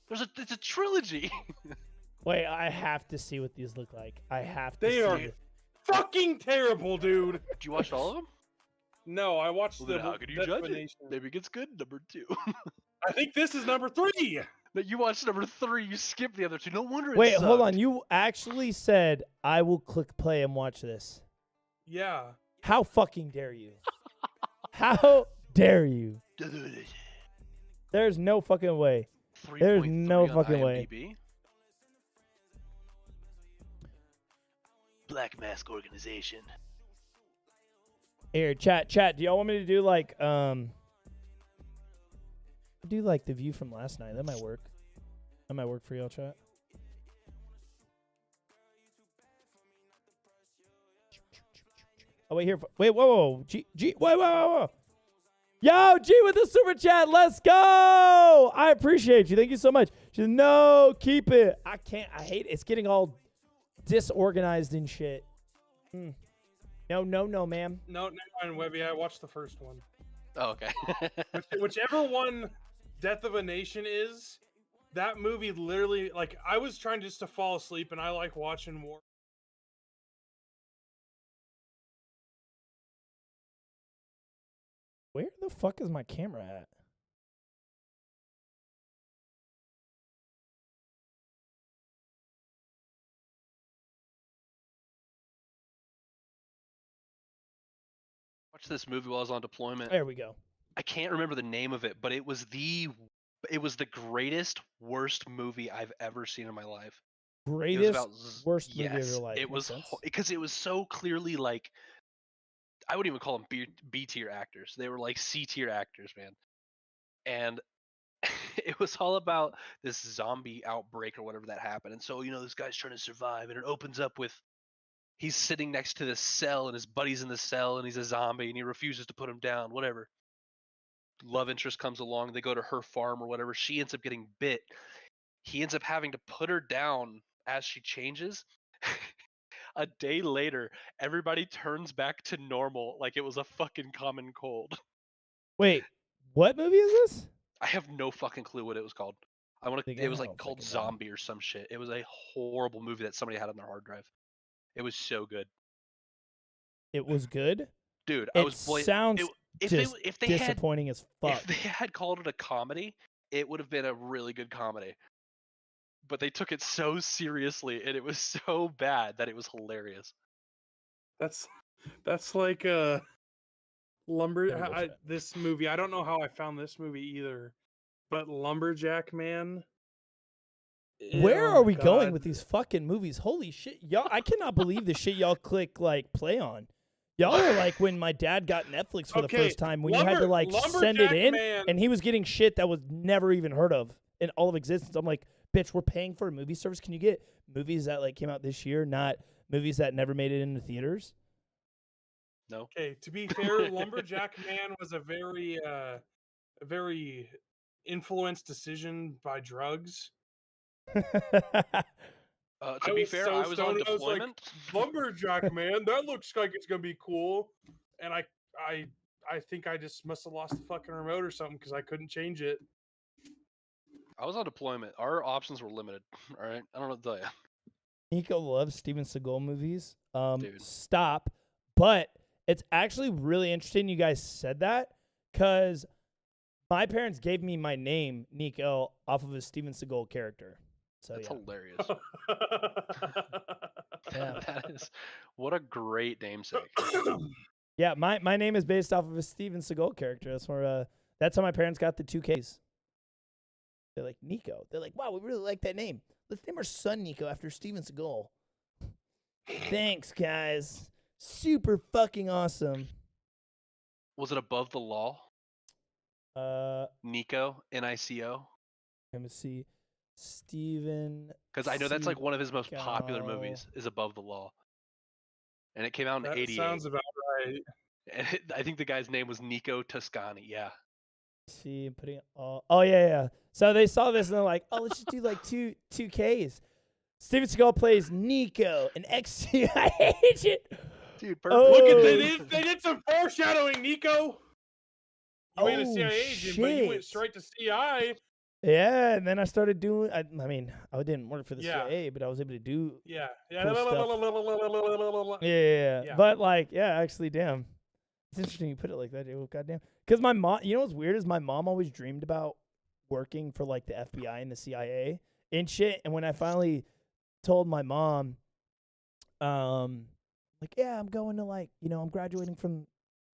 It's a trilogy. Wait, I have to see what these look like. I have to see. They are fucking terrible, dude. Did you watch all of them? No, I watched the. How could you judge it? Maybe it gets good. Number 2. I think this is number 3. But you watched number 3. You skipped the other 2. No wonder. Wait, hold on. You actually said I will click play and watch this. Yeah. How fucking dare you? How dare you? There's no fucking way. There's no fucking way. Black Mask Organization. Here, chat. Do y'all want me to do like the view from last night? That might work. That might work for y'all, chat. Oh wait, whoa, G, whoa. Yo, G with the super chat. Let's go. I appreciate you. Thank you so much. She's no, keep it. I hate it. It's getting all disorganized and shit. No, ma'am. No, never mind, Webby. I watched the first one. Oh, okay. Whichever one Death of a Nation is, that movie literally, like, I was trying just to fall asleep, and I like watching war. Where the fuck is my camera at? Watched this movie while I was on deployment. There we go. I can't remember the name of it, but it was the greatest worst movie I've ever seen in my life. Greatest worst movie of Yes, your life. it was because it was so clearly like, I wouldn't even call them B tier actors. They were like C tier actors, man. And it was all about this zombie outbreak or whatever that happened. And so, this guy's trying to survive, and it opens up with he's sitting next to this cell, and his buddy's in the cell, and he's a zombie, and he refuses to put him down, whatever. Love interest comes along. They go to her farm or whatever. She ends up getting bit. He ends up having to put her down as she changes. A day later, everybody turns back to normal like it was a fucking common cold. Wait, what movie is this? I have no fucking clue what it was called. It was like called Zombie or some shit. It was a horrible movie that somebody had on their hard drive. It was so good. It was good? Dude, sounds if they disappointing as fuck. If they had called it a comedy, it would have been a really good comedy. But they took it so seriously, and it was so bad that it was hilarious. That's like this movie. I don't know how I found this movie either, but Lumberjack Man. Where are we going with these fucking movies? Holy shit, y'all! I cannot believe the shit y'all click like play on. Y'all are like when my dad got Netflix for the first time, when you had to like send it in, and he was getting shit that was never even heard of in all of existence. I'm like, bitch, we're paying for a movie service. Can you get movies that like came out this year, not movies that never made it into theaters? No. Okay, to be fair, Lumberjack Man was a very influenced decision by drugs. To be fair, I was on deployment. Like, Lumberjack Man, that looks like it's gonna be cool. And I think I just must have lost the fucking remote or something because I couldn't change it. I was on deployment. Our options were limited. All right, I don't know what to tell you. Nico loves Steven Seagal movies. Dude. Stop. But it's actually really interesting you guys said that, because my parents gave me my name, Nico, off of a Steven Seagal character. So That's yeah. hilarious. Yeah. That is, what a great namesake. Yeah, my name is based off of a Steven Seagal character. That's how my parents got the 2 Ks. They're like, Nico. They're like, wow, we really like that name. Let's name our son Nico after Steven Seagal. Thanks, guys. Super fucking awesome. Was it Above the Law? Nico, Nico. Let me see. Steven. Because I know that's like one of his most popular movies is Above the Law. And it came out in 88. Sounds about right. And I think the guy's name was Nico Toscani. Yeah. See, I'm putting it all. Oh, yeah. So they saw this and they're like, oh, let's just do like two Ks. Steven Seagal plays Nico, an ex-CIA agent. Dude, perfect. Look at they did some foreshadowing, Nico. You ain't a CIA agent, but you went straight to CI. Yeah, and then I started doing. I mean, I didn't work for the CIA, but I was able to do. Yeah. Cool yeah. But like, yeah, actually, damn, it's interesting you put it like that, dude. Goddamn, because my mom. You know what's weird is my mom always dreamed about working for like the FBI and the CIA and shit. And when I finally told my mom, like, yeah, I'm going to like, I'm graduating from,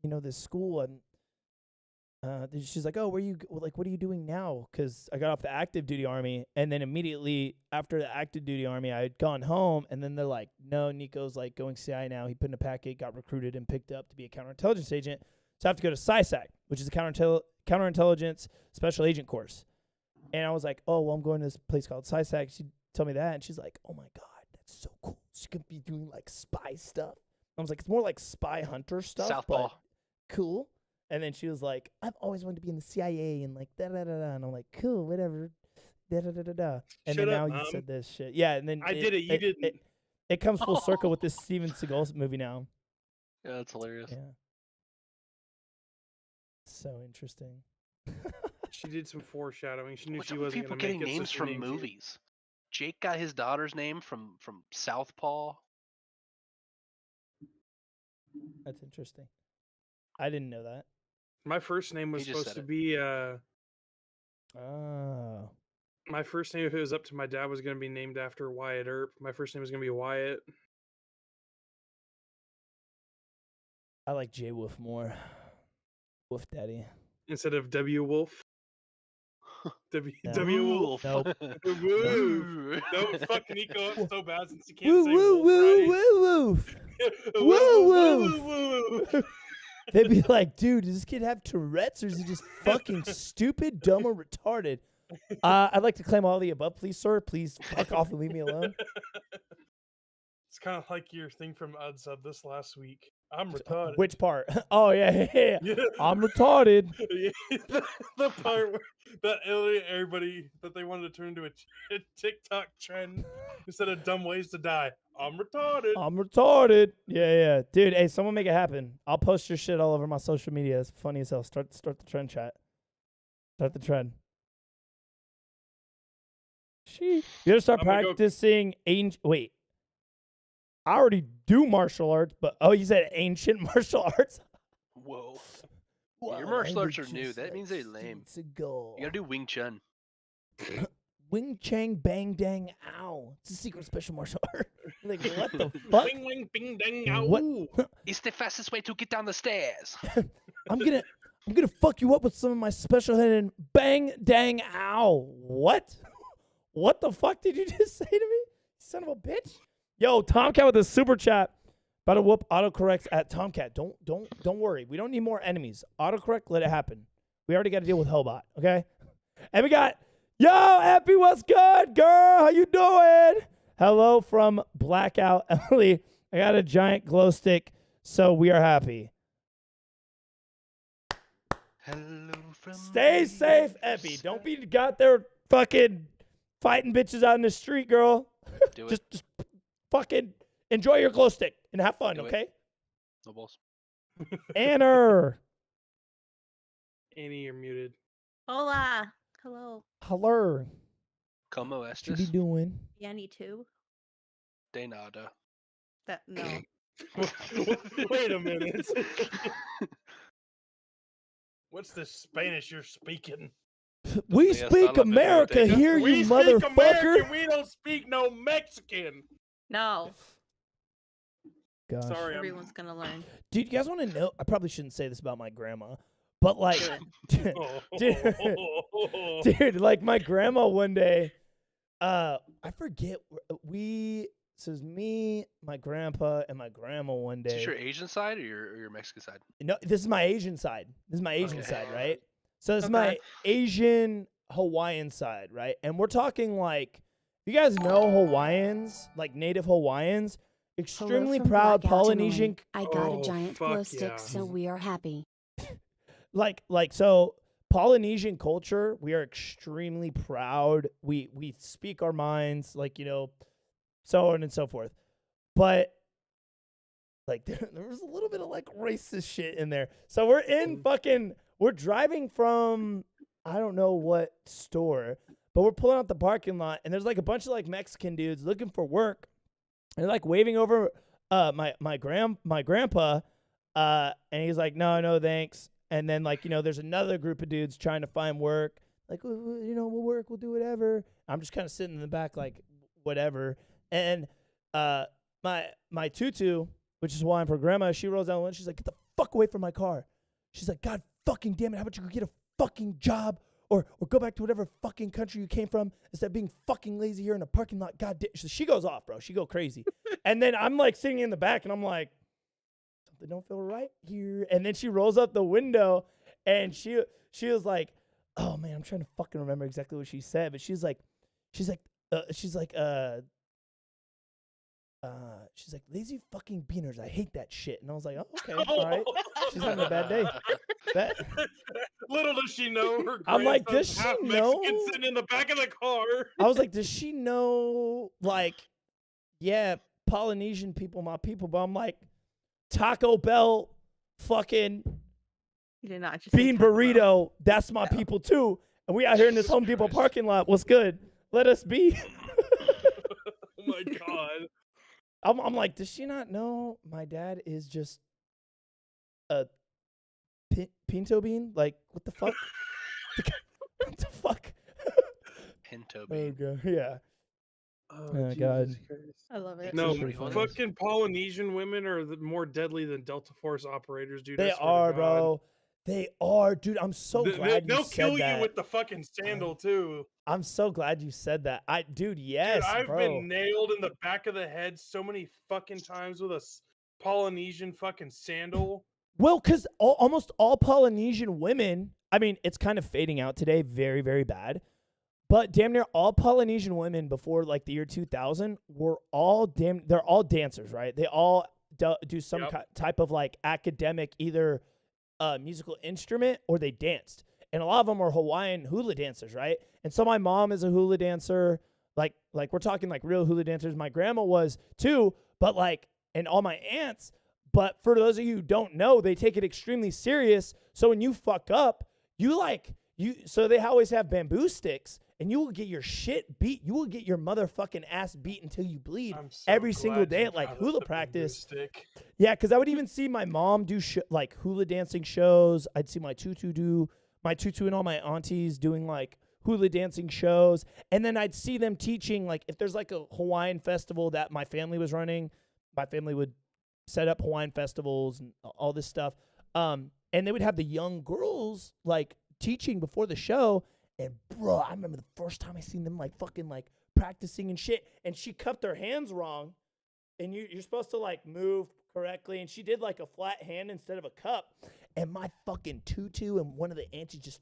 this school, and she's like, oh, what are you doing now? Because I got off the active duty army, and then immediately after the active duty army, I had gone home, and then they're like, no, Nico's like going CI now. He put in a packet, got recruited, and picked up to be a counterintelligence agent. So I have to go to SciSac, which is a counterintelligence special agent course. And I was like, oh, well, I'm going to this place called SciSac. She told me that, and she's like, oh my God, that's so cool. She could be doing like spy stuff. I was like, it's more like spy hunter stuff. Southpaw. But cool. And then she was like, I've always wanted to be in the CIA and like da-da-da-da. And I'm like, cool, whatever. Da-da-da-da-da. And then now you said this shit. Yeah, and then I did it, you didn't. It comes full circle with this Steven Seagal movie now. Yeah, that's hilarious. Yeah. So interesting. She did some foreshadowing. She knew What's she up with wasn't people going to make getting it. names so she from named you. movies? Jake got his daughter's name from Southpaw. That's interesting. I didn't know that. My first name was He just supposed said to it. be. Oh. My first name, if it was up to my dad, was going to be named after Wyatt Earp. My first name was going to be Wyatt. I like J Wolf more. Wolf Daddy. Instead of W Wolf. W No. W Wolf. Nope. Woof. No, fuck Nico up so bad since he can't Woo say woo wolf woo right. woo woof. Woo woof. woo woo. They'd be like, dude, does this kid have Tourette's or is he just fucking stupid, dumb, or retarded? I'd like to claim all the above, please, sir. Please fuck off and leave me alone. It's kind of like your thing from Udsub this last week. I'm retarded. Which part? Oh, yeah. Yeah. I'm retarded. the part where that everybody that they wanted to turn into a TikTok trend instead of dumb ways to die. I'm retarded. I'm retarded. Yeah. Dude, hey, someone make it happen. I'll post your shit all over my social media. It's funny as hell. Start the trend chat. Start the trend. You gotta start practicing Wait. I already do martial arts, but you said ancient martial arts? Whoa. Well, Your martial I arts are was new. just That like means they're lame. stinks ago. You gotta do Wing Chun. Wing Chang Bang Dang Ow. It's a secret special martial art. Like, what the fuck? Wing wing bing dang ow. What? It's the fastest way to get down the stairs. I'm gonna fuck you up with some of my special hidden bang dang ow. What? What the fuck did you just say to me? Son of a bitch. Yo, Tomcat with a super chat. About to whoop autocorrects at Tomcat. Don't worry. We don't need more enemies. Autocorrect, let it happen. We already got to deal with Hellbot, okay? And we got, yo, Epi, what's good, girl? How you doing? Hello from Blackout Emily. I got a giant glow stick, so we are happy. Hello from Stay safe, Epi. Don't be got there fucking fighting bitches out in the street, girl. Do it. Just fucking enjoy your glow stick and have fun, Do it. okay? No balls. Anner. Annie, you're muted. Hola. Hello. Hello. Como What you be estes? doing? Yanni too. De nada. That no. Wait a minute. What's this Spanish you're speaking? We Donde está speak la America biblioteca? here, We you speak motherfucker. American. We don't speak no Mexican. No. Gosh. Sorry, Everyone's gonna learn. Dude, you guys want to know? I probably shouldn't say this about my grandma, but like, Good. dude, like my grandma one day, I forget, so it was me, my grandpa, and my grandma one Is this day. your Asian side or your Mexican side? No, this is my Asian side. This is my Asian Okay. side, right? So this is my Asian Hawaiian side, right? And we're talking like, you guys know Hawaiians, like native Hawaiians, extremely Hello from proud Blackout Polynesian, Emily. I got Oh, a giant fuck glow stick, yeah. so we are happy. so Polynesian culture, we are extremely proud. We speak our minds, like, so on and so forth. But like there was a little bit of like racist shit in there. So we're driving from I don't know what store, but we're pulling out the parking lot and there's like a bunch of like Mexican dudes looking for work. And they're like waving over my grandpa and he's like, no thanks. And then like, there's another group of dudes trying to find work. Like, we'll work, we'll do whatever. I'm just kind of sitting in the back like whatever. And my tutu, which is Hawaiian for grandma, she rolls down the window. She's like, get the fuck away from my car. She's like, God fucking damn it. How about you go get a fucking job or go back to whatever fucking country you came from instead of being fucking lazy here in a parking lot. God damn. So she goes off, bro. She go crazy. And then I'm like sitting in the back and I'm like, something don't feel right here. And then she rolls up the window and she was like, oh man, I'm trying to fucking remember exactly what she said. But she's like, lazy fucking beaners. I hate that shit. And I was like, oh, okay, all right. She's having a bad day. Little does she know her I'm like, grandson's does she half know? Mexican sitting in the back of the car. I was like, does she know, like, yeah, Polynesian people, my people, but I'm like, Taco Bell fucking You did not just say Bean Taco Bell. burrito, that's my No. people too. And we out here in this Jesus Home Depot Christ. parking lot. What's good? Let us be. Oh my god. I'm like, does she not know my dad is just a pinto bean? Like, what the fuck? What the fuck? Pinto Oh bean. god, yeah. Oh, God. Jesus Christ. I love it. No, pretty funny. fucking Polynesian women are more deadly than Delta Force operators, dude. I They swear to are, God. bro. They are, dude. I'm so glad you They'll said kill that. you with the fucking sandal too. I'm so glad you said that. Dude, yes, Dude, I've bro. been nailed in the back of the head so many fucking times with a Polynesian fucking sandal. Well, because almost all Polynesian women, I mean, it's kind of fading out today, very, very bad. But damn near all Polynesian women before like the year 2000 were they're all dancers, right? They all do some Yep. type of like academic, either musical instrument or they danced. And a lot of them are Hawaiian hula dancers, right? And so my mom is a hula dancer. Like we're talking like real hula dancers. My grandma was too, but like, and all my aunts. But for those of you who don't know, they take it extremely serious. So when you fuck up, so they always have bamboo sticks and you will get your shit beat. You will get your motherfucking ass beat until you bleed I'm so every single glad day you at like brought up hula the bamboo practice. stick. Yeah, because I would even see my mom do like hula dancing shows. I'd see my tutu and all my aunties doing like hula dancing shows. And then I'd see them teaching, like if there's like a Hawaiian festival that my family was running, my family would set up Hawaiian festivals and all this stuff. And they would have the young girls like teaching before the show. And bro, I remember the first time I seen them like fucking like practicing and shit. And she cupped her hands wrong. And you're supposed to like move correctly. And she did like a flat hand instead of a cup. And my fucking tutu and one of the aunties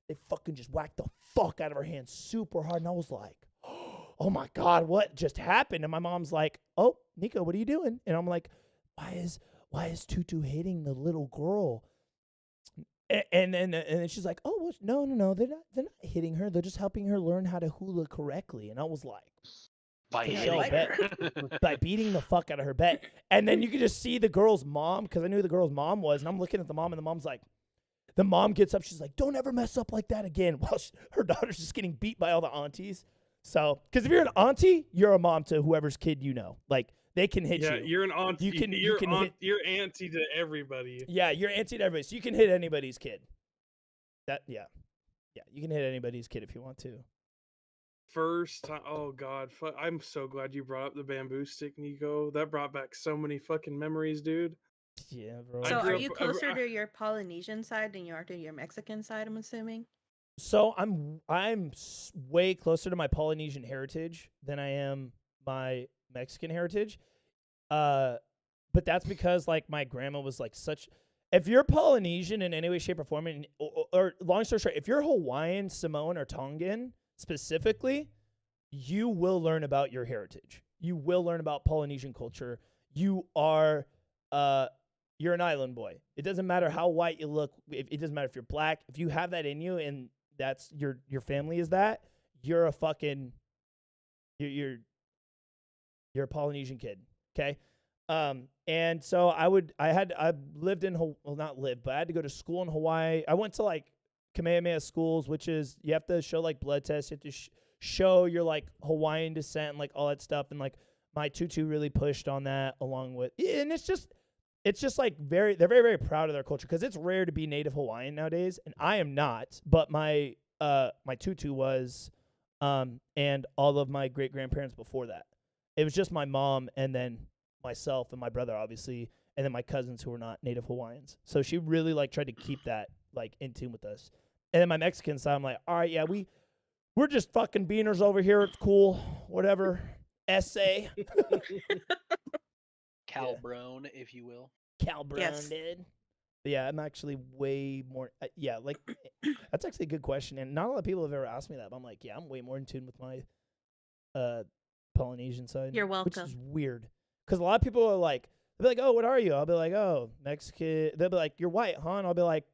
they fucking just whacked the fuck out of her hand super hard. And I was like, oh my God, what just happened? And my mom's like, oh, Nikko, what are you doing? And I'm like, why is Tutu hitting the little girl? And then she's like, oh, well, no, they're not hitting her. They're just helping her learn how to hula correctly. And I was like, By For hitting sure, her. by beating the fuck out of her bet. And then you could just see the girl's mom, because I knew the girl's mom was, and I'm looking at the mom, and the mom's like, the mom gets up, she's like, don't ever mess up like that again. While her daughter's just getting beat by all the aunties. So, because if you're an auntie, you're a mom to whoever's kid you know. Like, they can hit you. Yeah, you're an auntie. You can hit. You're auntie to everybody. Yeah, you're auntie to everybody. So you can hit anybody's kid. Yeah, you can hit anybody's kid if you want to. First time, oh god, I'm so glad you brought up the bamboo stick, Nikko. That brought back so many fucking memories, dude. Yeah, bro. I So grew are up- you closer to your Polynesian side than you are to your Mexican side, I'm assuming? So I'm way closer to my Polynesian heritage than I am my Mexican heritage. But that's because like my grandma was like such. If you're Polynesian in any way, shape, or form, or long story short, if you're Hawaiian, Samoan, or Tongan specifically, you will learn about your heritage. You will learn about Polynesian culture. You are, you're an island boy. It doesn't matter how white you look. It doesn't matter if you're black. If you have that in you, and that's your family is that, you're a fucking, you're a Polynesian kid. Okay. And so I lived in, well, not lived, but I had to go to school in Hawaii. I went to like Kamehameha schools, which is, you have to show like blood tests. You have to show your like Hawaiian descent and like all that stuff. And like my tutu really pushed on that along with, and it's just like they're very, very proud of their culture. Cause it's rare to be native Hawaiian nowadays. And I am not, but my tutu was, and all of my great grandparents before that. It was just my mom and then myself and my brother, obviously, and then my cousins who were not native Hawaiians. So she really like tried to keep that like in tune with us. And then my Mexican side, I'm like, all right, yeah, we're just fucking beaners over here. It's cool, whatever. Essay, Calbron, if you will. Calbron, Yes. dude. But yeah, I'm actually way more. Yeah, like that's actually a good question, and not a lot of people have ever asked me that. But I'm like, yeah, I'm way more in tune with my Polynesian side. You're Which welcome. is weird. Because a lot of people are like, they'll be like, oh, what are you? I'll be like, oh, Mexican. They'll be like, you're white, huh? And I'll be like,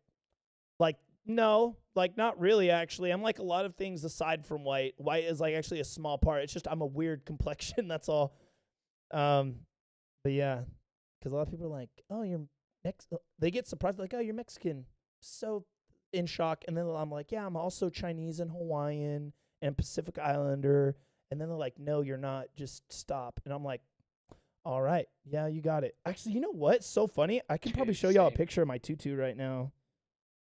no, like not really, actually. I'm like a lot of things aside from white. White is like actually a small part. It's just I'm a weird complexion. That's all. But yeah, because a lot of people are like, oh, you're They get surprised, like, oh, you're Mexican. so in shock. And then I'm like, yeah, I'm also Chinese and Hawaiian and Pacific Islander. And then they're like, no, you're not. Just stop. And I'm like, all right. Yeah, you got it. Actually, you know what? So funny. I can probably show y'all a Same. picture of my tutu right now.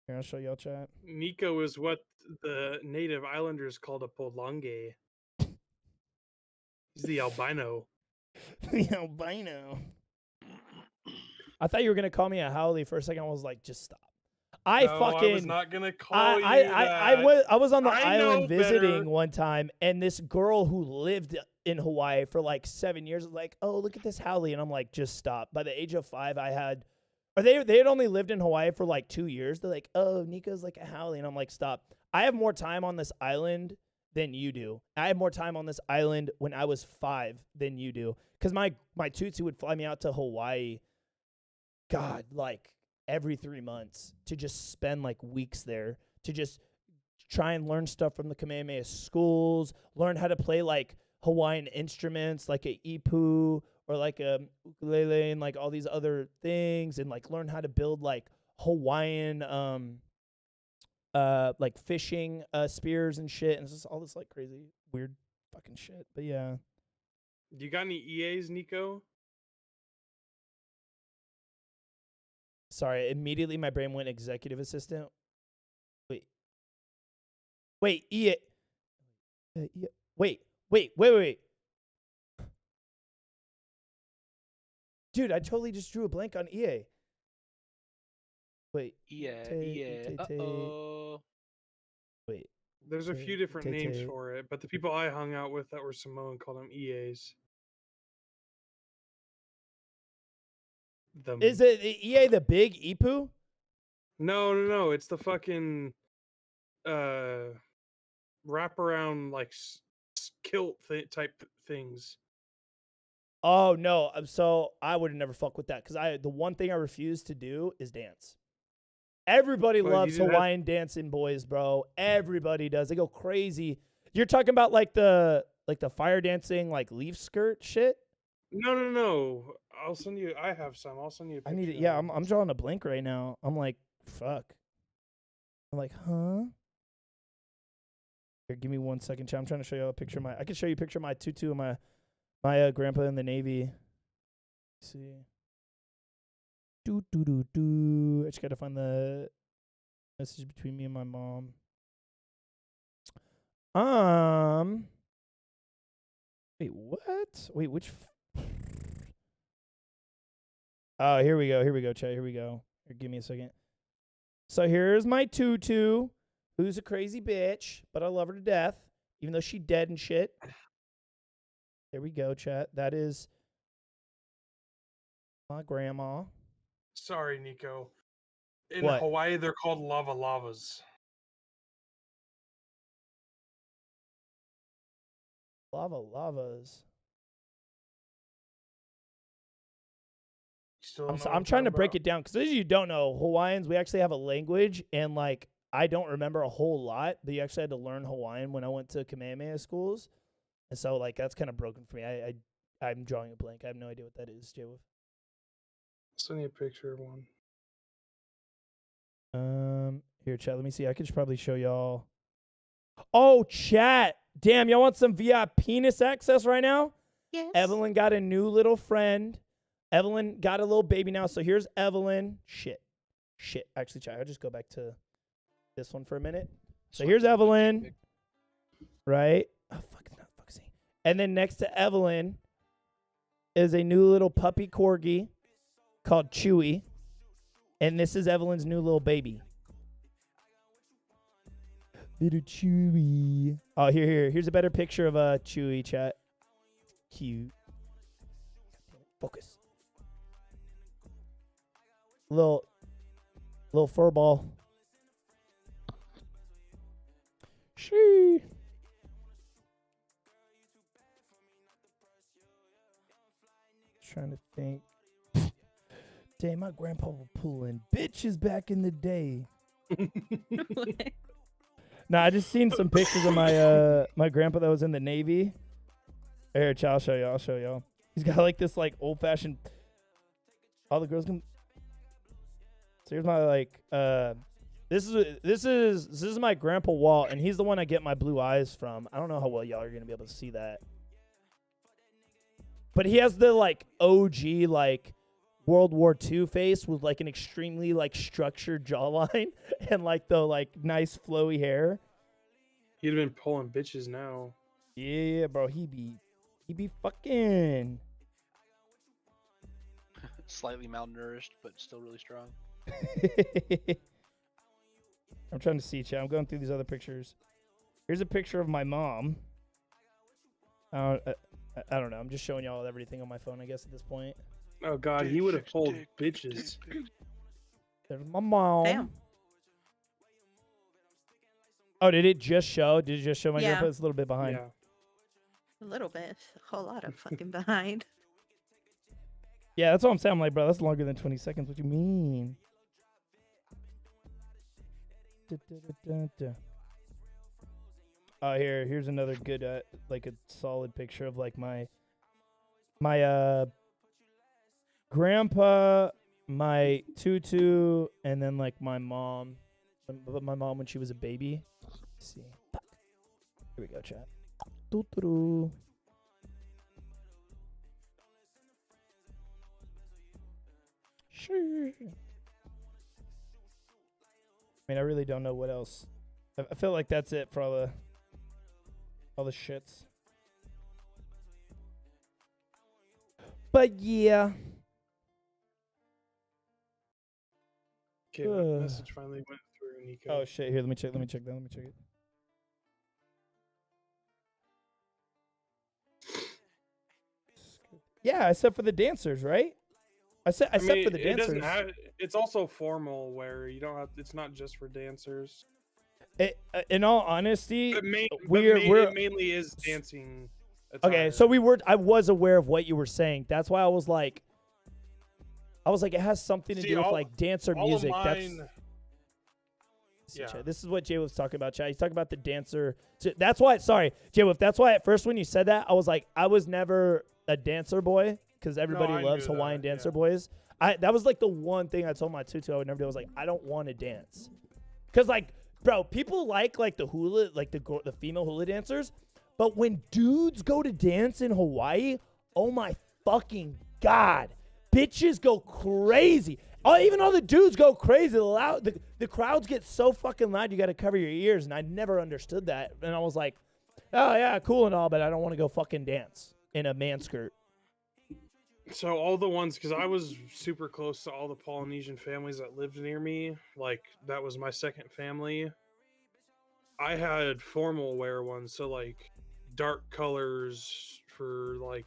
Here, I'll show y'all, chat. Nico is what the native islanders called a polange. He's the albino. The albino. I thought you were gonna call me a howley for a second. I was like, just stop. I was not gonna call you I that. was on the I know island visiting better. one time, and this girl who lived in Hawaii for like 7 years was like, oh, look at this howley. And I'm like, just stop. By the age of 5, they had only lived in Hawaii for like 2 years. They're like, oh, Nico's like a howley. And I'm like, stop. I have more time on this island than you do. I have more time on this island when I was 5 than you do. Because my tutu would fly me out to Hawaii, God, like every 3 months to just spend like weeks there to just try and learn stuff from the Kamehameha schools, learn how to play like Hawaiian instruments like a ipu or like a ukulele and like all these other things, and like learn how to build like Hawaiian like fishing spears and shit, and it's just all this like crazy weird fucking shit. But yeah. You got any EAs, Nico? Sorry, immediately my brain went executive assistant. Wait, EA. Wait. Dude, I totally just drew a blank on EA. Wait. Yeah. Uh-oh. Wait. There's a few different names Tay. for it, but the people I hung out with that were Samoan called them EAs. Is it EA the big ipu? No. It's the fucking wraparound like kilt type things. Oh no! So I would never fuck with that because the one thing I refuse to do is dance. Everybody Well, loves you do Hawaiian dancing boys, bro. Everybody does. They go crazy. You're talking about like the fire dancing like leaf skirt shit. No. I'll send you. I have some. I'll send you. A I need it. picture Yeah, of them. I'm drawing a blank right now. I'm like, fuck. I'm like, huh? Here, give me 1 second, chat. I'm trying to show you a picture of I can show you a picture of my tutu and my grandpa in the Navy. Let's see. I just gotta find the message between me and my mom. Wait, what? Wait, which? Oh, here we go, chat. Here we go. Here, give me a second. So here's my tutu, who's a crazy bitch, but I love her to death, even though she dead and shit. There we go, chat. That is my grandma. Sorry, Nico. In What? Hawaii, they're called lava lavas. Lavas. Still I'm trying to break it down because as you don't know, Hawaiians, we actually have a language, and like I don't remember a whole lot, but you actually had to learn Hawaiian when I went to Kamehameha schools, and so like that's kind of broken for me. I'm drawing a blank. I have no idea what that is, J-Wolf. Send you a picture of one. Here, chat. Let me see. I could probably show y'all. Oh, chat. Damn, y'all want some VIP penis access right now? Yes. Evelyn got a new little friend. Evelyn got a little baby now. So here's Evelyn. Shit. Actually, chat. I'll just go back to this one for a minute. So here's Evelyn. Right? Oh, fuck. It's not focusing. And then next to Evelyn is a new little puppy corgi called Chewy. And this is Evelyn's new little baby. Little Chewy. Oh, here's a better picture of Chewy, chat. Cute. Focus. Little fur ball. She. Trying to think. Damn, my grandpa was pulling bitches back in the day. Nah, I just seen some pictures of my grandpa that was in the Navy. Here, I'll show y'all. He's got like this like old fashioned. All the girls can. So here's my like This is my grandpa Walt, and he's the one I get my blue eyes from. I don't know how well y'all are gonna be able to see that, but he has the like OG like World War II face with like an extremely like structured jawline and like the like nice flowy hair. He'd have been pulling bitches now. Yeah, bro, he be fucking. Slightly malnourished, but still really strong. I'm trying to see, chat. I'm going through these other pictures. Here's a picture of my mom. I don't know. I'm just showing y'all everything on my phone, I guess, at this point. Oh God, he would have pulled bitches. There's my mom. Damn. Oh, did it just show? Did it just show my Yeah. grandpa? It's a little bit behind. Yeah. A little bit. A whole lot of fucking behind. Yeah, that's what I'm saying. I'm like, bro, that's longer than 20 seconds. What you mean? Oh, here's another good, like a solid picture of like my grandpa, my tutu, and then like my mom. My mom when she was a baby. Let's see. Fuck. Here we go, chat. Doo-doo-doo. Sure. I mean, I really don't know what else. I feel like that's it for all the shits. But yeah. Okay, that message finally went through, Nico. Oh shit! Here, let me check that. Let me check it. Yeah, I said for the dancers, right? I said for the it doesn't dancers. have, it's also formal where you don't have. It's not just for dancers. In all honesty, But we're it mainly is dancing. okay. attire. So I was aware of what you were saying. That's why I was like, it has something to See, do with all- like dancer all of music. mine- See, Yeah. Chat, this is what Jay was talking about, chat. He's talking about the dancer. So that's why. Sorry, Jay Wolf. That's why at first when you said that, I was like, I was never a dancer boy because everybody I loves knew that, Hawaiian dancer yeah. boys. That was like the one thing I told my tutu I would never do. I was like, I don't want to dance, because like, bro, people like the hula, like the female hula dancers, but when dudes go to dance in Hawaii, oh my fucking god, bitches go crazy. Even all the dudes go crazy. The crowds get so fucking loud, you got to cover your ears. And I never understood that. And I was like, oh, yeah, cool and all, but I don't want to go fucking dance in a man skirt. So all the ones, because I was super close to all the Polynesian families that lived near me. Like, that was my second family. I had formal wear ones. So, like, dark colors for, like,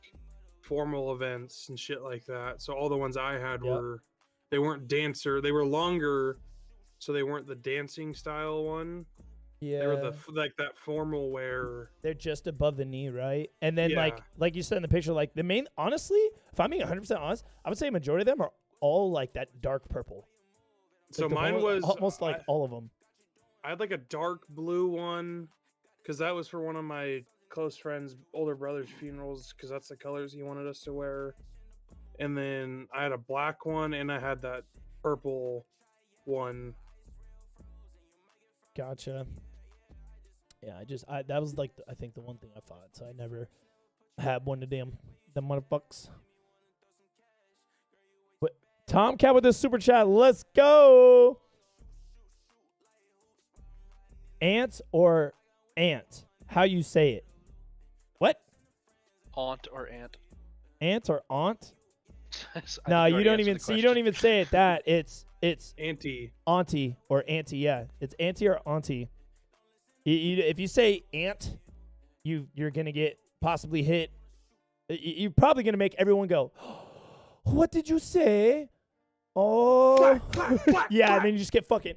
formal events and shit like that. So all the ones I had they weren't dancer. They were longer, so they weren't the dancing style one. Yeah. They were like that formal wear. They're just above the knee, right? And then, Yeah. like you said in the picture, like the main, honestly, if I'm being 100% honest, I would say a majority of them are all like that dark purple. So Like, mine was almost like all of them. I had like a dark blue one because that was for one of my close friends' older brother's funerals because that's the colors he wanted us to wear. And then I had a black one and I had that purple one. Gotcha. Yeah, that was like I think the one thing I fought, so I never had one of them motherfuckers. What? Tomcat with the super chat. Let's go. Ant or ant? How you say it? What? Aunt or aunt? Ant or aunt? I think No, you already don't answered even the see. You don't question. even say it that. It's Auntie. auntie or auntie. Yeah, it's auntie or auntie. If you say aunt, you're gonna get possibly hit. You're probably gonna make everyone go, "What did you say?" Oh, yeah, and then you just get fucking.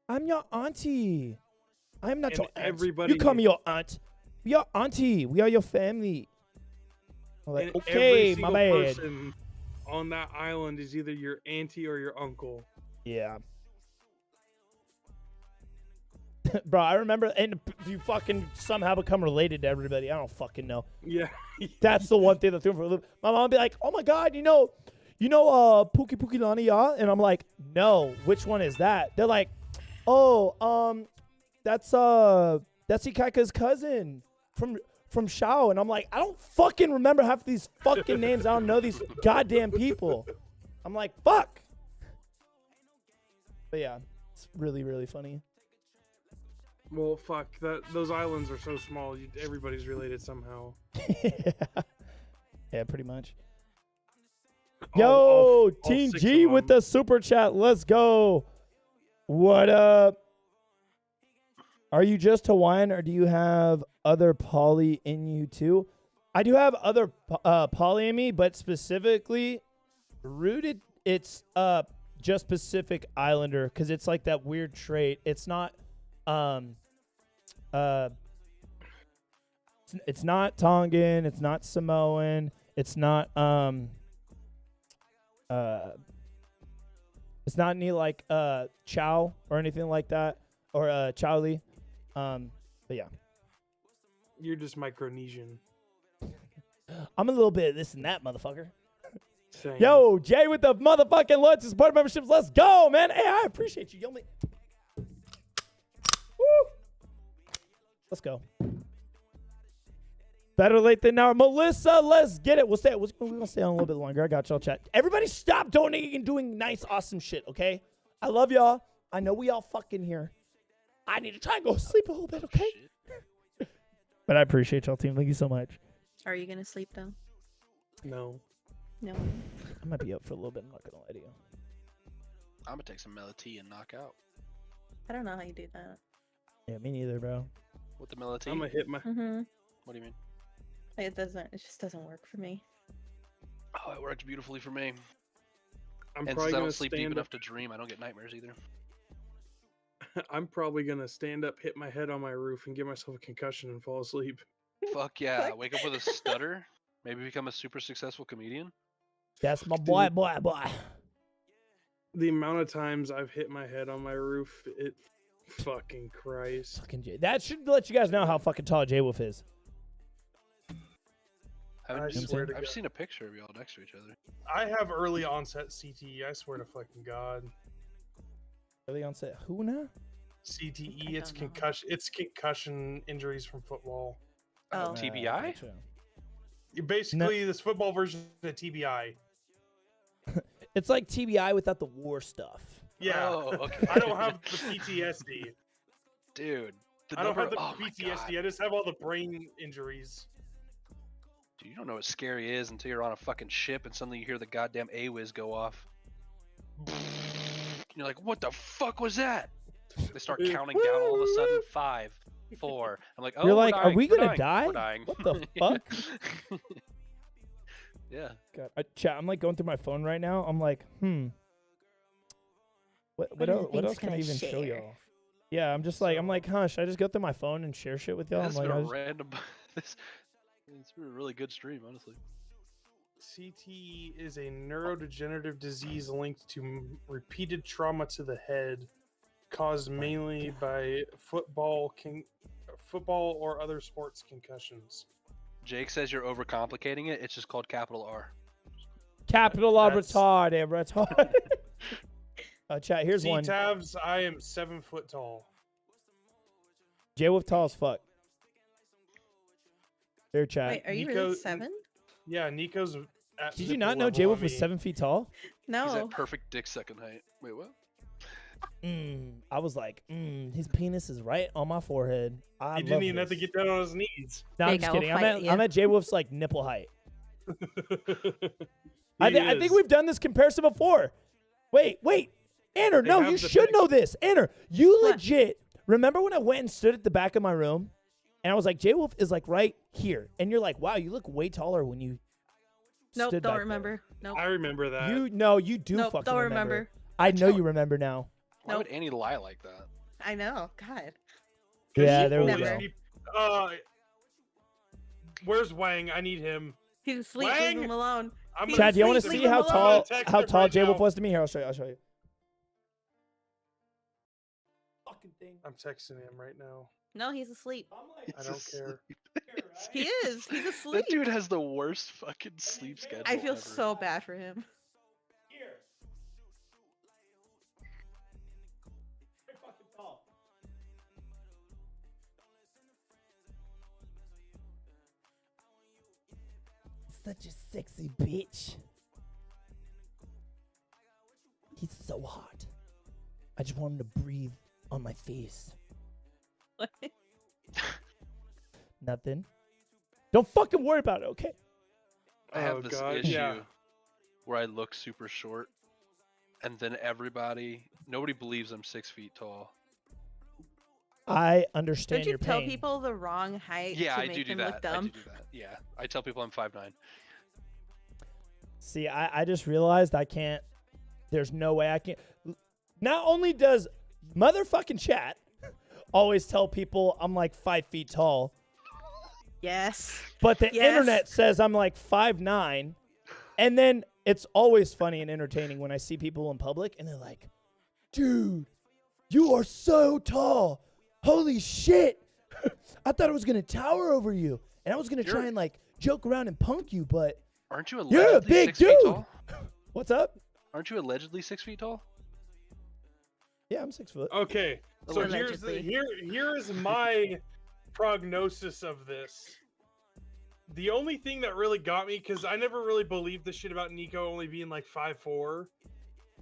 I'm your auntie. I'm not And your aunt. everybody- You call me your aunt. We are auntie. We are your family. I'm like, And okay, every my single bad. person on that island is either your auntie or your uncle. Yeah. Bro, I remember, and you fucking somehow become related to everybody. I don't fucking know. Yeah. That's the one thing that threw me for a loop. My mom would be like, "Oh my god, you know, Puki Puki Lani Ya? And I'm like, no, which one is that? They're like, oh, that's Ikaika's cousin from Shao. And I'm like, I don't fucking remember half these fucking names. I don't know these goddamn people. I'm like, fuck. But yeah, it's really, really funny. Well, fuck. Those islands are so small. Everybody's related somehow. Yeah, pretty much. All Yo, Team 6 G of with them. the super chat. Let's go. What up? Are you just Hawaiian or do you have other poly in you too? I do have other poly in me, but specifically rooted, it's just Pacific Islander because it's like that weird trait. It's not it's not Tongan, it's not Samoan, it's not it's not any like Chow or anything like that or Chowli. But yeah, You're just Micronesian. I'm a little bit of this and that, motherfucker. Same. Yo, Jay with the motherfucking loyalty support memberships. Let's go, man. Hey, I appreciate you. Yo, me. Woo. Let's go. Better late than never. Melissa, let's get it. We're going to stay on a little bit longer. I got y'all chat. Everybody stop donating and doing nice, awesome shit, okay? I love y'all. I know we all fucking here. I need to try and go sleep a little bit, okay? But I appreciate y'all, team. Thank you so much. Are you gonna sleep though? No. No. I might be up for a little bit. I'm not going to lie to you. I'm gonna take some melatonin and knock out. I don't know how you do that. Yeah, me neither, bro. With the melatonin? I'm gonna hit my. Mm-hmm. What do you mean? It doesn't. It just doesn't work for me. Oh, it worked beautifully for me. I'm And probably since I gonna don't sleep deep stand up. enough to dream, I don't get nightmares either. I'm probably gonna stand up, hit my head on my roof, and give myself a concussion and fall asleep. Fuck yeah. Fuck. Wake up with a stutter. Maybe become a super successful comedian. That's my boy. The amount of times I've hit my head on my roof, it fucking Christ. Fucking Jay. That should let you guys know how fucking tall J Wolf is. I swear to I've God. seen a picture of y'all next to each other. I have early onset CTE. I swear to fucking God. Early onset who now? CTE. I It's don't know. concussion. It's concussion injuries from football. Oh. TBI? Gotcha. You're basically this football version of TBI. It's like TBI without the war stuff. Yeah. Oh, okay. I don't have the PTSD. Dude. I don't have the oh my PTSD. God. I just have all the brain injuries. Dude, you don't know what scary is until you're on a fucking ship and suddenly you hear the goddamn AWIS go off. And you're like, what the fuck was that? They start counting down all of a sudden. 5, 4. I'm like, oh, You're we're like, are dying, we we're gonna dying, die? We're dying. What the fuck? Yeah. God, chat. I'm like going through my phone right now. I'm like, What What are the else things can I gonna even show share? y'all? Yeah, I'm just like, huh? Should I just go through my phone and share shit with y'all? This I'm has like, been I a just- random. It's been a really good stream, honestly. CTE is a neurodegenerative disease linked to repeated trauma to the head, caused mainly by football or other sports concussions. Jake says you're overcomplicating it. It's just called capital R. capital That's- retard. Chat. Here's one. Tabs, I am 7 foot tall. J Wolf tall as fuck. There, chat. Wait, are you Nico- really 7? Yeah, Nico's at Did you nipple not know level J Wolf on was me. 7 feet tall? He's No. at perfect dick second height. Wait, what? I was like, his penis is right on my forehead. I He love didn't even have to this. get down on his knees. No, I'm Jake, just I will kidding. fight you. I'm at J Wolf's like nipple height. I He think is. we've done this comparison before. Wait, Anner, They no, have you the should know picture. this. Anner, you What? legit remember when I went and stood at the back of my room, and I was like, J Wolf is like right here, and you're like, wow, you look way taller when you. Nope, stood don't back there. remember. Nope. I remember that. You do Nope, fucking don't remember. remember. I know Don't. you remember now. Why Nope. would Annie lie like that? I know. God. Yeah, you there we always go. keep- where's Wang? I need him. He's asleep. Wang! Leave him alone. I'm He's gonna Chad, do you want to asleep, see leave how him alone. tall Text how him tall right J Wolf now. was to me? Here, I'll show you. Fucking thing. I'm texting him right now. No, he's asleep. I don't care. He is. He's asleep. That dude has the worst fucking sleep schedule. I feel ever. so bad for him. such a sexy bitch. He's so hot. I just want him to breathe on my face. What? Nothing. Don't fucking worry about it, okay? I have this God, issue yeah. where I look super short, and then nobody believes I'm 6 feet tall. I understand Don't you your tell pain. people the wrong height Yeah, to I make do them that. look dumb? I do that. Yeah, I tell people I'm 5'9". See, I just realized I can't. There's no way I can. Not only does motherfucking chat always tell people I'm like 5 feet tall, Yes. but the Yes. internet says I'm like 5'9", and then it's always funny and entertaining when I see people in public and they're like, "Dude, you are so tall. Holy shit. I thought I was going to tower over you. And I was going to try and like joke around and punk you, but Aren't you allegedly you're a big 6 feet dude." tall? What's up? Aren't you allegedly 6 feet tall? Yeah, I'm 6 foot. Okay, so Allegedly. here's my prognosis of this. The only thing that really got me, because I never really believed the shit about Nico only being like 5'4".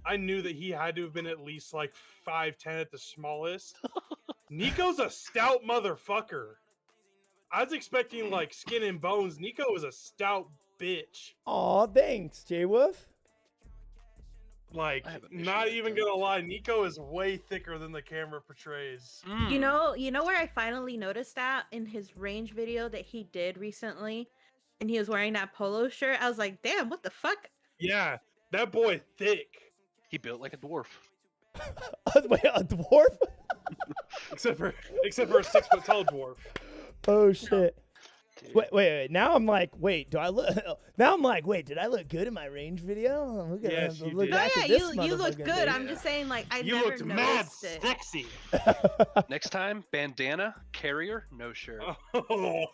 I knew that he had to have been at least like 5'10" at the smallest. Nico's a stout motherfucker. I was expecting like skin and bones. Nico is a stout bitch. Aw, thanks, J Wolf. Like, I have an issue not with even that. gonna lie, Nico is way thicker than the camera portrays. Mm. You know where I finally noticed that in his range video that he did recently, and he was wearing that polo shirt. I was like, damn, what the fuck? Yeah, that boy thick. He built like a dwarf. Wait, a dwarf? Except for a 6 foot tall dwarf. Oh, shit. Dude. Wait. Now I'm like, wait, do I look? Now I'm like, wait, did I look good in my range video? Look at Yes, that. you Look did. Oh back yeah, at this you looked motherfucking good. thing. I'm just saying, like, I You never looked mad noticed it. sexy. Next time, bandana, carrier, no shirt. Oh.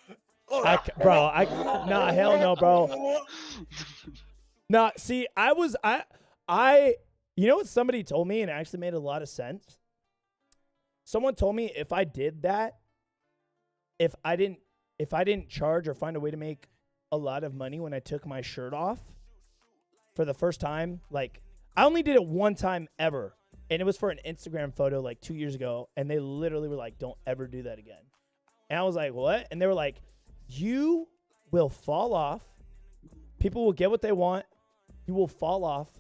Nah, hell no, bro. Nah, see, I, you know what somebody told me, and it actually made a lot of sense? Someone told me if I did that, if I didn't charge or find a way to make a lot of money when I took my shirt off for the first time, like, I only did it one time ever, and it was for an Instagram photo like 2 years ago, and they literally were like, "Don't ever do that again." And I was like, "What?" And they were like, "You will fall off. People will get what they want. You will fall off,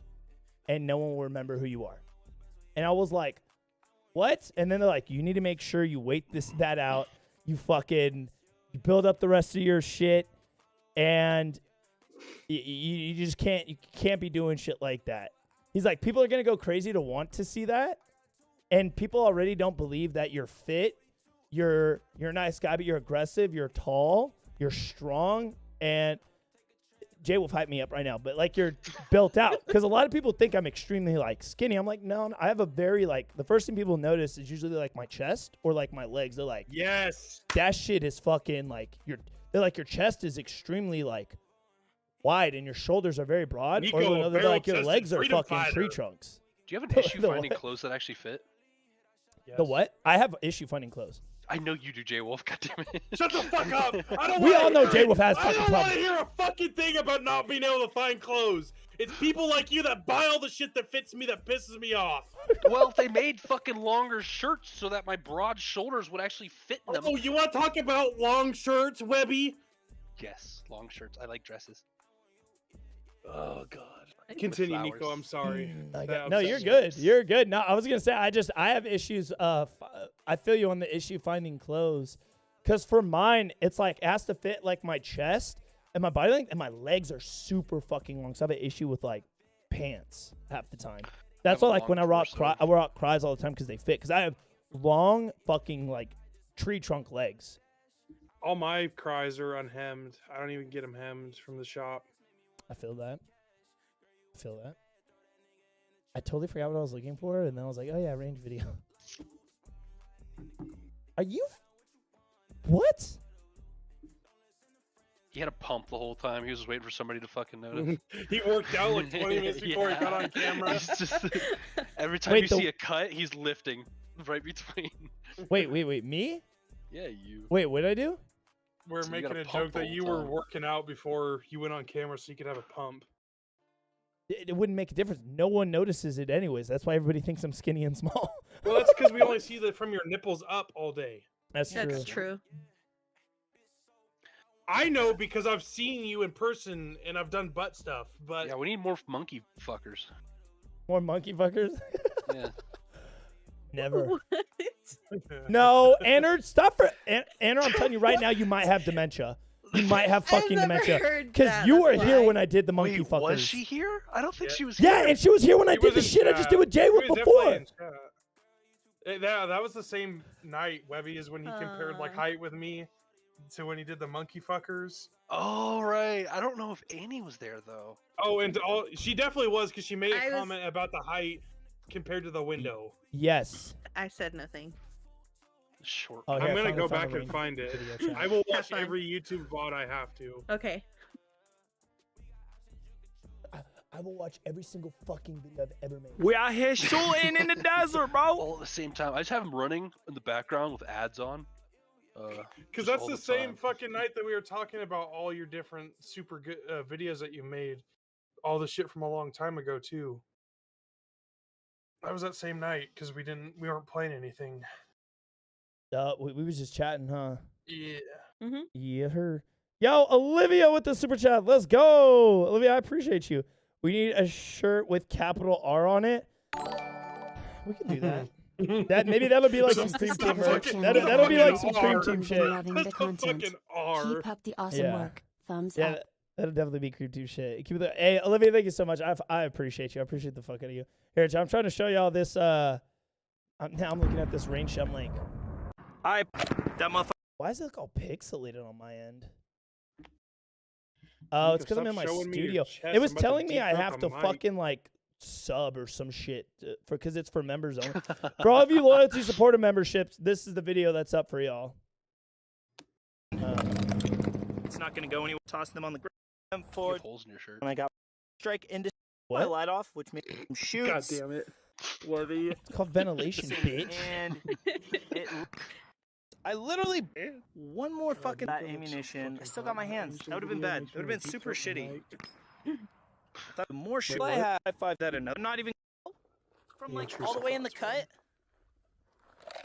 and no one will remember who you are." And I was like, "What?" And then they're like, "You need to make sure you wait that out. You build up the rest of your shit, and you just can't be doing shit like that." He's like, "People are gonna go crazy to want to see that, and people already don't believe that you're fit, you're a nice guy, but you're aggressive, you're tall, you're strong." And Jay will hype me up right now, but like, you're built out, because a lot of people think I'm extremely like skinny. I'm like, no, I have a very like, the first thing people notice is usually like my chest or like my legs. They're like, Yes. that shit is fucking like they're like, your chest is extremely like wide and your shoulders are very broad. Nico, Or a they're like, your barrel-chested legs are freedom fucking fighter. tree trunks. Do you have an issue The finding what? clothes that actually fit? Yes. The what? I have issue finding clothes. I know you do, J Wolf. God damn it. Shut the fuck up. I don't We wanna all know hear Jay it. Wolf has I fucking don't want to problems. hear a fucking thing about not being able to find clothes. It's people like you that buy all the shit that fits me that pisses me off. Well, they made fucking longer shirts so that my broad shoulders would actually fit in them. Oh, you want to talk about long shirts, Webby? Yes, long shirts. I like dresses. Oh, God. With Continue, flowers. Nico. I'm sorry. No, you're good. You're good. No, I was gonna say I have issues. I feel you on the issue finding clothes, because for mine it's like it has to fit like my chest and my body length, and my legs are super fucking long. So I have an issue with like pants half the time. That's have why a like when I long rock torso. I rock cries all the time because they fit. Because I have long fucking like tree trunk legs. All my cries are unhemmed. I don't even get them hemmed from the shop. I feel that. I totally forgot what I was looking for, and then I was like, oh yeah, range video. Are you? What? He had a pump the whole time. He was just waiting for somebody to fucking notice. He worked out like 20 minutes before he got on Yeah. camera. He's just, every time Wait, you the- see a cut, he's lifting right between. Wait, me? Yeah, you. Wait, what did I do? we're So you making gotta a pump joke the that whole you were time. working out before you went on camera so you could have a pump. It wouldn't make a difference. No one notices it anyways. That's why everybody thinks I'm skinny and small. Well, that's because we only see that from your nipples up all day. That's true. That's true. I know because I've seen you in person and I've done butt stuff, but Yeah, we need more monkey fuckers. More monkey fuckers? Yeah. Never. What? No, Anner, stop for Anner. I'm telling you right now, you might have dementia. You might have fucking I've never dementia heard because that, you were that's here why. when I did the monkey Wait, fuckers. was she here? I don't think Yeah. she was here. Yeah, and she was here when I He did the was in shit I just did with Jay He with was definitely before. in chat. Yeah, that was the same night, Webby, is when he compared like height with me to when he did the monkey fuckers. Oh right. I don't know if Annie was there though. Oh, and she definitely was because she made a I was- comment about the height compared to the window. Yes. I said nothing. Short. Oh, here, I I'm gonna finally go found back the and find it. video chat. I will That's watch fine. every YouTube VOD I have to. Okay. I will watch every single fucking video I've ever made. We out here shooting in the desert, bro. All at the same time. I just have him running in the background with ads on. Because Just that's all the the same time. fucking night that we were talking about all your different super good videos that you made. All the shit from a long time ago too. That was that same night because we weren't playing anything. We was just chatting, huh? Yeah. Yeah, her. Yo, Olivia with the super chat. Let's go. Olivia, I appreciate you. We need a shirt with capital R on it. We can do that. Maybe that'll be like some Just Cream discover Team the merch. channel That'll be like some fucking Cream R. Team Been shit. loving That's the the content. fucking R. Keep up the awesome Yeah. work. Thumbs Yeah, up. that'll definitely be Cream Team shit. Keep it. Hey, Olivia, thank you so much. I appreciate you. I appreciate the fuck out of you. Here, I'm trying to show y'all this. Now I'm looking at this range shot link. That motherfucker. Why is it like all pixelated on my end? Oh, it's because I'm in my studio. It was telling me I have to fucking like sub or some shit because it's for members only. For all of you loyalty supporter memberships, this is the video that's up for y'all. It's not gonna go anywhere. Toss them on the ground. You have Forward. holes in your shirt. And I got strike into my What? light off, which makes him shoot. God damn it. Webby. It's called ventilation, bitch. And it, I literally one more fucking that ammunition. I still got my hands. That would have been bad. That would have been super shitty. The more shit I have, I five that enough. I'm not even from like all the way in the cut.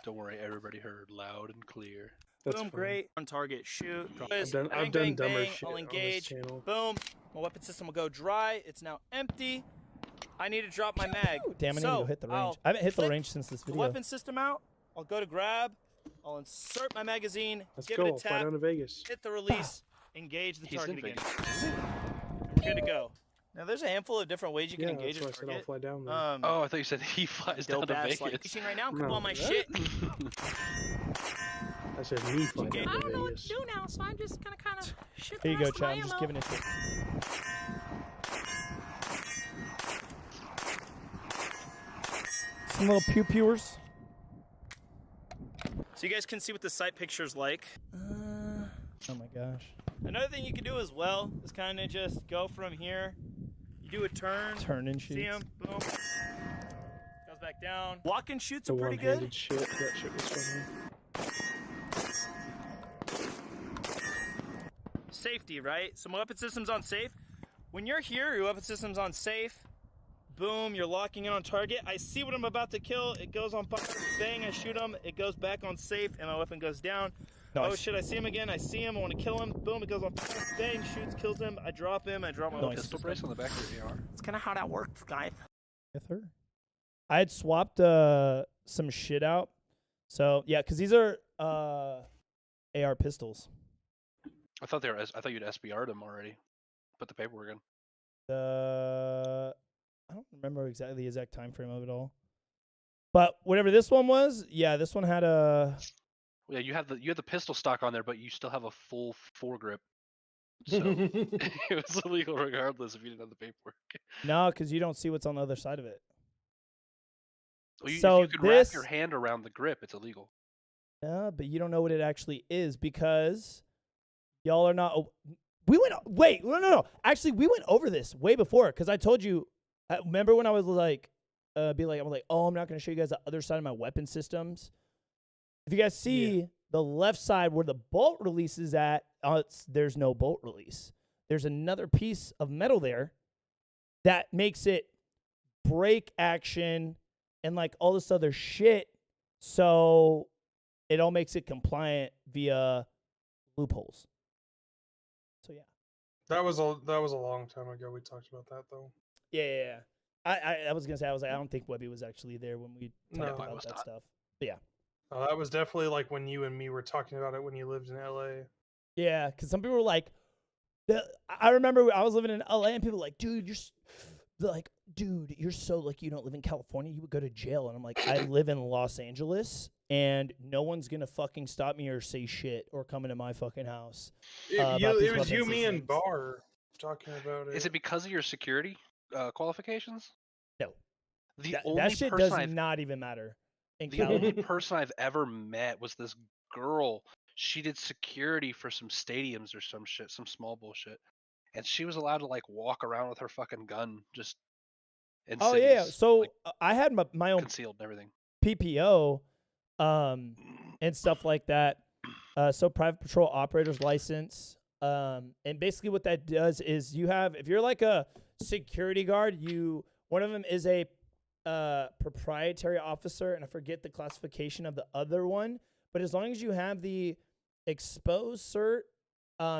Don't worry, everybody heard loud and clear. Boom, great. On target, shoot. I've done Bang, dumber bang, bang. shit I'll on this engage. channel. Boom. My weapon system will go dry. It's now empty. I need to drop my mag. Damn, I need to go hit the range. I'll I haven't hit the flick range since this the video. weapon system out. I'll go to grab. I'll insert my magazine. Let's give go. it a Fly tap. down to Vegas. Hit the release. Engage the He's target in again. Vegas. We're good to go. Now there's a handful of different ways you can Yeah, engage that's a why I said I'll target. fly down there. Oh, I thought you said he flies down dope to ass like Vegas. fishing right now. No. Come on my What? shit. I said me fly Okay. down I to don't know what Vegas. to do now, so I'm just gonna kind of shit. Here you go, Chad. I'm just giving it to you. Some little pew-pewers. So you guys can see what the sight picture's like. Oh my gosh. Another thing you can do as well is kind of just go from here. You do a turn. Turn and See shoot. him. Boom. Goes back down. Walk and shoots The are pretty one-handed good. shit. That shit was funny. Safety, right? So my weapon system's on safe. When you're here, your weapon system's on safe. Boom, you're locking in on target. I see what I'm about to kill. It goes on fire. Bang, I shoot him. It goes back on safe, and my weapon goes down. Nice. Oh shit, I see him again. I see him. I want to kill him. Boom, it goes on fire. Bang, shoots, kills him. I drop him. I drop my Nice. weapon Pistol system. brace on the back of your AR. That's kind of how that works, guys. With her. I had swapped some shit out. So yeah, because these are AR pistols. I thought they were. I thought you'd SBR'd them already. Put the paperwork in. I don't remember exactly the exact time frame of it all. But whatever this one was, yeah, this one had a. Well, yeah, you had the pistol stock on there, but you still have a full foregrip. So it was illegal regardless if you didn't have the paperwork. No, because you don't see what's on the other side of it. Well, So if you could this- wrap your hand around the grip, it's illegal. Yeah, but you don't know what it actually is because y'all are not. We went. Wait, no. Actually, we went over this way before because I told you. Remember when I was like, I was like, oh, I'm not going to show you guys the other side of my weapon systems. If you guys see the left side where the bolt release is at, there's no bolt release. There's another piece of metal there that makes it brake action and like all this other shit. So it all makes it compliant via loopholes. So yeah. That was a long time ago. We talked about that though. Yeah. I was gonna say, I don't think Webby was actually there when we talked about that stuff. But yeah. Oh, that was definitely like when you and me were talking about it when you lived in LA. Yeah, because some people were like, I remember I was living in LA and people were like, dude, you're so like, you don't live in California, you would go to jail. And I'm like, I live in Los Angeles and no one's gonna fucking stop me or say shit or come into my fucking house. It was you, me, and Bar talking about it. Is it because of your security qualifications? No. That shit does not even matter. The only person I've ever met was this girl. She did security for some stadiums or some shit, some small bullshit. And she was allowed to like walk around with her fucking gun just in cities, yeah. So like, I had my own concealed and everything. PPO and stuff like that. So private patrol operator's license. And basically what that does is if you're like a security guard, one of them is a proprietary officer, and I forget the classification of the other one, but as long as you have the exposed cert,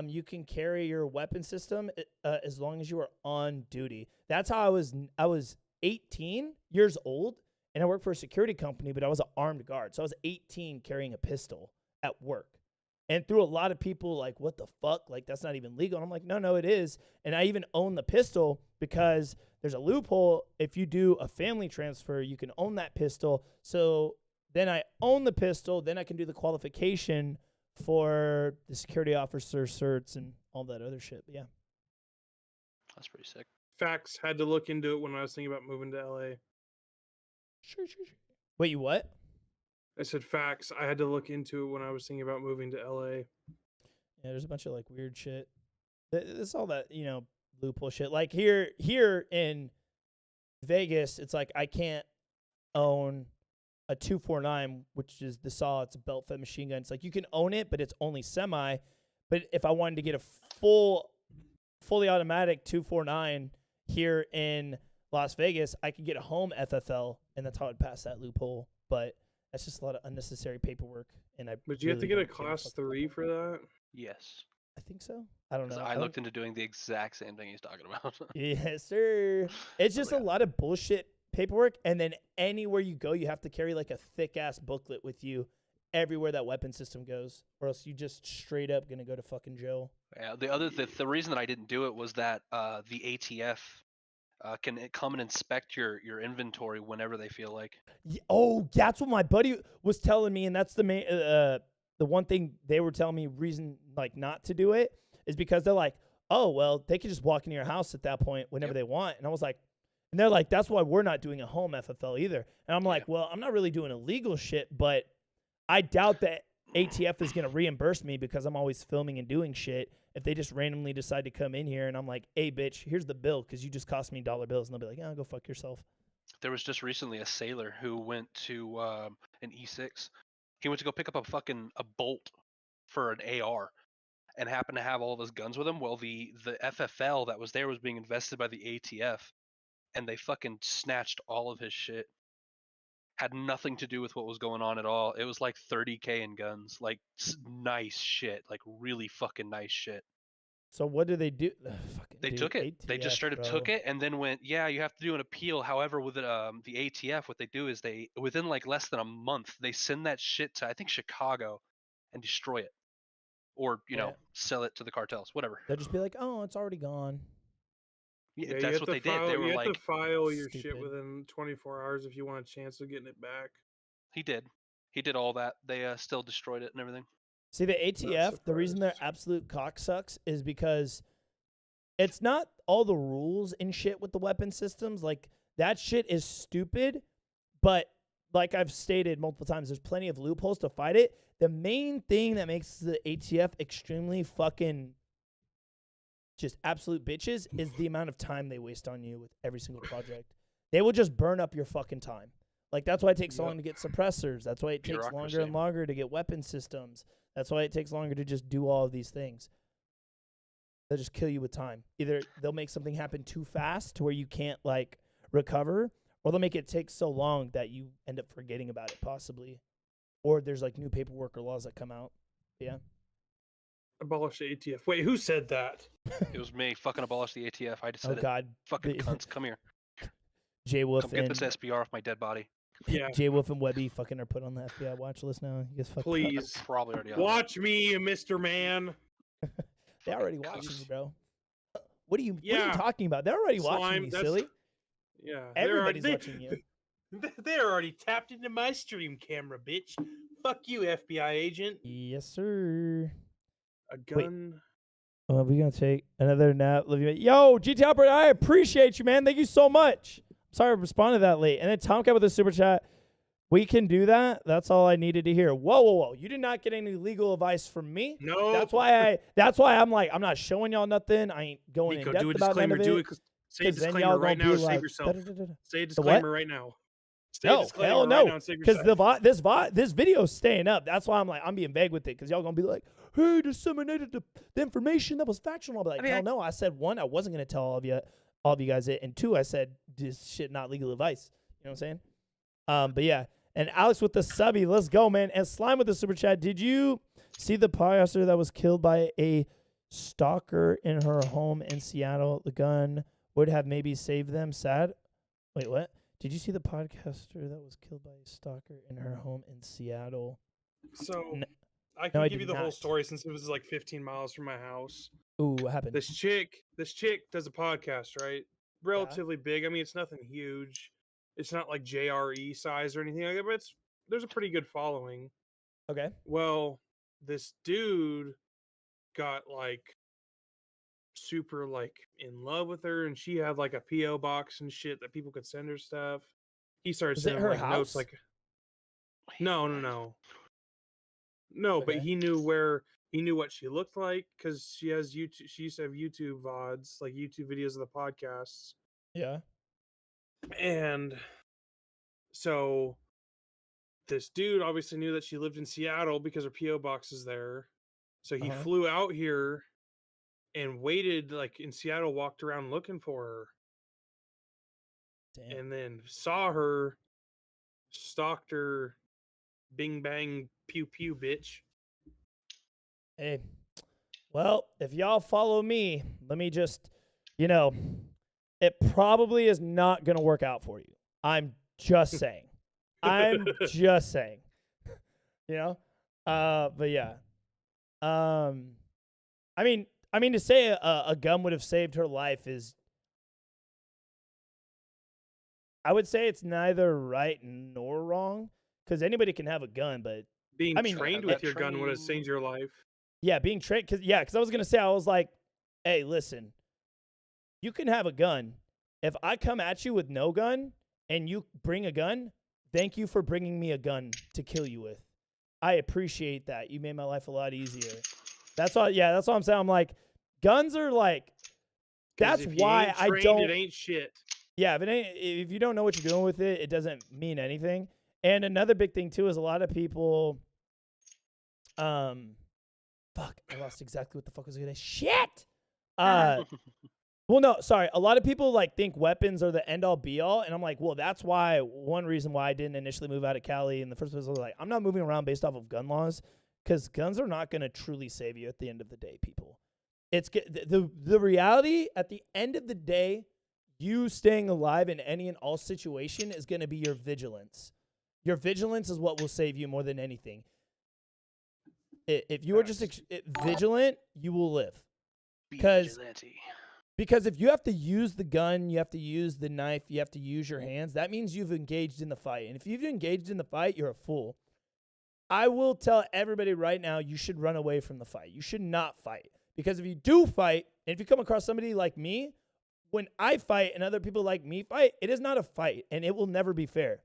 you can carry your weapon system as long as you are on duty. That's how I was 18 years old, and I worked for a security company, but I was an armed guard. So I was 18 carrying a pistol at work. And through a lot of people like, what the fuck? Like, that's not even legal. And I'm like, no, it is. And I even own the pistol because there's a loophole. If you do a family transfer, you can own that pistol. So then I own the pistol. Then I can do the qualification for the security officer certs and all that other shit. But yeah. That's pretty sick. Facts. Had to look into it when I was thinking about moving to LA. Sure. Wait, you what? I said facts. I had to look into it when I was thinking about moving to LA. Yeah, there's a bunch of like weird shit. It's all that, loophole shit. Like here in Vegas, it's like I can't own a 249, which is the saw. It's a belt-fed machine gun. It's like you can own it, but it's only semi. But if I wanted to get a fully automatic 249 here in Las Vegas, I could get a home FFL, and that's how I'd pass that loophole. But that's just a lot of unnecessary paperwork. But you have to get a class 3 for that? Yes. I think so. I don't know. I looked into doing the exact same thing he's talking about. Yes, sir. It's just a lot of bullshit paperwork. And then anywhere you go, you have to carry like a thick ass booklet with you everywhere that weapon system goes, or else you just straight up going to go to fucking jail. Yeah. The reason that I didn't do it was that the ATF can come and inspect your inventory whenever they feel like. Oh, that's what my buddy was telling me, and that's the one thing they were telling me reason like not to do it is because they're like, oh well, they can just walk into your house at that point whenever they want, and I was like, and they're like, that's why we're not doing a home FFL either, and I'm like, well, I'm not really doing illegal shit, but I doubt that ATF is gonna reimburse me because I'm always filming and doing shit. If they just randomly decide to come in here and I'm like, hey, bitch, here's the bill because you just cost me dollar bills. And they'll be like, yeah, go fuck yourself. There was just recently a sailor who went to an E6. He went to go pick up a bolt for an AR and happened to have all of his guns with him. Well, the FFL that was there was being invested by the ATF, and they fucking snatched all of his shit. Had nothing to do with what was going on at all. It was like $30K in guns, like nice shit, like really fucking nice shit. So what do they do? They took it. They just straight up took it and then went, yeah, you have to do an appeal. However, with the ATF, what they do is they, within like less than a month, they send that shit to, I think, Chicago and destroy it. Or, sell it to the cartels, whatever. They'll just be like, oh, it's already gone. Yeah, that's what they did. They were you like, have to file your shit within 24 hours if you want a chance of getting it back. He did all that. They still destroyed it and everything. See, the ATF, the reason they're absolute cocksucks is because it's not all the rules and shit with the weapon systems. Like, that shit is stupid, but like I've stated multiple times, there's plenty of loopholes to fight it. The main thing that makes the ATF extremely fucking just absolute bitches is the amount of time they waste on you with every single project. They will just burn up your fucking time. Like, that's why it takes so long to get suppressors. That's why it takes longer Bureaucracy. and longer to get weapon systems. That's why it takes longer to just do all of these things. They'll just kill you with time. Either they'll make something happen too fast to where you can't, like, recover, or they'll make it take so long that you end up forgetting about it, possibly. Or there's, like, new paperwork or laws that come out. Yeah. Abolish the ATF. Wait, who said that? It was me. Fucking abolish the ATF. I just Oh, said it. God. Fucking cunts. Come here. J Wolf Come get and this SPR off my dead body. Yeah. J Wolf and Webby fucking are put on the FBI watch list now. You guys fucking Please. Probably already on Watch me, Mr. Man. They already Fucking watching cunts. you, bro. What are you Yeah. talking about? They're already Slime, watching you, that's- silly. Yeah. Everybody's watching you. They're already tapped into my stream camera, bitch. Fuck you, FBI agent. Yes, sir. A gun. Well, we're going to take another nap. Love you. Yo, GT Operator, I appreciate you, man. Thank you so much. Sorry I responded that late. And then Tomcat with a super chat. We can do that. That's all I needed to hear. Whoa. You did not get any legal advice from me. No. That's why I'm like, I'm not showing y'all nothing. I ain't going Nico, in depth do a about none disclaimer. of Do it. it. Say a 'Cause then disclaimer y'all right gonna now be to save like, yourself. da-da-da-da. Say a what? disclaimer right now. Say a No, disclaimer hell right no. now and save Because yourself. this video's staying up. That's why I'm being vague with it. Because y'all gonna be like, hey, disseminated the information that was factual. I'll be like, hell no. I said, one, I wasn't gonna tell all of you guys it, and two, I said this shit not legal advice. You know what I'm saying? But yeah. And Alex with the subby, let's go, man. And Slime with the super chat. Did you see the podcaster that was killed by a stalker in her home in Seattle? The gun would have maybe saved them. Sad. Wait, what? Did you see the podcaster that was killed by a stalker in her home in Seattle? So N- I can I give you did the whole not. story since it was like 15 miles from my house. Ooh, what happened? This chick does a podcast, right? Relatively big. I mean, it's nothing huge. It's not like JRE size or anything like that, but there's a pretty good following. Okay. Well, this dude got like super like in love with her, and she had like a PO box and shit that people could send her stuff. He started Was it sending her like notes house? like no, but Okay. he knew what she looked like because she has YouTube. She used to have YouTube VODs, like YouTube videos of the podcasts. Yeah. And so this dude obviously knew that she lived in Seattle because her PO box is there. So he Uh-huh. flew out here and waited like in Seattle, walked around looking for her, Damn. and then saw her, stalked her, bing bang pew pew bitch. Hey. Well, if y'all follow me, let me just, it probably is not going to work out for you. I'm just saying. I'm just saying. But yeah. I mean to say a gun would have saved her life is, I would say it's neither right nor wrong, because anybody can have a gun, but Being I mean, trained that with your gun would have saved your life. yeah, being trained, because I was gonna say, I was like, hey, listen, you can have a gun. If I come at you with no gun and you bring a gun, thank you for bringing me a gun to kill you with. I appreciate that. You made my life a lot easier. That's all. Yeah, that's all I'm saying. I'm like, guns are like, 'Cause that's if you why ain't I trained, don't. It ain't shit. Yeah, if you don't know what you're doing with it, it doesn't mean anything. And another big thing too is a lot of people. Fuck, I lost exactly what the fuck was I gonna say. Shit. Well, no, sorry. A lot of people like think weapons are the end all be all, and I'm like, well, that's why one reason why I didn't initially move out of Cali in the first place. I was like, I'm not moving around based off of gun laws, because guns are not gonna truly save you at the end of the day, people. It's the reality at the end of the day. You staying alive in any and all situation is going to be your vigilance. Your vigilance is what will save you more than anything. If you are just vigilant, you will live. Because if you have to use the gun, you have to use the knife, you have to use your hands, that means you've engaged in the fight. And if you've engaged in the fight, you're a fool. I will tell everybody right now, you should run away from the fight. You should not fight. Because if you do fight, and if you come across somebody like me, when I fight and other people like me fight, it is not a fight, and it will never be fair.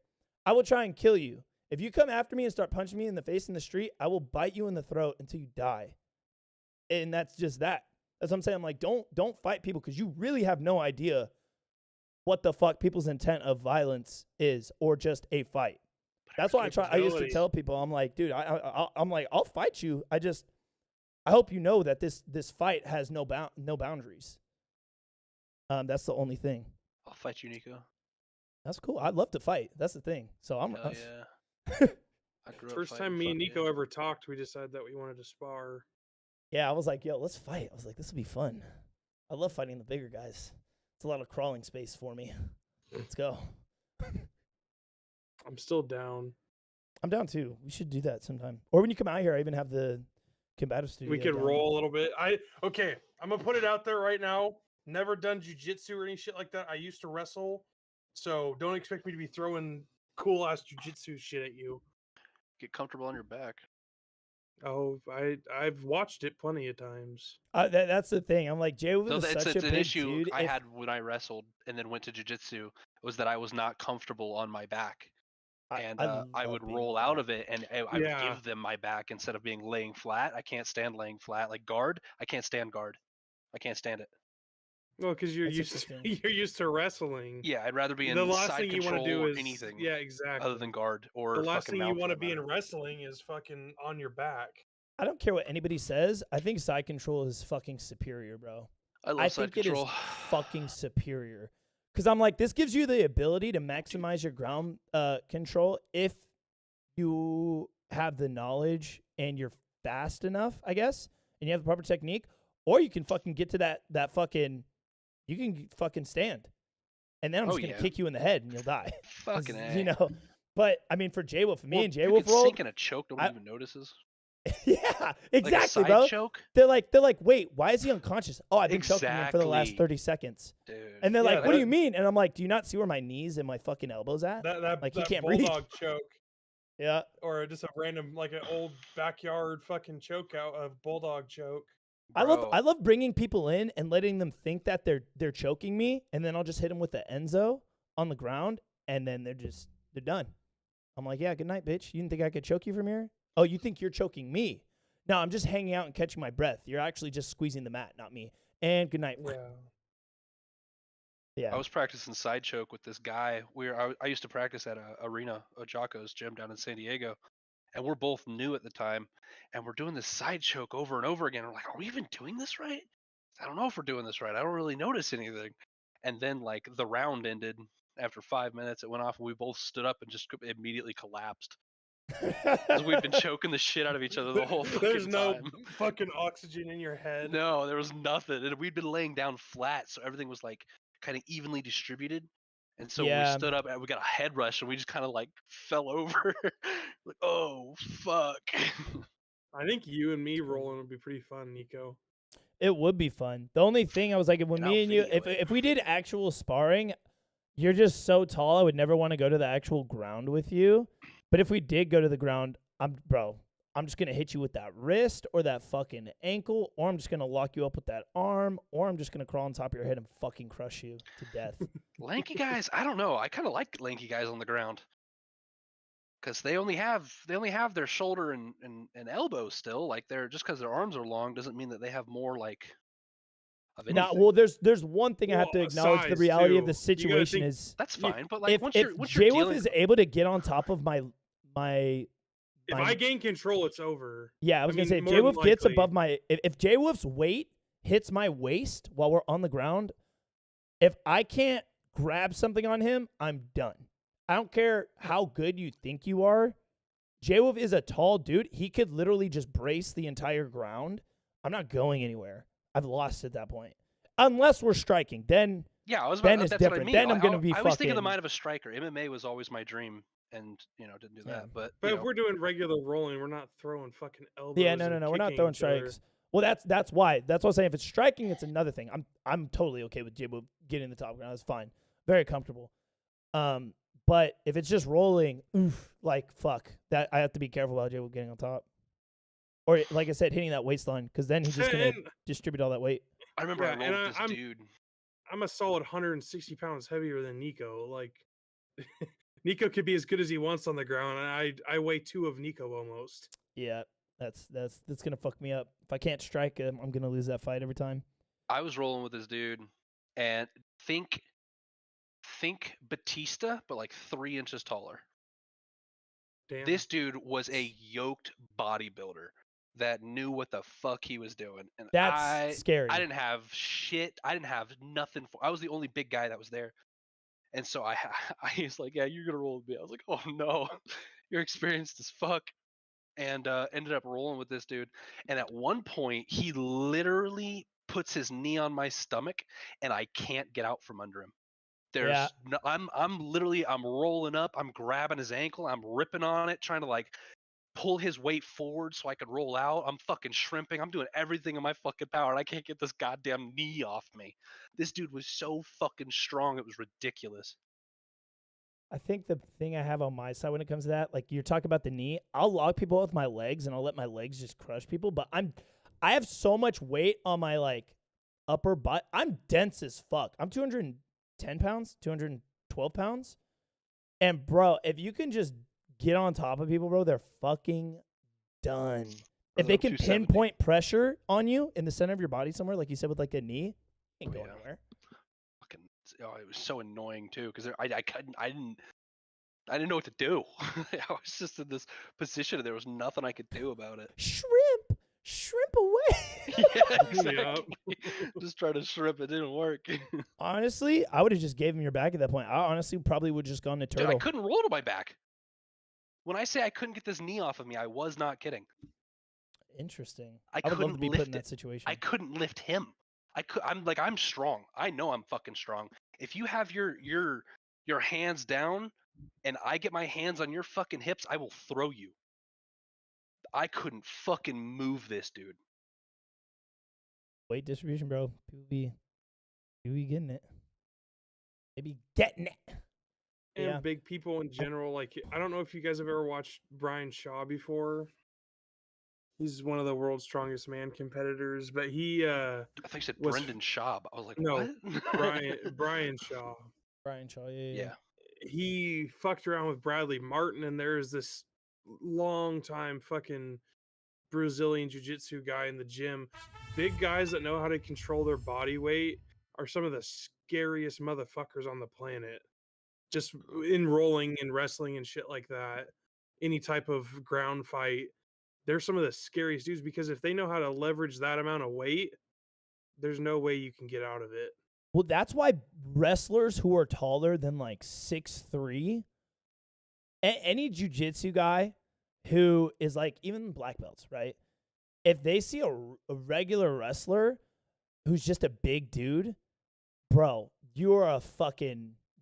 I will try and kill you. If you come after me and start punching me in the face in the street, I will bite you in the throat until you die. And that's just that. That's what I'm saying. I'm like, don't fight people, because you really have no idea what the fuck people's intent of violence is, or just a fight. That's why I used to tell people, I'm like, dude, I'm like, I'll fight you. I hope you know that this fight has no boundaries. That's the only thing. I'll fight you, Nico. That's cool. I'd love to fight. That's the thing. So I'm. Hell yeah. First time me and Nico ever talked, we decided that we wanted to spar. Yeah, I was like, yo, let's fight. I was like, this will be fun. I love fighting the bigger guys. It's a lot of crawling space for me. Let's go. I'm still down. I'm down too. We should do that sometime. Or when you come out here, I even have the combative studio. We could down. roll a little bit. Okay, I'm gonna put it out there right now. Never done jujitsu or any shit like that. I used to wrestle, so don't expect me to be throwing cool ass jujitsu shit at you. Get comfortable on your back. Oh, I've watched it plenty of times. That's the thing. I'm like, Jay was It's such a an big issue dude. I had when I wrestled and then went to jiu-jitsu was that I was not comfortable on my back. And I would roll out of it, and I would give them my back instead of being laying flat. I can't stand laying flat. Like guard, I can't stand guard. I can't stand it. Well, because you're used to wrestling. Yeah, I'd rather be in the last side thing you want control to do or is anything. Yeah, exactly. Other than guard or the last thing you want to be in wrestling is fucking on your back. I don't care what anybody says. I think side control is fucking superior, bro. I love side control. It is fucking superior. Because I'm like, this gives you the ability to maximize your ground control if you have the knowledge and you're fast enough, I guess, and you have the proper technique, or you can fucking get to that fucking, you can fucking stand. And then I'm just going to kick you in the head and you'll die. Fucking A. You know? But, I mean, for J-Wolf, me and J-Wolf rolled. Sink in a choke, nobody even notices. Yeah, exactly, like a bro. Choke? They're like, wait, why is he unconscious? Oh, I've been choking him for the last 30 seconds. Dude. And they're like, what do you mean? And I'm like, do you not see where my knees and my fucking elbows at? Like, he can't breathe. Bulldog choke. Yeah. Or just a random, like an old backyard fucking choke out of bulldog choke. Bro. I love bringing people in and letting them think that they're choking me, and then I'll just hit them with the Enzo on the ground, and then they're done. I'm like, yeah, good night, bitch. You didn't think I could choke you from here? Oh, you think you're choking me? No, I'm just hanging out and catching my breath. You're actually just squeezing the mat, not me. And good night. Yeah. I was practicing side choke with this guy. I used to practice at a arena, a Jocko's gym down in San Diego, and we're both new at the time, and we're doing this side choke over and over again. We're like, are we even doing this right? I don't know if we're doing this right. I don't really notice anything. And then like the round ended after 5 minutes. It went off, and we both stood up and just immediately collapsed. Because we've been choking the shit out of each other the whole fucking There's no time. fucking oxygen in your head. No, there was nothing. And we'd been laying down flat, so everything was like kind of evenly distributed. And so we stood up and we got a head rush, and we just kind of like fell over. Like, oh, fuck. I think you and me rolling would be pretty fun, Nico. It would be fun. The only thing I was like, when me and you, if we did actual sparring, you're just so tall, I would never want to go to the actual ground with you. But if we did go to the ground, I'm just going to hit you with that wrist or that fucking ankle, or I'm just going to lock you up with that arm, or I'm just going to crawl on top of your head and fucking crush you to death. Lanky guys, I don't know. I kind of like lanky guys on the ground. Because they only have their shoulder and elbow still. Like they're just because their arms are long doesn't mean that they have more like of anything. Well, there's one thing I have to acknowledge. The reality of the situation is that's fine. But like once you're J-Wolf is able to get on top of my if I gain control, it's over. Yeah, I was gonna say if J-Wolf gets above my if J-Wolf's weight hits my waist while we're on the ground, if I can't grab something on him, I'm done. I don't care how good you think you are. J-Wolf is a tall dude. He could literally just brace the entire ground. I'm not going anywhere. I've lost at that point. Unless we're striking. Then that's different. What I mean. Then I'm going to be I fucking... always think of the mind of a striker. MMA was always my dream, and, didn't do that. But if we're doing regular rolling, we're not throwing fucking elbows. Yeah, no. We're not throwing strikes. Well, that's why. That's what I'm saying. If it's striking, it's another thing. I'm totally okay with J-Wolf getting the top ground. That's fine. Very comfortable. But if it's just rolling, fuck. That I have to be careful about J-Wolf getting on top. Or, like I said, hitting that waistline, because then he's just going to distribute all that weight. I remember I rolled with this dude. I'm a solid 160 pounds heavier than Nico. Like, Nico could be as good as he wants on the ground, and I weigh 2 of Nico almost. Yeah, that's going to fuck me up. If I can't strike him, I'm going to lose that fight every time. I was rolling with this dude, and think think Batista, but like 3 inches taller. Damn. This dude was a yoked bodybuilder that knew what the fuck he was doing, and That's scary. I didn't have shit. I didn't have nothing. I was the only big guy that was there, and so I was like, "Yeah, you're gonna roll with me." I was like, "Oh no, you're experienced as fuck," and ended up rolling with this dude. And at one point, he literally puts his knee on my stomach, and I can't get out from under him. There's no, I'm rolling up, I'm grabbing his ankle, I'm ripping on it, trying to like pull his weight forward so I could roll out. I'm fucking shrimping. I'm doing everything in my fucking power, and I can't get this goddamn knee off me. This dude was so fucking strong, it was ridiculous. I think the thing I have on my side when it comes to that, like you're talking about the knee, I'll log people with my legs and I'll let my legs just crush people, but I have so much weight on my like upper butt. I'm dense as fuck. I'm 210 pounds, 212 pounds. And bro, if you can just get on top of people, bro, they're fucking done. If they can pinpoint pressure on you in the center of your body somewhere, like you said with like a knee, ain't going anywhere. Fucking, it was so annoying too, because I didn't know what to do. I was just in this position and there was nothing I could do about it. Shrimp away. Yeah, exactly. Just try to shrimp, it didn't work. Honestly, I would have just gave him your back at that point. I honestly probably would have just gone to turtle. Dude, I couldn't roll to my back. When I say I couldn't get this knee off of me, I was not kidding. Interesting. I would love to be lift put in that situation. I couldn't lift him. I'm strong. I know I'm fucking strong. If you have your hands down and I get my hands on your fucking hips, I will throw you. I couldn't fucking move this dude. Weight distribution, bro. People be getting it. They be getting it. And big people in general, like I don't know if you guys have ever watched Brian Shaw before. He's one of the world's strongest man competitors, but he I think you said Brendan Schaub. I was like, no, what? Brian Shaw. Brian Shaw, yeah. He fucked around with Bradley Martin, and there's this long time fucking Brazilian jiu-jitsu guy in the gym. Big guys that know how to control their body weight are some of the scariest motherfuckers on the planet. Just in rolling and wrestling and shit like that, any type of ground fight, they're some of the scariest dudes, because if they know how to leverage that amount of weight, there's no way you can get out of it. Well, that's why wrestlers who are taller than like 6'3", any jiu-jitsu guy who is like, even black belts, right? If they see a regular wrestler who's just a big dude, bro, you are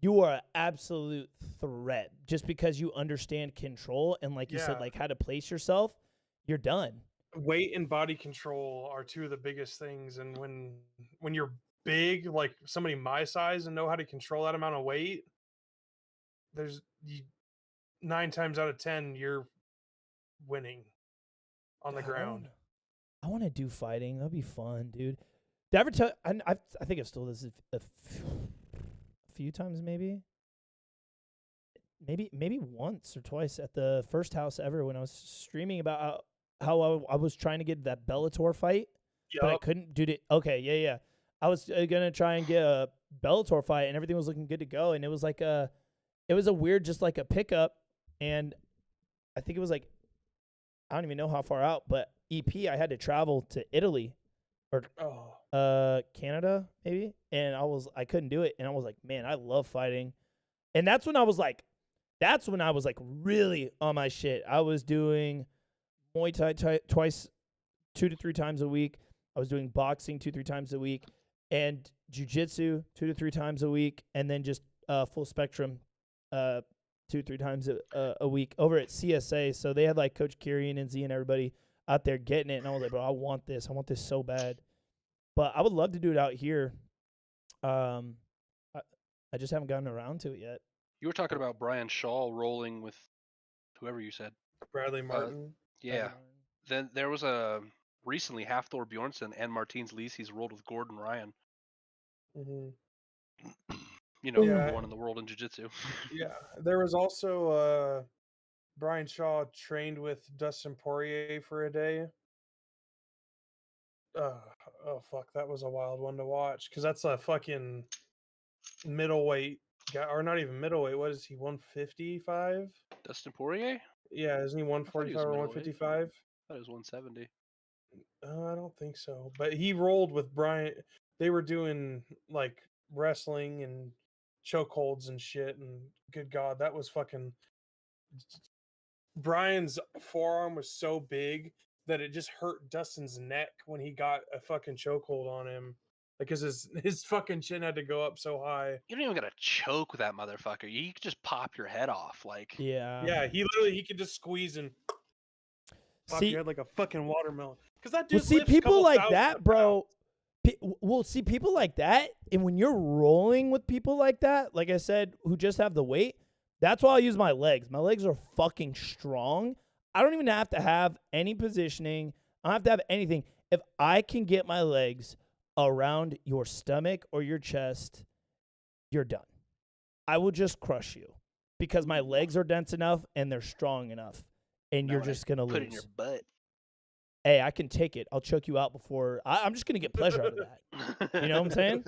an absolute threat just because you understand control and, like you said, like how to place yourself. You're done. Weight and body control are two of the biggest things, and when you're big, like somebody my size, and know how to control that amount of weight, there's 9 times out of 10 you're winning on the ground. I want to do fighting. That'd be fun, dude. Did I ever tell? I think I've told this a few times, maybe once or twice at the first house ever when I was streaming about how I was trying to get that Bellator fight, but I couldn't do it. Okay, yeah. I was gonna try and get a Bellator fight, and everything was looking good to go, and it was like a weird, just like a pickup, and I think it was like, I don't even know how far out, but EP, I had to travel to Italy or Canada maybe, and I couldn't do it, and I was like, man, I love fighting, and that's when I was like really on my shit. I was doing Muay Thai twice, 2 to 3 times a week. I was doing boxing 2-3 times a week, and jiu-jitsu 2 to 3 times a week, and then just full spectrum 2-3 times a week over at CSA. So they had like Coach Kirian and Z and everybody out there getting it, and I was like, bro, I want this so bad. But I would love to do it out here. I just haven't gotten around to it yet. You were talking about Brian Shaw rolling with whoever you said. Bradley Martin. Yeah. Then there was recently Hafthor Bjornsson and Martins Lisi's rolled with Gordon Ryan. Mm-hmm. Number one in the world in jiu-jitsu. Yeah. There was also Brian Shaw trained with Dustin Poirier for a day. Oh fuck, that was a wild one to watch, because that's a fucking middleweight or not even middleweight. What is he? 155? Dustin Poirier? Yeah, isn't he 145 or middleweight. 155? I thought it was 170. I don't think so. But he rolled with Brian. They were doing like wrestling and chokeholds and shit. And good God, that was fucking. Brian's forearm was so big that it just hurt Dustin's neck when he got a fucking chokehold on him. Because his fucking chin had to go up so high. You don't even gotta choke with that motherfucker. You could just pop your head off. Like, Yeah. He could just squeeze and pop your head like a fucking watermelon. Because that dude. Well, see, people like that, bro. Well, see, people like that, and when you're rolling with people like that, like I said, who just have the weight, that's why I use my legs. My legs are fucking strong. I don't even have to have any positioning. I don't have to have anything. If I can get my legs around your stomach or your chest, you're done. I will just crush you because my legs are dense enough and they're strong enough, and you're just going to lose. Put it in your butt. Hey, I can take it. I'll choke you out before. I'm just going to get pleasure out of that. You know what I'm saying?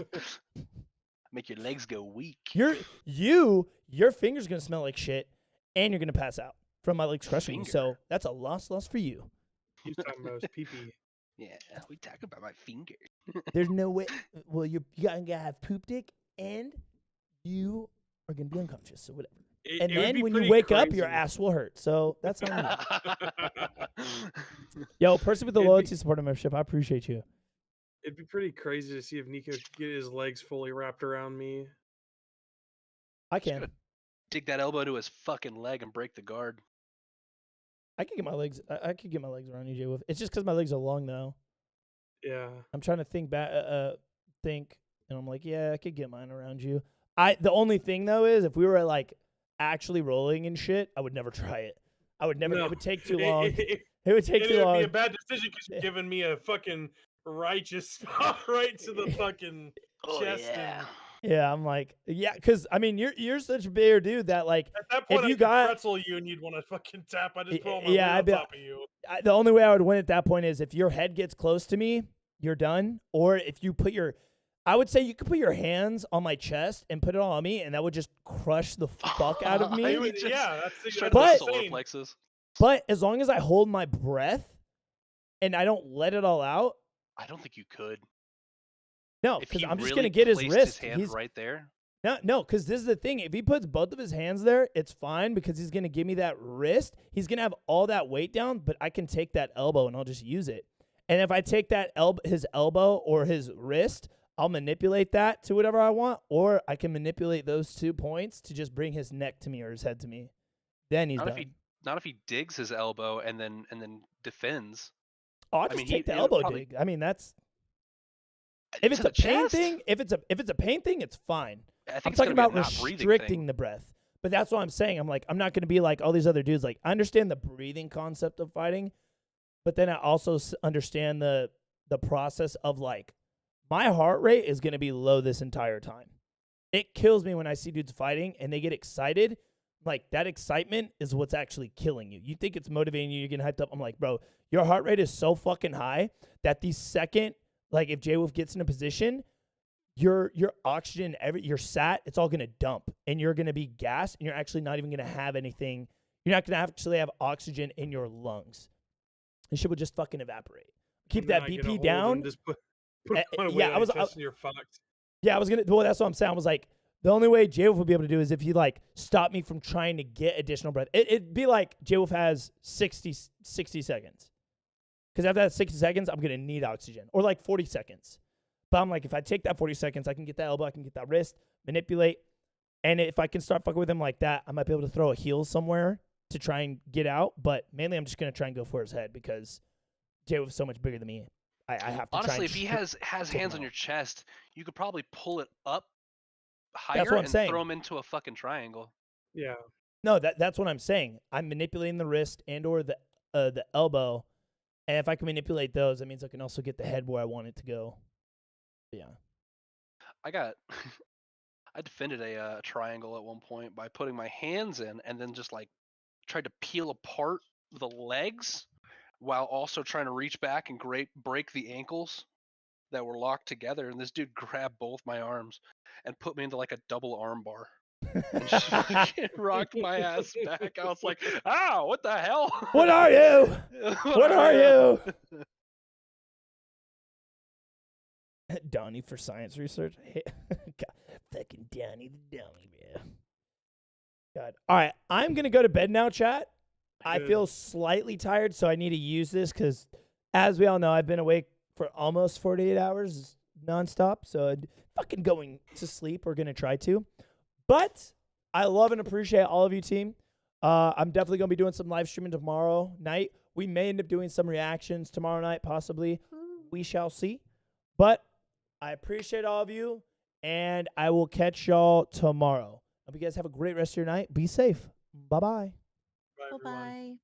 Make your legs go weak. Your finger's going to smell like shit, and you're going to pass out from my legs crushing you. So that's a loss for you. He's talking about his pee-pee. Yeah, we talk about my finger. There's no way. Well, you're going to have poop dick, and you are going to be unconscious, so whatever. And then when you wake up, your ass will hurt. So that's on you. Yo, person with the loyalty supporter membership, I appreciate you. It'd be pretty crazy to see if Nikko could get his legs fully wrapped around me. I can. Dig that elbow to his fucking leg and break the guard. I could get my legs. I could get my legs around you, Jay. It's just because my legs are long, though. Yeah. I'm trying to think back. And I'm like, yeah, I could get mine around you. The only thing though is if we were like actually rolling and shit, I would never try it. I would never. No. It would take too long. It would take too long. It would be a bad decision because you're giving me a fucking righteous spot right to the fucking chest. Yeah. Yeah, I'm like, yeah, because I mean, you're such a bigger dude that like, at that point, if you got pretzel you and you'd want to fucking tap. I just put all my weight on top of you. The only way I would win at that point is if your head gets close to me, you're done. Or if you put I would say you could put your hands on my chest and put it all on me, and that would just crush the fuck out of me. That's the solar plexus. But as long as I hold my breath and I don't let it all out, I don't think you could. No, because I'm just gonna get his wrist. He's right there. No, because this is the thing. If he puts both of his hands there, it's fine because he's gonna give me that wrist. He's gonna have all that weight down, but I can take that elbow and I'll just use it. And if I take that his elbow or his wrist, I'll manipulate that to whatever I want, or I can manipulate those 2 points to just bring his neck to me or his head to me. Then he's done. Not if he digs his elbow and then defends. Oh, I'll just take the elbow dig. I mean, that's. If it's a pain thing, if it's a pain thing, it's fine. I'm talking about restricting the breath. But that's what I'm saying. I'm like, I'm not going to be like all these other dudes. Like, I understand the breathing concept of fighting, but then I also understand the process of like, my heart rate is going to be low this entire time. It kills me when I see dudes fighting and they get excited. Like, that excitement is what's actually killing you. You think it's motivating you, you're getting hyped up. I'm like, bro, your heart rate is so fucking high that the second, like, if J-Wolf gets in a position, your oxygen, your sat, it's all going to dump. And you're going to be gassed, and you're actually not even going to have anything. You're not going to actually have oxygen in your lungs. And shit would just fucking evaporate. Keep that BP down. Just put I was fucked. Yeah, I was going to, well, that's what I'm saying. I was like, the only way J-Wolf would be able to do is if he, like, stopped me from trying to get additional breath. It'd be like J-Wolf has 60 seconds. Because after that 60 seconds, I'm going to need oxygen. Or, like, 40 seconds. But I'm like, if I take that 40 seconds, I can get that elbow, I can get that wrist, manipulate. And if I can start fucking with him like that, I might be able to throw a heel somewhere to try and get out. But mainly I'm just going to try and go for his head because J-Wolf's so much bigger than me. I have to honestly, if he has hands on your chest, you could probably pull it up higher and throw him into a fucking triangle. Yeah. No, that's what I'm saying. I'm manipulating the wrist and or the elbow, and if I can manipulate those, that means I can also get the head where I want it to go. But yeah. I defended a triangle at one point by putting my hands in and then just like tried to peel apart the legs while also trying to reach back and break the ankles that were locked together. And this dude grabbed both my arms and put me into like a double arm bar. And she fucking rocked my ass back. I was like, "Ow, what the hell? What are you? What are you? Donnie for science research. God, fucking Donnie the dummy, man. God. All right, I'm gonna go to bed now, chat. I feel slightly tired, so I need to use this because, as we all know, I've been awake for almost 48 hours nonstop. So I'm fucking going to sleep. We're gonna try to, but I love and appreciate all of you, team. I'm definitely gonna be doing some live streaming tomorrow night. We may end up doing some reactions tomorrow night, possibly. We shall see. But I appreciate all of you, and I will catch y'all tomorrow. Hope you guys have a great rest of your night. Be safe. Bye-bye. Bye, everyone. Bye-bye.